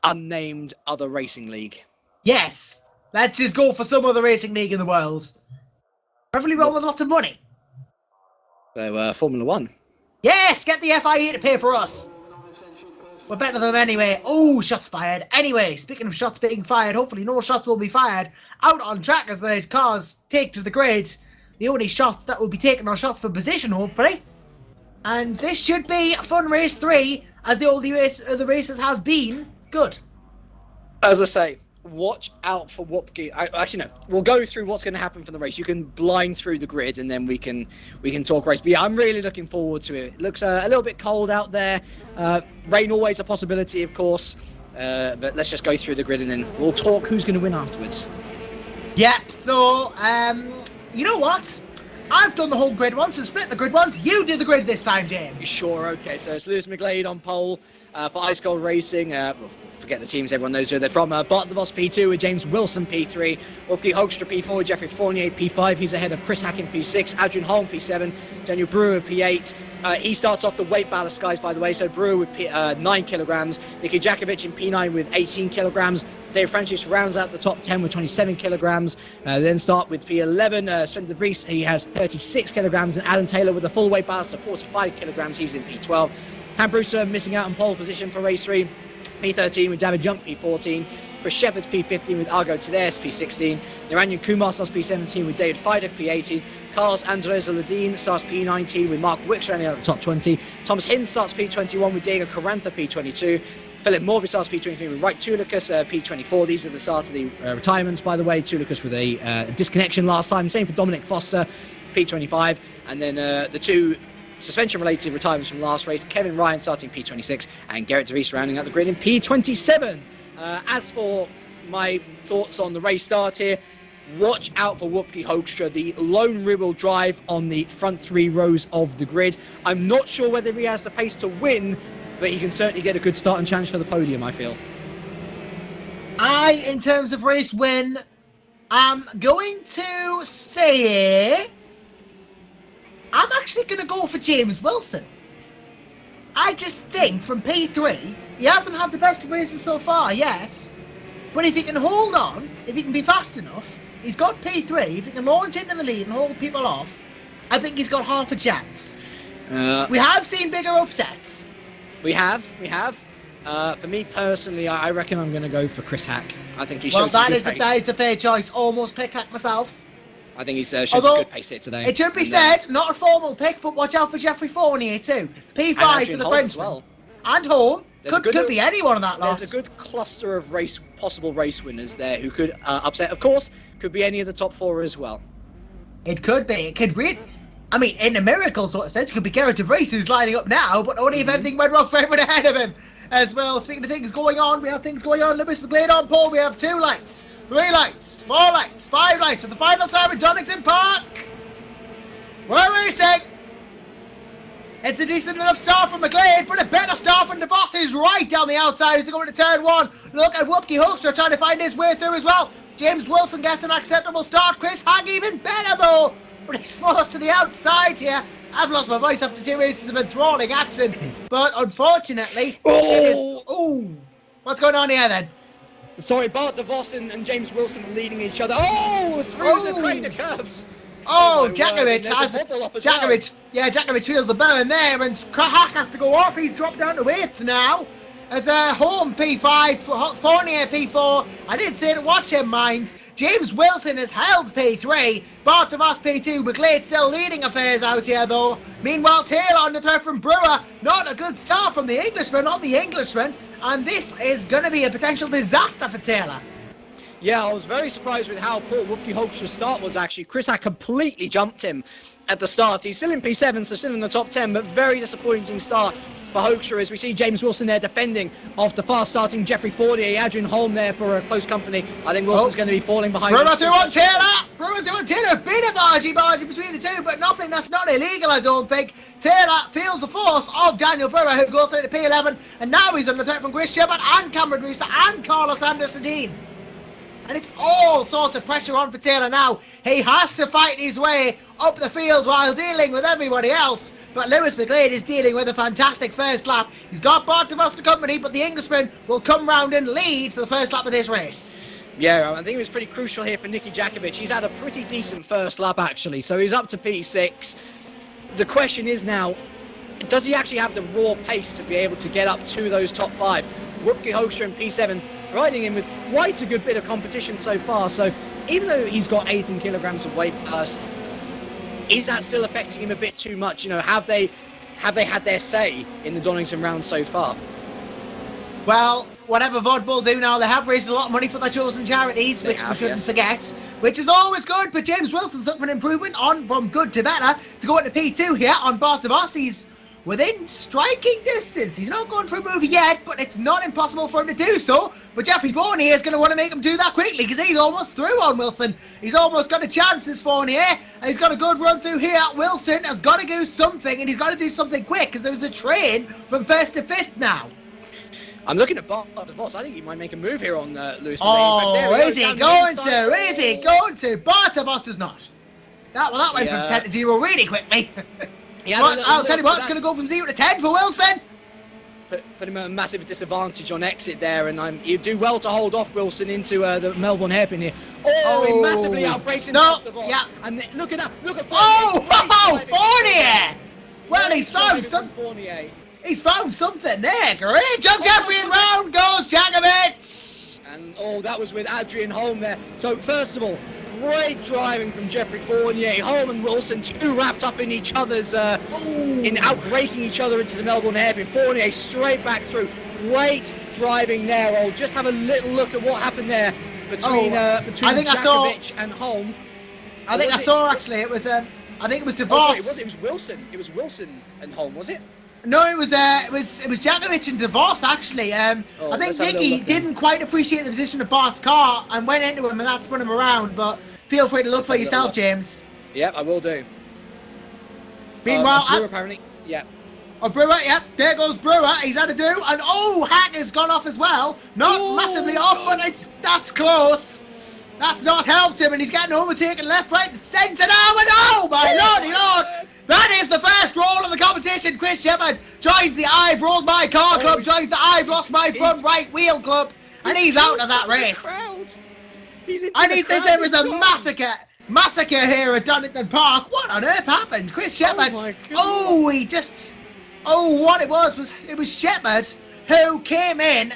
Unnamed other racing league. Yes, let's just go for some other racing league in the world. Preferably one with lots of money. So Formula One. Yes, get the FIA to pay for us. We're better than them anyway. Oh, shots fired. Anyway, speaking of shots being fired, hopefully no shots will be fired out on track as the cars take to the grid. The only shots that will be taken are shots for position, hopefully. And this should be a fun race 3, as the older the races have been. Good. As I say, watch out for Wupke. Actually, no. We'll go through what's going to happen for the race. You can blind through the grid, and then we can talk race. But yeah, I'm really looking forward to it. It looks a little bit cold out there. Rain always a possibility, of course. But let's just go through the grid, and then we'll talk who's going to win afterwards. Yep. So, you know what? I've done the whole grid once. We split the grid once. You did the grid this time, James. Sure. Okay. So it's Lewis McGlade on pole for Ice Cold Racing. Forget the teams, everyone knows who they're from. Bart DeVos P2 with James Wilson P3, Wolfgang Hoekstra P4, Jeffrey Fournier P5, he's ahead of Chris Hacken P6, Adrian Holm P7, Daniel Brewer P8. He starts off the weight ballast, guys, by the way, so Brewer with 9 kilograms, Niki Jakovic in P9 with 18 kilograms, Dave Francis rounds out the top 10 with 27 kilograms. Then start with P11, Sven de Vries, he has 36 kilograms, and Alan Taylor with a full weight ballast of 45 kilograms, he's in P12. Cam Brewster missing out on pole position for race 3. P13 with David Jump, P14. Chris Shepherd's P15 with Argo Tedeschi, P16. Naranjan Kumar starts P17 with David Fidek, P18. Carlos Andres Oladin starts P19 with Mark Wicks rounding out the top 20. Thomas Hinds starts P21 with Diego Carantha, P22. Philip Morby starts P23 with Wright Tulicus, P24. These are the start of the retirements, by the way. Tulicus with a disconnection last time. Same for Dominic Foster, P25. And then the two suspension-related retirements from last race, Kevin Ryan starting P26 and Gerrit de Vries rounding out the grid in P27. As for my thoughts on the race start here, watch out for Wupke Hoekstra, the lone rear-wheel drive on the front 3 rows of the grid. I'm not sure whether he has the pace to win, but he can certainly get a good start and challenge for the podium, I feel. In terms of race win, I'm going to say I'm actually going to go for James Wilson. I just think from P3, he hasn't had the best of races so far, yes. But if he can hold on, if he can be fast enough, he's got P3, if he can launch into the lead and hold people off, I think he's got half a chance. We have seen bigger upsets. We have. For me personally, I reckon I'm going to go for Chris Hack. I think he showed some good pace. That is a fair choice. Almost picked Hack myself. I think he's showed some good pace here today. It should be said, not a formal pick, but watch out for Jeffrey Fournier too. P5 for the Frenchman. Well. And Holm. Could be anyone on that lot. There's a good cluster of possible race winners there who could upset. Of course, could be any of the top 4 as well. It could be. It could be. I mean, in a miracle sort of sense, it could be Gerrit de Vries who's lining up now, but only if anything went wrong for everyone ahead of him. As well, speaking of things going on, we have things going on. Lewis McGlade on pole. We have 2 lights. 3 lights, 4 lights, 5 lights for the final time at Donington Park. We're racing. It's a decent enough start from McGlade, but a better start from DeVos is right down the outside as they go into turn 1. Look at Wupke Hoekstra trying to find his way through as well. James Wilson gets an acceptable start. Chris Hack even better though, but he's forced to the outside here. I've lost my voice after 2 races of enthralling action, but unfortunately, what's going on here then? Sorry, Bart DeVos and James Wilson were leading each other. Through the crater curves. Jakovic feels the burn there, and Hack has to go off. He's dropped down to 8th now. As Holm P5, Fournier P4. I did say to watch him, mind. James Wilson has held P3. Bart DeVos P2. McGlade still leading affairs out here, though. Meanwhile, Taylor on the threat from Brewer. Not a good start from the Englishman. And this is going to be a potential disaster for Taylor. Yeah, I was very surprised with how poor Wupke Hoekstra's start was, actually. Chris had completely jumped him at the start. He's still in P7, so still in the top 10, but very disappointing start for Hoekstra as we see James Wilson there defending off the fast starting Jeffrey Fournier. Adrian Holm there for a close company. I think Wilson's going to be falling behind. Brewer through on Taylor! Brewer through on Taylor! A bit of argy-bargy between the two, but nothing that's not illegal, I don't think. Taylor feels the force of Daniel Brewer, who goes through to P11, and now he's under threat from Chris Shepard and Cameron Rooster and Carlos Anderson-Dean. And it's all sorts of pressure on for Taylor now. He has to fight his way up the field while dealing with everybody else. But Lewis McGlade is dealing with a fantastic first lap. He's got Bart DeVos to company, but the Englishman will come round and lead to the first lap of this race. Yeah, I think it was pretty crucial here for Nicky Jakovic. He's had a pretty decent first lap, actually. So he's up to P6. The question is now, does he actually have the raw pace to be able to get up to those top 5? Wupke Hoekstra in P7, providing him with quite a good bit of competition so far. So even though he's got 18 kilograms of weight plus, is that still affecting him a bit too much? You know, have they had their say in the Donington round so far? Well, whatever Vodbull do now, they have raised a lot of money for their chosen charities, which we shouldn't forget, which is always good. But James Wilson's looking for an improvement on from good to better to go into P2 here on Bart DeVos. He's within striking distance. He's not going for a move yet, but it's not impossible for him to do so. But Jeffrey Fournier is going to want to make him do that quickly because he's almost through on Wilson. He's almost got a chance, this Fournier, and he's got a good run through here. Wilson has got to do something, and he's got to do something quick because there's a train from 1st to 5th now. I'm looking at Bart DeVos. I think he might make a move here on Lewis. Oh, is he going to? Is he going to? Bart DeVos does not. That went from 10 to 0 really quickly. I'll tell you what, it's going to go from 0 to 10 for Wilson. Put him at a massive disadvantage on exit there, and you do well to hold off Wilson into the Melbourne hairpin here. Oh, he massively outbreaks himself. No, yeah. And look at that. Look at Fournier. Fournier! Well, he's found something. He's found something there. Great job, Jeffrey, and round goes Jakovic. And that was with Adrian Holm there. So first of all, great driving from Jeffrey Fournier. Holm and Wilson, too wrapped up in each other's, in outbreaking each other into the Melbourne hairpin. Fournier straight back through. Great driving there. I'll just have a little look at what happened there between Jakovic and Holm. I think I saw actually. It was I think it was DeVos. Oh, sorry, it was Wilson. It was Wilson and Holm, was it? No, it was Jakovic and DeVos actually. I think Nicky didn't quite appreciate the position of Bart's car and went into him, and that spun him around. But feel free to look for yourself, James. Yep, I will do. Meanwhile, Brewer apparently, yeah. Oh, Brewer, yep, there goes Brewer. He's had a do, and Hacker's gone off as well. Not massively off, but that's close. That's not helped him, and he's getting overtaken left, right, and centre now, and oh my lordy lord! That is the first roll of the competition. Chris Shepard joins the I've Rolled My Car Club, joins the I've Lost My Front Right Wheel Club, and he's out of that race. There was a massacre here at Donington Park. What on earth happened? Chris Shepard. What it was Shepard who came in.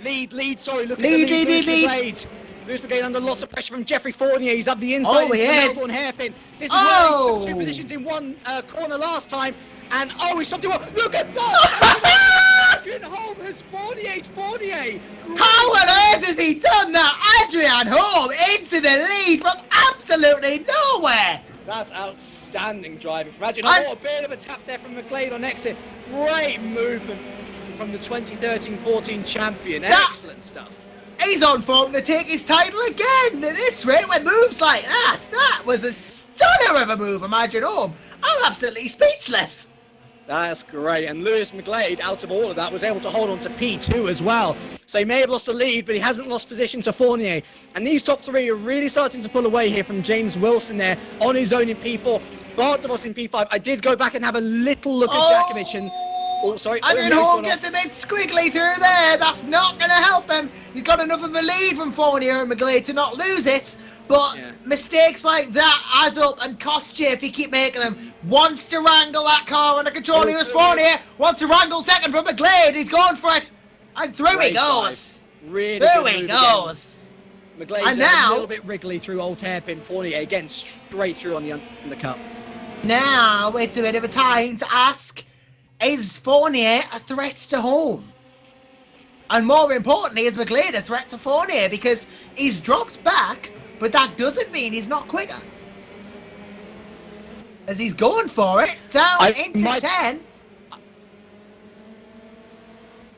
Lead. Sorry, look at the lead. Lewis McGlade under lots of pressure from Jeffrey Fournier. He's up the inside into the Melbourne hairpin. This is where he took 2 positions in one corner last time. And he's something wrong. Look at that! Adrian Holm has Fournier. How on earth has he done that? Adrian Holm into the lead from absolutely nowhere. That's outstanding driving from Adrian Holm. A bit of a tap there from McGlade on exit. Great movement from the 2013-14 champion. Excellent stuff. He's on form to take his title again at this rate with moves like that. That was a stunner of a move from Adrian Holm. I'm absolutely speechless. That's great. And Lewis McGlade, out of all of that, was able to hold on to P2 as well. So he may have lost the lead, but he hasn't lost position to Fournier. And these top 3 are really starting to pull away here from James Wilson there on his own in P4. Bart DeVos in P5. I did go back and have a little look at Jakovic and... Adrian Holm gets a bit squiggly through there. That's not going to help him. He's got enough of a lead from Fournier and McGlade to not lose it. But mistakes like that add up and cost you if you keep making them. Wants to wrangle that car under control. Here's Fournier. Wants to wrangle second from McGlade. He's going for it. And through he goes. Really through he goes. McGlade now a little bit wriggly through old hairpin. Fournier again straight through on the undercut. Now it's a bit of a time to ask, is Fournier a threat to Holm? And more importantly, is McGlade a threat to Fournier? Because he's dropped back, but that doesn't mean he's not quicker. As he's going for it, down into 10.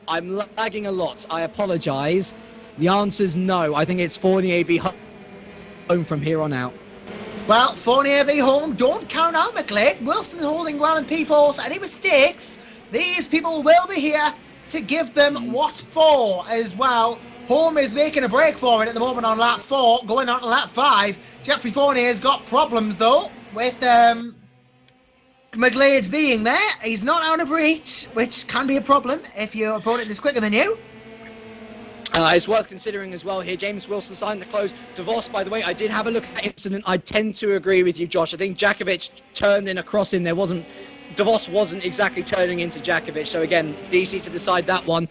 I'm lagging a lot. I apologise. The answer's no. I think it's Fournier v home from here on out. Well, Fournier v home, don't count out McLeod. Wilson's holding ground in P4, so any mistakes, these people will be here to give them what for as well. Home is making a break for it at the moment on lap 4, going on to lap 5. Jeffrey Fournier's got problems though with McLeod being there. He's not out of reach, which can be a problem if your opponent is quicker than you. It's worth considering as well here. James Wilson signed the close. DeVos, by the way, I did have a look at that incident. I tend to agree with you, Josh. I think Jakovic turned in a crossing. DeVos wasn't exactly turning into Jakovic. So again, DC to decide that one.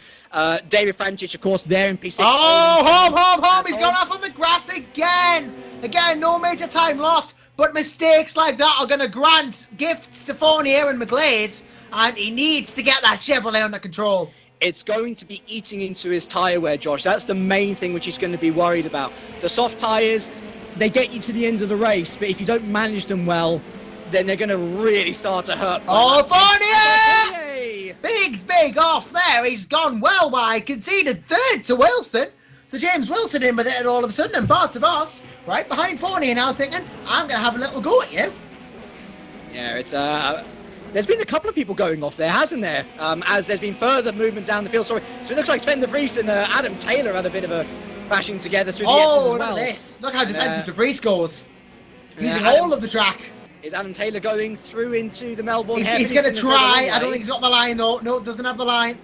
David Frančić, of course, there in P6. Oh, home! He's gone off on the grass again! Again, no major time lost, but mistakes like that are going to grant gifts to Fournier and McLeod, and he needs to get that Chevrolet under control. It's going to be eating into his tyre wear, Josh. That's the main thing which he's going to be worried about. The soft tyres, they get you to the end of the race, but if you don't manage them well, then they're going to really start to hurt. Oh, Fournier! Big off there. He's gone well wide, conceded third to Wilson. So James Wilson in with it all of a sudden, and Bart DeVos right behind Fournier now thinking, I'm going to have a little go at you. Yeah, it's there's been a couple of people going off there, hasn't there? As there's been further movement down the field. Sorry. So it looks like Sven de Vries and Adam Taylor had a bit of a bashing together through the S's as well. Oh, look at this. Look how defensive de Vries goes. Using all of the track. Is Adam Taylor going through into the Melbourne? He's going to try. I don't think he's got the line though. No, doesn't have the line.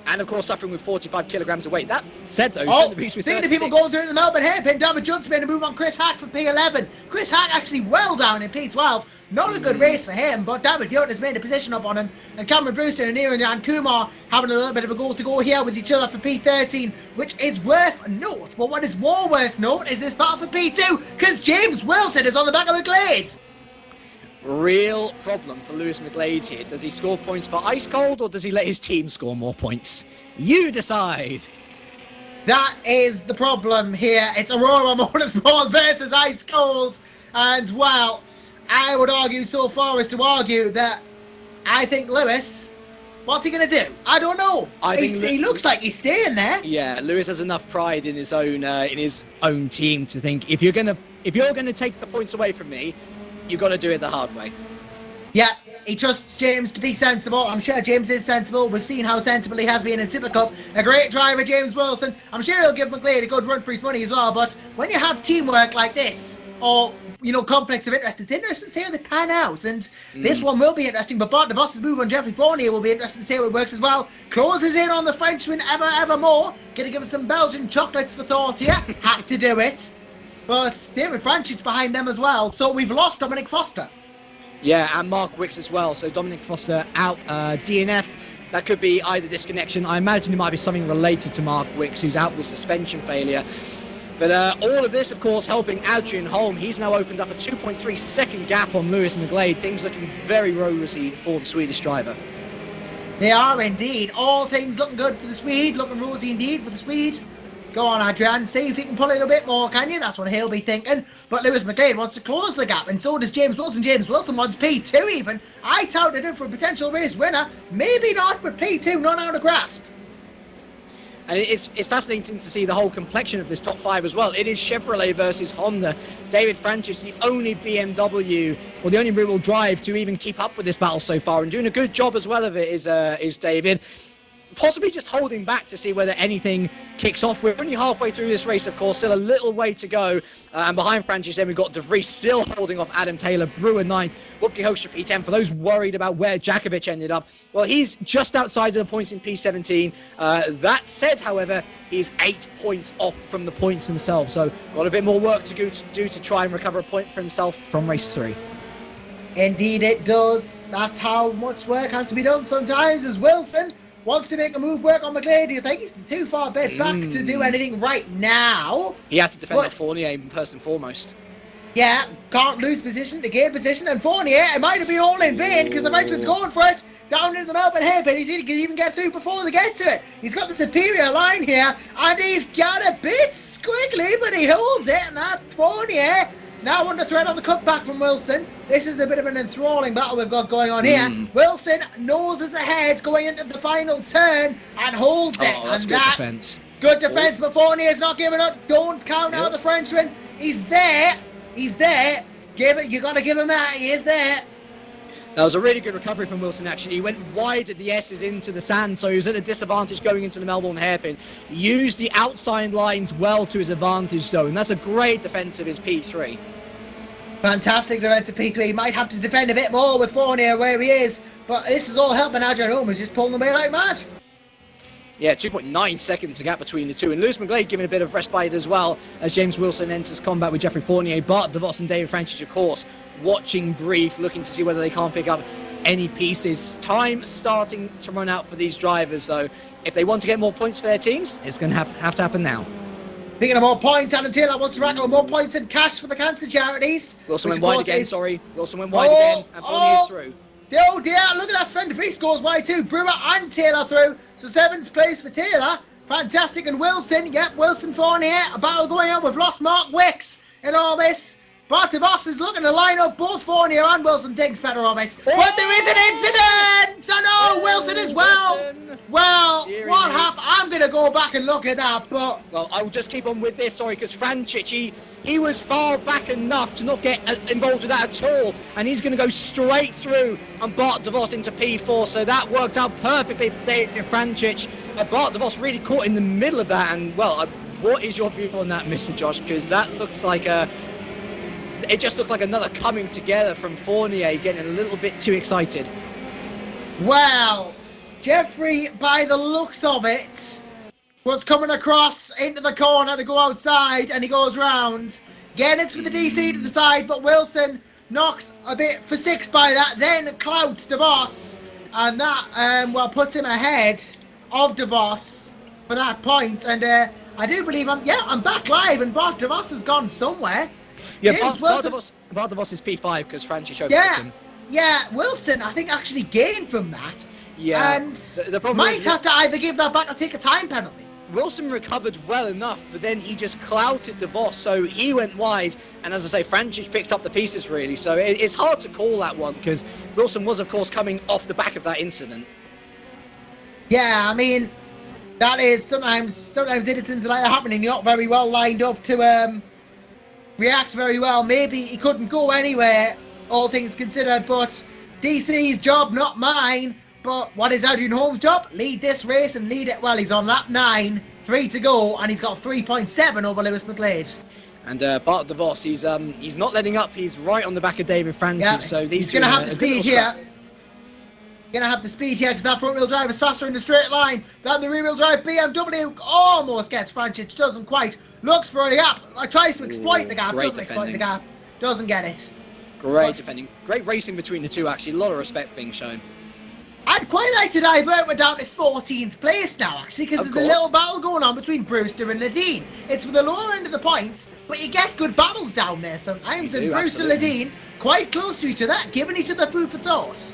And of course, suffering with 45 kilograms of weight. That said, though, speaking of people going through the Melbourne hairpin, David Johnson made a move on Chris Hack for P11. Chris Hack actually well down in P12. Not a good race for him, but David Young has made a position up on him. And Cameron Brewster and Jan Kumar having a little bit of a goal to go here with each other for P13, which is worth note. But what is more worth note is this battle for P2, because James Wilson is on the back of McLeod. Real problem for Lewis McLeod here. Does he score points for Ice Cold, or does he let his team score more points? You decide. That is the problem here. It's Aurora Motorsport versus Ice Cold. And, well, I would argue so far as to argue that I think Lewis, what's he going to do? I don't know. He looks like he's staying there. Yeah, Lewis has enough pride in his own team to think, if you're going to take the points away from me, you've got to do it the hard way. Yeah, he trusts James to be sensible. I'm sure James is sensible. We've seen how sensible he has been in Super Cup. A great driver, James Wilson. I'm sure he'll give McLeod a good run for his money as well. But when you have teamwork like this, or, conflicts of interest, it's interesting to see how they pan out. And this one will be interesting. But Bart DeVos' move on Jeffrey Fournier will be interesting to see how it works as well. Closes in on the Frenchman evermore. Going to give us some Belgian chocolates for thought here. Had to do it. But David Frančić behind them as well. So we've lost Dominic Foster. Yeah, and Mark Wicks as well. So Dominic Foster out, DNF. That could be either disconnection. I imagine it might be something related to Mark Wicks, who's out with suspension failure. But all of this, of course, helping Adrian Holm. He's now opened up a 2.3 second gap on Lewis McLeod. Things looking very rosy for the Swedish driver. They are indeed. All things looking good for the Swede. Looking rosy indeed for the Swede. Go on, Adrian, see if you can pull it a bit more, can you? That's what he'll be thinking. But Lewis McLeod wants to close the gap, and so does James Wilson. James Wilson wants P2 even. I touted him for a potential race winner. Maybe not, but P2 not out of grasp. And it's fascinating to see the whole complexion of this top five as well. It is Chevrolet versus Honda. David Frančić, the only BMW, or the only rear-wheel drive to even keep up with this battle so far, and doing a good job as well of it is David. Possibly just holding back to see whether anything kicks off. We're only halfway through this race, of course, still a little way to go. And behind Frančić, then we've got De Vries still holding off Adam Taylor, Brewer 9th, Wupke Hoekstra P10. For those worried about where Jakovic ended up, well, he's just outside of the points in P17. That said, however, he's 8 points off from the points themselves. So got a bit more work to do to try and recover a point for himself from race 3. Indeed it does. That's how much work has to be done sometimes, as Wilson wants to make a move work on McLeod. Do you think he's too far bit back to do anything right now? He had to defend the Fournier first and foremost. Yeah, can't lose position to gain position. And Fournier, it might have been all in vain because the Frenchman's going for it. Down into the Melbourne hairpin. He can even get through before they get to it. He's got the superior line here. And he's got a bit squiggly, but he holds it. And that's Fournier now under threat on the cutback from Wilson. This is a bit of an enthralling battle we've got going on here. Wilson noses ahead going into the final turn and holds it. Oh, that's and good defence. Good defence, but Fournier's not giving up. Don't count out the Frenchman. He's there. He's there. Give it. You got to give him that. He is there. That was a really good recovery from Wilson, actually. He went wide at the S's into the sand, so he was at a disadvantage going into the Melbourne hairpin. Used the outside lines well to his advantage, though, and that's a great defence of his P3. Fantastic defence of P3. He might have to defend a bit more with Fournier where he is, but this is all helping Adrian Holmes just pulling away like mad. Yeah, 2.9 seconds the gap between the two. And Lewis McGlade giving a bit of respite as well as James Wilson enters combat with Jeffrey Fournier. But DeVos and David Franchic, of course, watching brief, looking to see whether they can't pick up any pieces. Time starting to run out for these drivers, though. If they want to get more points for their teams, it's going to have to happen now. Speaking of more points, Adam Taylor wants to rack up more points and cash for the cancer charities. Wilson went wide again, Wilson went wide again, and Fournier's through. Oh dear, look at that. Sven de Vries scores wide too. Brewer and Taylor through. So 7th place for Taylor. Fantastic. And Wilson, Wilson Fournier. A battle going on. We've lost Mark Wicks in all this. But DeVos is looking to line up both Fournier and Wilson. Thinks better of it. But there is an incident! So no, Wilson as well. Wilson. Well, what happened? I'm going to go back and look at that, but... Well, I'll just keep on with this, because Franchic, he was far back enough to not get involved with that at all, and he's going to go straight through and Bart DeVos into P4, so that worked out perfectly for David Franchic. Bart DeVos really caught in the middle of that, and, well, what is your view on that, Mr. Josh? Because that looks like it just looked like another coming together from Fournier getting a little bit too excited. Well, Jeffrey, by the looks of it, was coming across into the corner to go outside, and he goes round. Again, it's for the DC to decide, but Wilson knocks a bit for 6 by that, then clouts DeVos, and that, puts him ahead of DeVos for that point. And I do believe I'm back live, and Bart DeVos has gone somewhere. Yeah, Bart DeVos is P5 because Franchic overtook him. Yeah, Wilson, I think, actually gained from that. Yeah, and the problem might have to either give that back or take a time penalty. Wilson recovered well enough, but then he just clouted DeVos, so he went wide, and as I say, Franchic picked up the pieces, really, so it's hard to call that one, because Wilson was, of course, coming off the back of that incident. Yeah, I mean, that is sometimes incidents like that happening, you're not very well lined up to react very well. Maybe he couldn't go anywhere, all things considered, but DC's job, not mine. But what is Adrian Holmes' job? Lead this race and lead it. Well, he's on lap 9, 3 to go, and he's got 3.7 over Lewis McGlade. And Bart DeVos, he's not letting up. He's right on the back of David Franchic. Yeah, so he's going to have the speed here. Going to have the speed here because that front-wheel drive is faster in the straight line than the rear-wheel drive BMW. Almost gets Franchic, doesn't quite. Looks for a gap. Tries to exploit the gap. Doesn't exploit the gap. Doesn't get it. Great defending. Great racing between the two, actually. A lot of respect being shown. I'd quite like to divert. We're down to 14th place now, actually, because there's a little battle going on between Brewster and Ledeen. It's for the lower end of the points, but you get good battles down there sometimes. And Brewster and Ledeen quite close to each other, giving each other food for thought.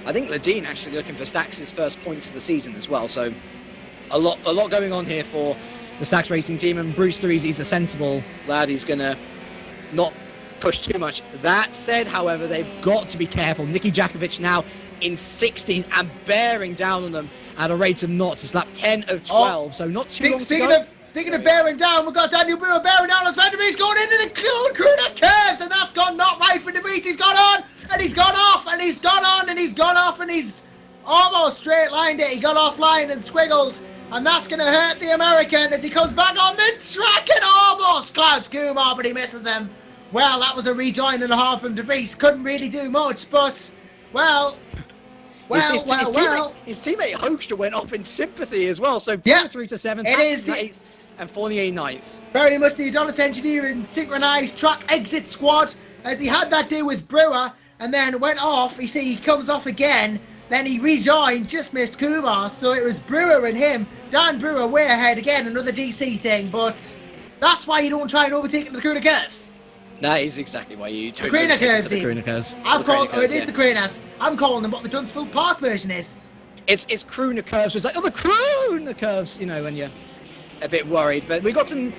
I think Ledeen actually looking for Stax' first points of the season as well. So a lot going on here for the Stax Racing team. And Brewster, he's a sensible lad. He's going to not push too much. That said, however, they've got to be careful. Nicky Jakovic now in 16th and bearing down on them at a rate of knots. It's lap 10 of 12, so not too long to go. Speaking of bearing down, we've got Daniel Brewer bearing down as Van der Vries going into the Crooner curves, and that's gone not right for De Vries. He's gone on, and he's gone off, and he's gone on, and he's gone off, and he's almost straight lined it. He got offline and squiggled, and that's going to hurt the American as he comes back on the track and almost clouds Kumar, but he misses him. Well, that was a rejoin and a half from De Vries. Couldn't really do much, but, his teammate Hoekstra went off in sympathy as well, so Brewer through to 7th, 8th, and Fournier 9th. Very much the Adonis Engineering synchronised track exit squad, as he had that day with Brewer, and then went off. You see, he comes off again, then he rejoined, just missed Kumar, so it was Brewer and him. Dan Brewer way ahead again, another DC thing, but that's why you don't try and overtake in the Crooner curves. That is exactly why you don't Crooner curves. The Crooner curves. It is the Crooners. I'm calling them what the Dunsfield Park version is. It's Crooner curves. It's like, oh, the Crooner curves, you know, when you're a bit worried. But we got some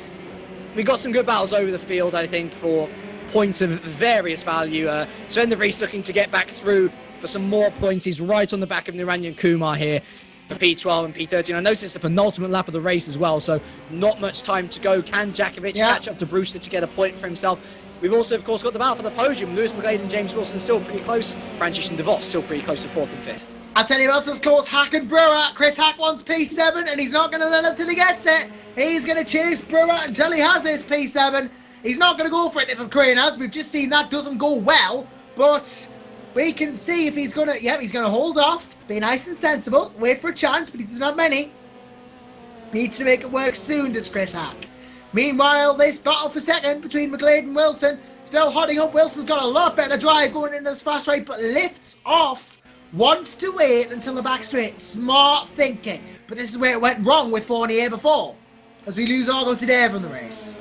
good battles over the field, I think, for points of various value. Sven de Vries looking to get back through for some more points. He's right on the back of Niranjan Kumar here for P12 and P13. I noticed the penultimate lap of the race as well, so not much time to go. Can Jakovic catch up to Brewster to get a point for himself? We've also, of course, got the battle for the podium. Lewis McGlade and James Wilson still pretty close. Francis and DeVos still pretty close to 4th and 5th. I'll tell you else is close, Hack and Brewer. Chris Hack wants P7 and he's not going to let him till he gets it. He's going to chase Brewer until he has this P7. He's not going to go for it if Crane has. We've just seen that doesn't go well, but we can see if he's going to, he's going to hold off, be nice and sensible, wait for a chance, but he doesn't have many. Needs to make it work soon, does Chris Hack. Meanwhile, this battle for second between McGlade and Wilson still hotting up. Wilson's got a lot better drive going in this fast right, but lifts off. Wants to wait until the back straight. Smart thinking. But this is where it went wrong with Fournier before, as we lose Argo today from the race.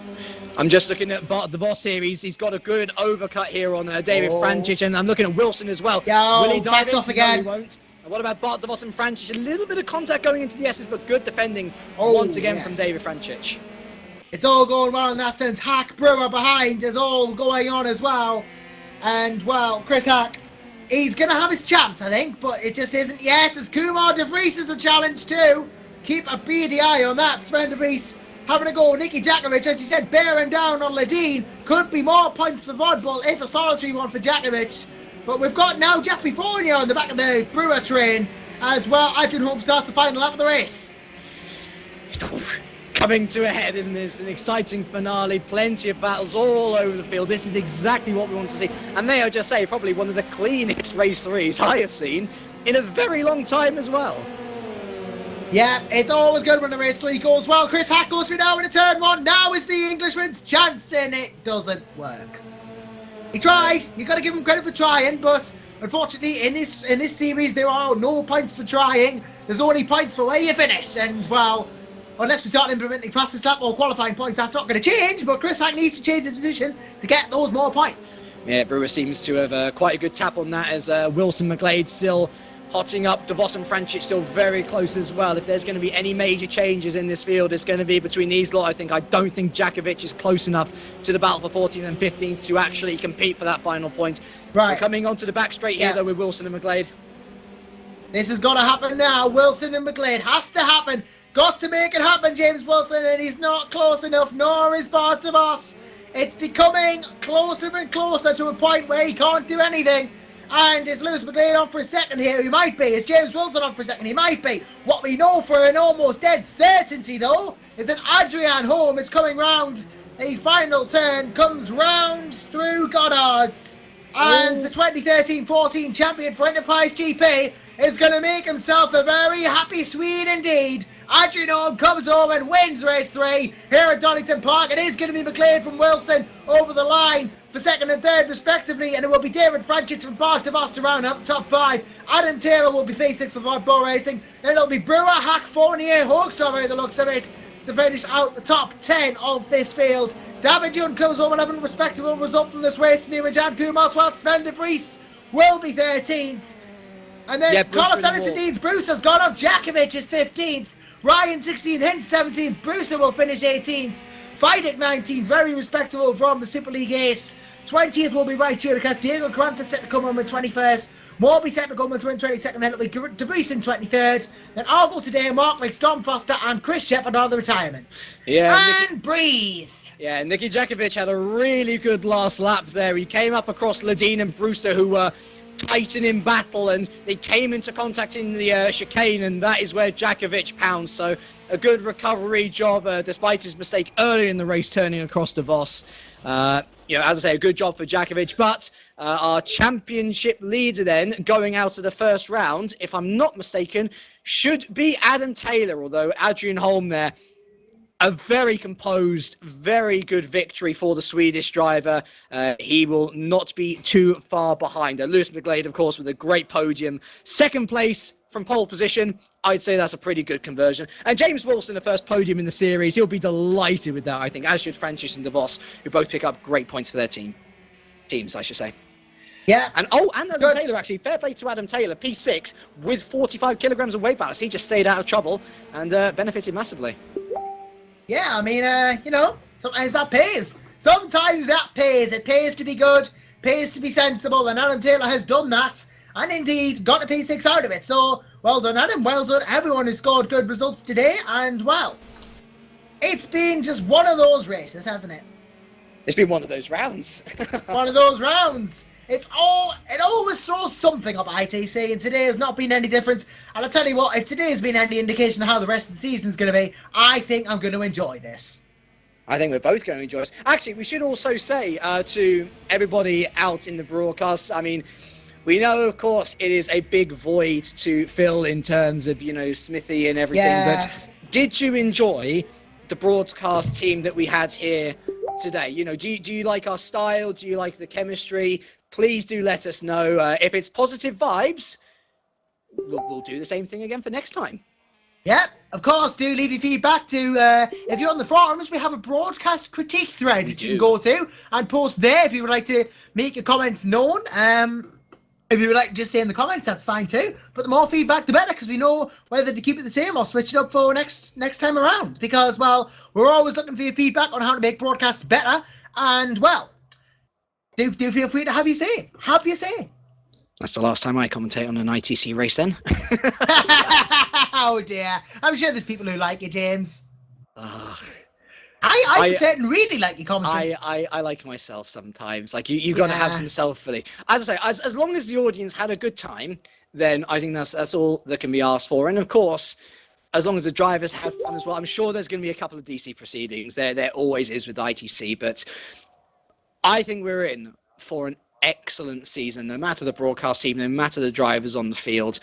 I'm just looking at Bart DeVos here. He's got a good overcut here on David Frančić, and I'm looking at Wilson as well. Will he dive in? Off again. No, he won't. And what about Bart DeVos and Frančić? A little bit of contact going into the S's, but good defending once again from David Frančić. It's all going well in that sense. Hack, Brewer behind is all going on as well. And, well, Chris Hack, he's going to have his chance, I think, but it just isn't yet, as Kumar de Vries is a challenge too. Keep a beady eye on that. Sven de Vries having a go. Nicky Jakovic, as he said, bearing down on Ledeen. Could be more points for Vodbull if a solitary one for Jakovic. But we've got now Jeffrey Fournier on the back of the Brewer train as well. Adrian Holmes starts the final lap of the race. Coming to a head, isn't it? It's an exciting finale, plenty of battles all over the field. This is exactly what we want to see. And may I just say, probably one of the cleanest race threes I have seen in a very long time as well. Yeah, it's always good when the race 3 goes well. Chris Hack goes through now into turn 1. Now is the Englishman's chance, and it doesn't work. He tried. You've got to give him credit for trying, but unfortunately in this series there are no points for trying. There's only points for where you finish, and well, unless we start implementing fastest lap or qualifying points, that's not going to change, but Chris Hack needs to change his position to get those more points. Yeah, Brewer seems to have quite a good tap on that, as Wilson McGlade still hotting up. DeVos and Frančić still very close as well. If there's going to be any major changes in this field, it's going to be between these lot, I think. I don't think Jakovic is close enough to the battle for 14th and 15th to actually compete for that final point. Right. We're coming onto the back straight here, though, with Wilson and McGlade. This has got to happen now. Wilson and McGlade has to happen. Got to make it happen, James Wilson, and he's not close enough, nor is Bart DeVos. It's becoming closer and closer to a point where he can't do anything. And is Lewis McGlade on for a second here? He might be. Is James Wilson on for a second? He might be. What we know for an almost dead certainty, though, is that Adrian Holm is coming round. The final turn comes round through Goddard's. And the 2013-14 champion for Enterprise GP is going to make himself a very happy Swede indeed. Adrian Holm comes home and wins race 3 here at Donington Park. It is going to be McGlade from Wilson over the line for second and third respectively, and it will be David Frančić from Bart DeVos to round up the top 5. Adam Taylor will be P6 for Vodbull Racing. Then it'll be Brewer, Hack, Fournier, Hoekstra by the looks of it to finish out the top 10 of this field. David June comes home and having a respectable result from this race. Niranjan Kumar 12th, Sven de Vries will be 13th. And then Carlos Anderson Deeds, Bruce has gone off. Jakovic is 15th. Ryan 16th, Hint 17th. Brewster will finish 18th. Fidek 19th, very respectable from the Super League ace. 20th will be right here because Diego Carranza set to come home in 21st. Morby set to come in 22nd, then it'll be De Vries in 23rd. Then Argo today, Mark Mix, Dom Foster and Chris Shepherd are the retirements. Yeah, and breathe. Yeah, Nicky Jakovic had a really good last lap there. He came up across Ledeen and Brewster, who were tight in battle, and they came into contact in the chicane, and that is where Jakovic pounced. So a good recovery job, despite his mistake earlier in the race, turning across DeVos. You know, as I say, a good job for Jakovic. But our championship leader then, going out of the first round, if I'm not mistaken, should be Adam Taylor, although Adrian Holm there, a very composed, very good victory for the Swedish driver. He will not be too far behind. Lewis McGlade, of course, with a great podium. Second place from pole position. I'd say that's a pretty good conversion. And James Wilson, the first podium in the series. He'll be delighted with that, I think, as should Frančić and DeVos, who both pick up great points for their teams, I should say. Yeah. And Adam Taylor, actually, fair play to Adam Taylor, P6 with 45 kilograms of weight balance. He just stayed out of trouble and benefited massively. Yeah, I mean, you know, sometimes that pays. Sometimes that pays. It pays to be good, pays to be sensible, and Adam Taylor has done that, and indeed got a P6 out of it. So, well done, Adam. Well done, everyone who scored good results today. And, well, it's been just one of those races, hasn't it? It's been one of those rounds. One of those rounds. It always throws something up ITC, and today has not been any different. And I'll tell you what, if today has been any indication of how the rest of the season's going to be, I think I'm going to enjoy this. I think we're both going to enjoy it. Actually, we should also say to everybody out in the broadcast, I mean, we know, of course, it is a big void to fill in terms of, Smithy and everything, Yeah. but did you enjoy the broadcast team that we had here today? Do you like our style? Do you like the chemistry? Please do let us know. If it's positive vibes, we'll do the same thing again for next time. Yeah, of course, do leave your feedback to, if you're on the forums, we have a broadcast critique thread that you can go to and post there if you would like to make your comments known. If you would like to just say in the comments, that's fine too. But the more feedback, the better, because we know whether to keep it the same or switch it up for next time around. Because, well, we're always looking for your feedback on how to make broadcasts better. And, well, do feel free to have your say. Have your say. That's the last time I commentate on an ITC race then. Oh dear. I'm sure there's people who like you, James. I certainly really like your commentary. I like myself sometimes. Like you got to have some self-fully. As I say, as long as the audience had a good time, then I think that's all that can be asked for. And of course, as long as the drivers have fun as well. I'm sure there's going to be a couple of DC proceedings. There always is with ITC, but I think we're in for an excellent season. No matter the broadcast team, no matter the drivers on the field,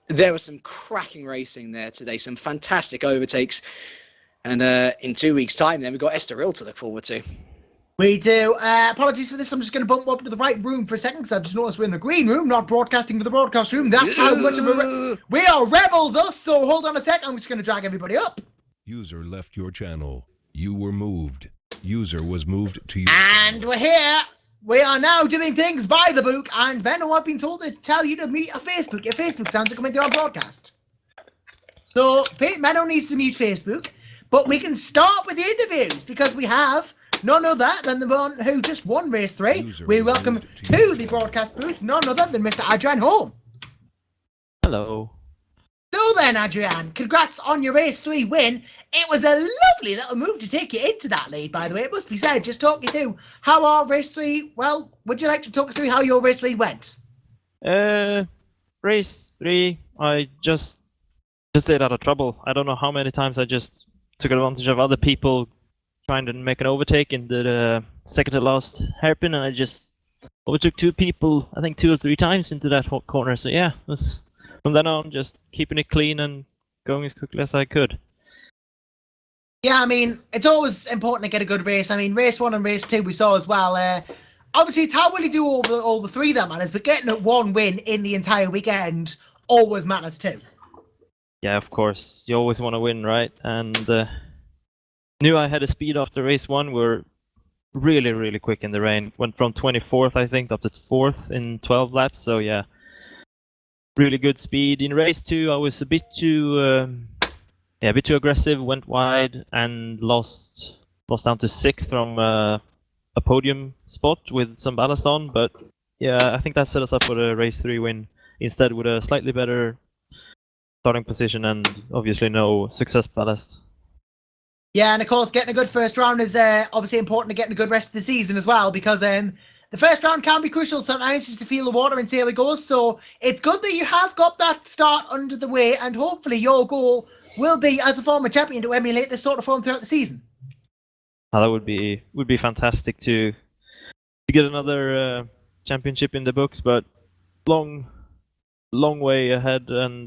there was some cracking racing there today. Some fantastic overtakes. And in 2 weeks' time, then we've got Estoril to look forward to. We do. Apologies for this. I'm just going to bump up to the right room for a second because I've just noticed we're in the green room, not broadcasting for the broadcast room. That's how much of a... We are rebels, us. So hold on a sec. I'm just going to drag everybody up. User left your channel. You were moved. User was moved to you. And we're here. We are now doing things by the book. And Menno, I've been told to tell you to mute a Facebook. Your Facebook sounds are coming through on broadcast. So Menno needs to mute Facebook. But we can start with the interviews because we have none other than the one who just won race 3. We welcome to the broadcast booth none other than Mr. Adrian Holm. Hello. So then, Adrian, congrats on your race 3 win. It was a lovely little move to take you into that lead, by the way. It must be said. Just talk you through how our race 3, well, would you like to talk us through how your race 3 went? Race 3, I just stayed out of trouble. I don't know how many times I just took advantage of other people trying to make an overtake in the second to last hairpin, and I just overtook 2 people, I think 2 or 3 times into that hot corner. So yeah, from then on, just keeping it clean and going as quickly as I could. Yeah, I mean, it's always important to get a good race. I mean, race 1 and race 2 we saw as well. Obviously, it's how well you do all the 3 that matters, but getting at 1 win in the entire weekend always matters too. Yeah, of course. You always want to win, right? And knew I had a speed after race 1. We're really, really quick in the rain. Went from 24th, I think, up to 4th in 12 laps. So yeah, really good speed. In race 2, I was a bit too aggressive. Went wide and lost down to 6th from a podium spot with some ballast on. But yeah, I think that set us up for the race 3 win instead with a slightly better starting position and obviously no success ballast. Yeah, and of course, getting a good first round is obviously important to getting a good rest of the season as well, because the first round can be crucial sometimes just to feel the water and see how it goes. So it's good that you have got that start under the way, and hopefully your goal will be, as a former champion, to emulate this sort of form throughout the season. Oh, that would be fantastic to get another championship in the books, but long way ahead, and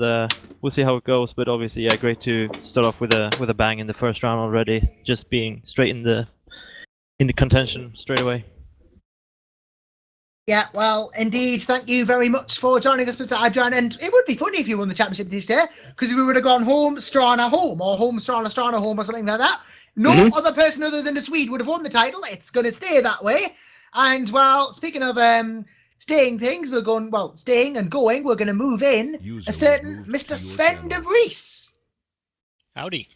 we'll see how it goes. But obviously, yeah, great to start off with a bang in the first round already, just being straight in the contention straight away. Yeah, well, indeed, thank you very much for joining us, Mr. Adrian. And it would be funny if you won the championship this year, because we would have gone home, Strana home, or home, Strana home, or something like that. No other person other than the Swede would have won the title. It's going to stay that way. And, well, speaking of staying things, we're going to move in a certain Mr. Sven de Vries. Howdy.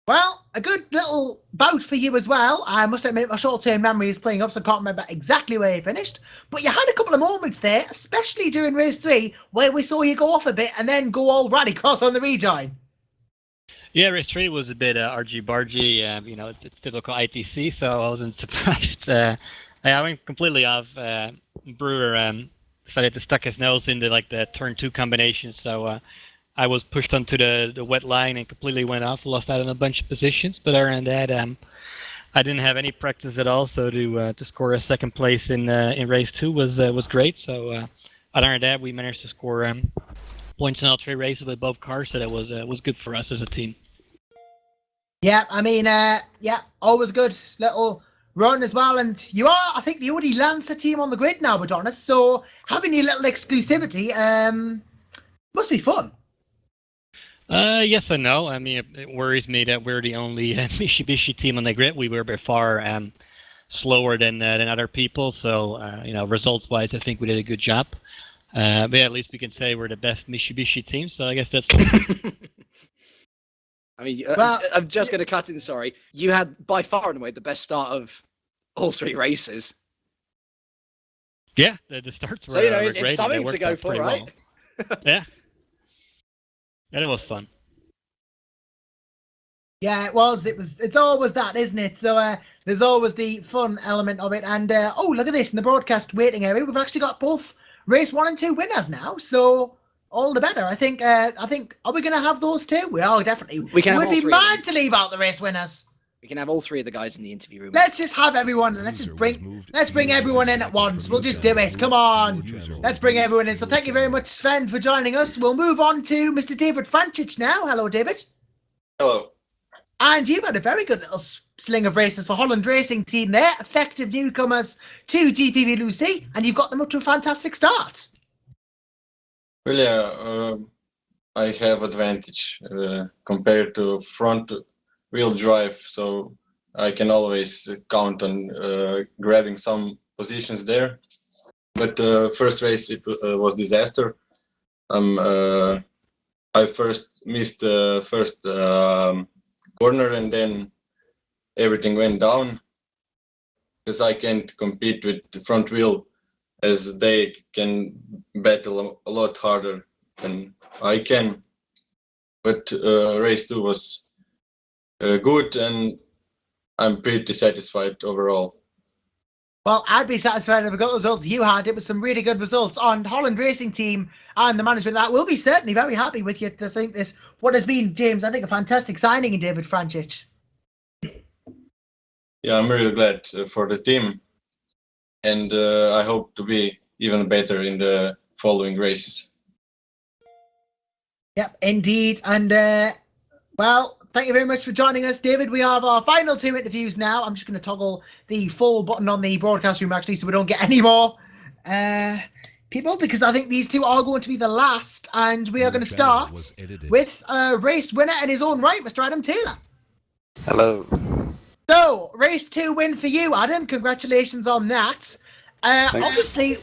Well, a good little bout for you as well. I must admit, my short-term memory is playing up, so I can't remember exactly where you finished. But you had a couple of moments there, especially during race 3, where we saw you go off a bit and then go all rallycross on the rejoin. Yeah, race 3 was a bit argy-bargy. It's typical ITC, so I wasn't surprised. I went completely off. Brewer decided to stuck his nose into like the turn 2 combination, so I was pushed onto the wet line and completely went off. Lost out on a bunch of positions, but other than that, I didn't have any practice at all. So to score a second place in race 2 was great. So other than that, we managed to score points in all 3 races with both cars, so that was good for us as a team. Yeah, I mean, always good little run as well. And you are, I think, the only Lancer team on the grid now, Adonis. So having your little exclusivity must be fun. Yes and no. I mean, it worries me that we're the only Mitsubishi team on the grid. We were by far slower than other people. So, results-wise, I think we did a good job. But yeah, at least we can say we're the best Mitsubishi team. So I guess that's. I mean, well, I'm just going to cut in. Sorry, you had by far and away the best start of all 3 races. Yeah, the starts were. So were it's great, something to go for, right? Well. Yeah. And it was fun. Yeah, it was. It's always that, isn't it? So there's always the fun element of it. And look at this in the broadcast waiting area. We've actually got both race 1 and 2 winners now. So all the better. I think. Are we going to have those 2? We are definitely. We can. We'd be mad to leave out the race winners. We can have all 3 of the guys in the interview room. Let's just have everyone. Let's bring everyone in at once. We'll just do it. Come on. Let's bring everyone in. So thank you very much, Sven, for joining us. We'll move on to Mr. David Franchich now. Hello, David. Hello. And you've had a very good little sling of races for Holland Racing Team there. Effective newcomers to GPVWC, and you've got them up to a fantastic start. Well, yeah, I have advantage compared to front wheel drive, so I can always count on grabbing some positions there. But first race it was disaster. I first missed the first corner, and then everything went down because I can't compete with the front wheel, as they can battle a lot harder than I can. But race 2 was good, and I'm pretty satisfied overall. Well, I'd be satisfied if I got those results you had. It was some really good results on Holland Racing Team, and the management of that will be certainly very happy with you. I think this, what has been, James, I think a fantastic signing in David Franchich. Yeah, I'm really glad for the team, and I hope to be even better in the following races. Yep, indeed. And, well, thank you very much for joining us, David. We have our final 2 interviews now. I'm just going to toggle the full button on the broadcast room, actually, so we don't get any more people, because I think these 2 are going to be the last. And we are going to start with a race winner in his own right, Mr. Adam Taylor. Hello. So, race 2 win for you, Adam. Congratulations on that. Obviously,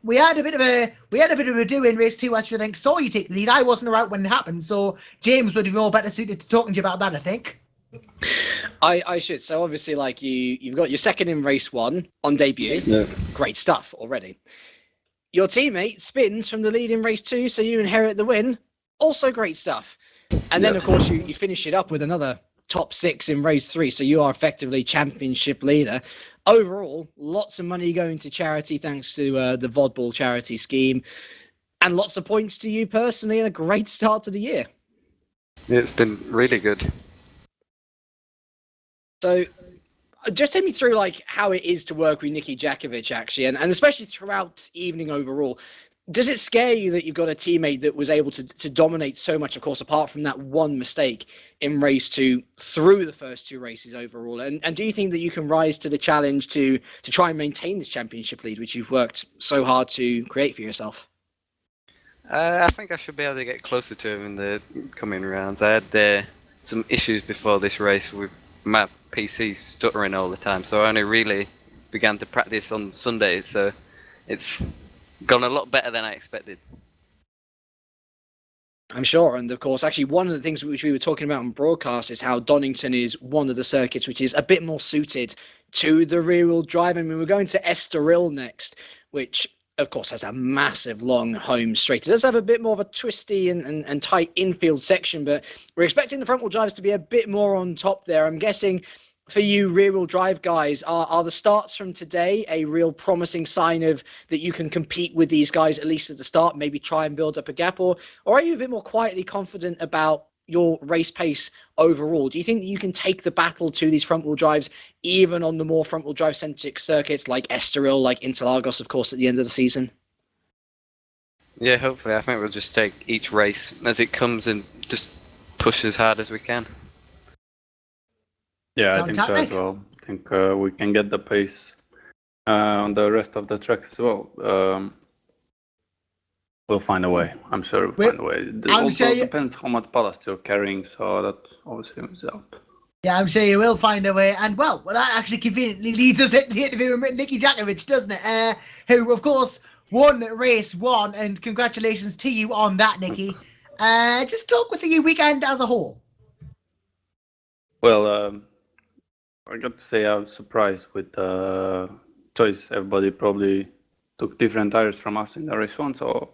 we had a bit of a do in race 2. Actually, I think saw you take the lead. I wasn't around when it happened, so James would be more better suited to talking to you about that, I think. I should. So obviously, like you've got your second in race 1 on debut. Yeah. Great stuff already. Your teammate spins from the lead in race 2, so you inherit the win. Also great stuff. And then, of course, you finish it up with another top 6 in race 3, so you are effectively championship leader. Overall, lots of money going to charity thanks to the Vodball charity scheme, and lots of points to you personally, and a great start to the year. It's been really good. So just take me through like how it is to work with Nikki Jakovic, actually, and especially throughout evening overall. Does it scare you that you've got a teammate that was able to dominate so much, of course, apart from that one mistake in race 2 through the first 2 races overall? And do you think that you can rise to the challenge to try and maintain this championship lead, which you've worked so hard to create for yourself? I think I should be able to get closer to him in the coming rounds. I had some issues before this race with my PC stuttering all the time, so I only really began to practice on Sunday, so it's gone a lot better than I expected. I'm sure. And of course, actually, one of the things which we were talking about on broadcast is how Donington is one of the circuits which is a bit more suited to the rear-wheel drive. I mean, we're going to Estoril next, which, of course, has a massive long home straight. It does have a bit more of a twisty and tight infield section, but we're expecting the front-wheel drives to be a bit more on top there. I'm guessing for you rear-wheel drive guys, are the starts from today a real promising sign of that you can compete with these guys, at least at the start, maybe try and build up a gap? Or are you a bit more quietly confident about your race pace overall? Do you think that you can take the battle to these front-wheel drives, even on the more front-wheel drive-centric circuits like Estoril, like Interlagos, of course, at the end of the season? Yeah, hopefully. I think we'll just take each race as it comes and just push as hard as we can. Yeah, I think so as well. I think we can get the pace on the rest of the tracks as well. We'll find a way. I'm sure we'll find a way. It also depends how much ballast you're carrying, so that obviously is up. Yeah, I'm sure you will find a way. And well, that actually conveniently leads us into the interview with Nicky Jakovic, doesn't it? Who, of course, won race 1, and congratulations to you on that, Nicky. Just talk with the weekend as a whole. Well, I got to say I was surprised with the choice. Everybody probably took different tires from us in the race 1, so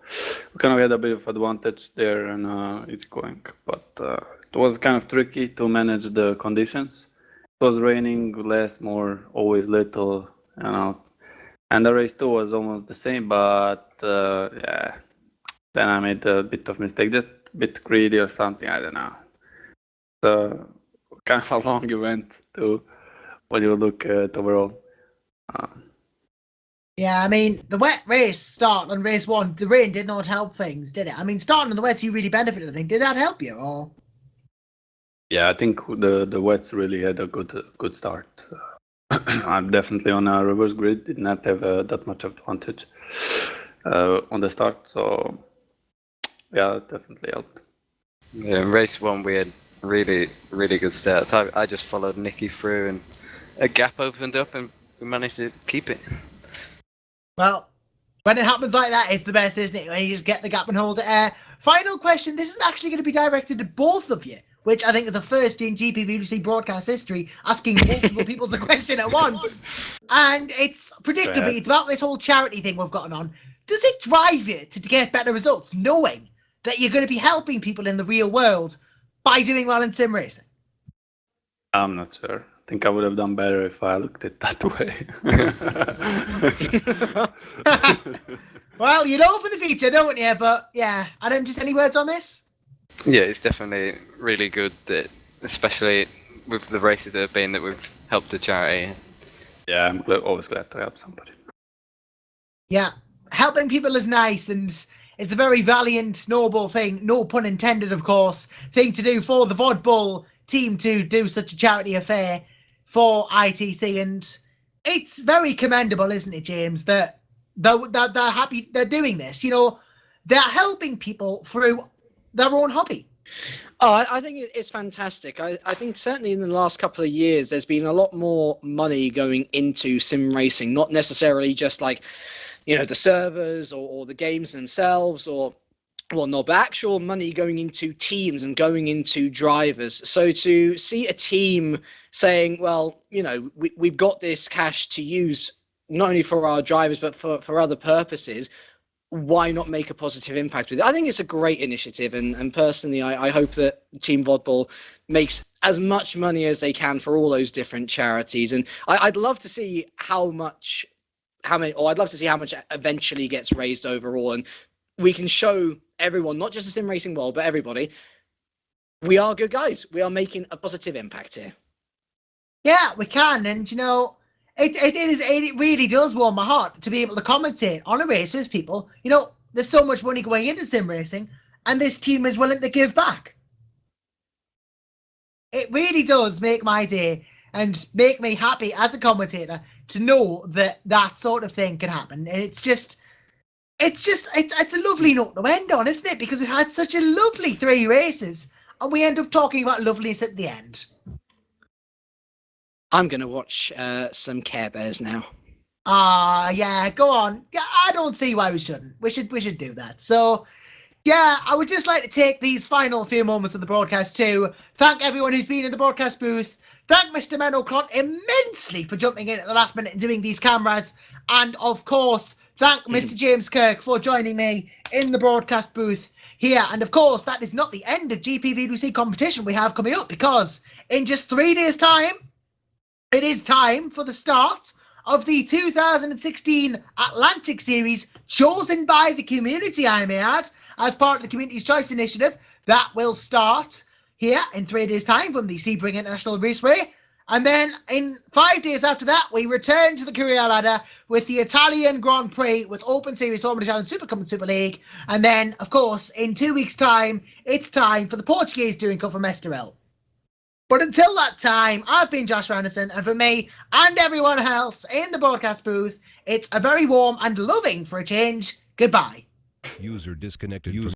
we kind of had a bit of advantage there, and it's going. But it was kind of tricky to manage the conditions. It was raining less, more, always little, you know. And the race 2 was almost the same, but yeah. Then I made a bit of mistake, just a bit greedy or something, I don't know. So kind of a long event too, when you look at overall. Yeah, I mean, the wet race start on race 1, the rain did not help things, did it? I mean, starting on the wets, you really benefited, I think. Did that help you, or? Yeah, I think the wets really had a good start. I'm definitely on a reverse grid, did not have that much advantage on the start, so yeah, it definitely helped. Yeah, in race 1 we had really good starts. I just followed Nicky through, and a gap opened up, and we managed to keep it. Well, when it happens like that, it's the best, isn't it? When you just get the gap and hold it. Final question. This is actually going to be directed to both of you, which I think is a first in GPVWC broadcast history, asking multiple people the question at once. And it's predictably, it's about this whole charity thing we've gotten on. Does it drive you to get better results, knowing that you're going to be helping people in the real world by doing well in sim racing? I'm not sure. I think I would have done better if I looked at it that way. Well, you know for the future, don't you? But yeah, Adam, just any words on this? Yeah, it's definitely really good that, especially with the races that have been, that we've helped the charity. Yeah, I'm always glad to help somebody. Yeah, helping people is nice, and it's a very valiant, noble thing, no pun intended, of course, thing to do for the Vodbull team to do such a charity affair for ITC, and it's very commendable, isn't it, James, that they're happy they're doing this. You know, they're helping people through their own hobby. Oh, I think it's fantastic. I think certainly in the last couple of years, there's been a lot more money going into sim racing, not necessarily just like, you know, the servers or the games themselves or whatnot, but actual money going into teams and going into drivers. So to see a team saying, well, you know, we've got this cash to use not only for our drivers, but for other purposes, why not make a positive impact with it? I think it's a great initiative, and personally, I hope that Team Vodbull makes as much money as they can for all those different charities. And I'd love to see how much eventually gets raised overall, and we can show everyone, not just the sim racing world, but everybody, we are good guys. We are making a positive impact here. Yeah, we can, and you know, it really does warm my heart to be able to commentate on a race with people. You know, there's so much money going into sim racing, and this team is willing to give back. It really does make my day and make me happy as a commentator to know that that sort of thing can happen. And it's a lovely note to end on, isn't it? Because we've had such a lovely 3 races, and we end up talking about loveliness at the end. I'm going to watch some Care Bears now. Yeah, go on. Yeah, I don't see why we shouldn't. We should do that. So, Yeah, I would just like to take these final few moments of the broadcast to thank everyone who's been in the broadcast booth. Thank Mr. Menno Klont immensely for jumping in at the last minute and doing these cameras. And of course, thank Mr. James Kirk for joining me in the broadcast booth here. And of course, that is not the end of GPVWC competition we have coming up, because in just 3 days' time, it is time for the start of the 2016 Atlantic Series, chosen by the community, I may add, as part of the Community's Choice Initiative. That will start here in 3 days' time from the Sebring International Raceway. And then in 5 days after that, we return to the career ladder with the Italian Grand Prix with Open Series, Formula Challenge, Super Cup and Super League. And then, of course, in 2 weeks' time, it's time for the Portuguese Touring Cup from Estoril. But until that time, I've been Josh Randerson, and for me and everyone else in the broadcast booth, it's a very warm and loving, for a change, goodbye. User disconnected.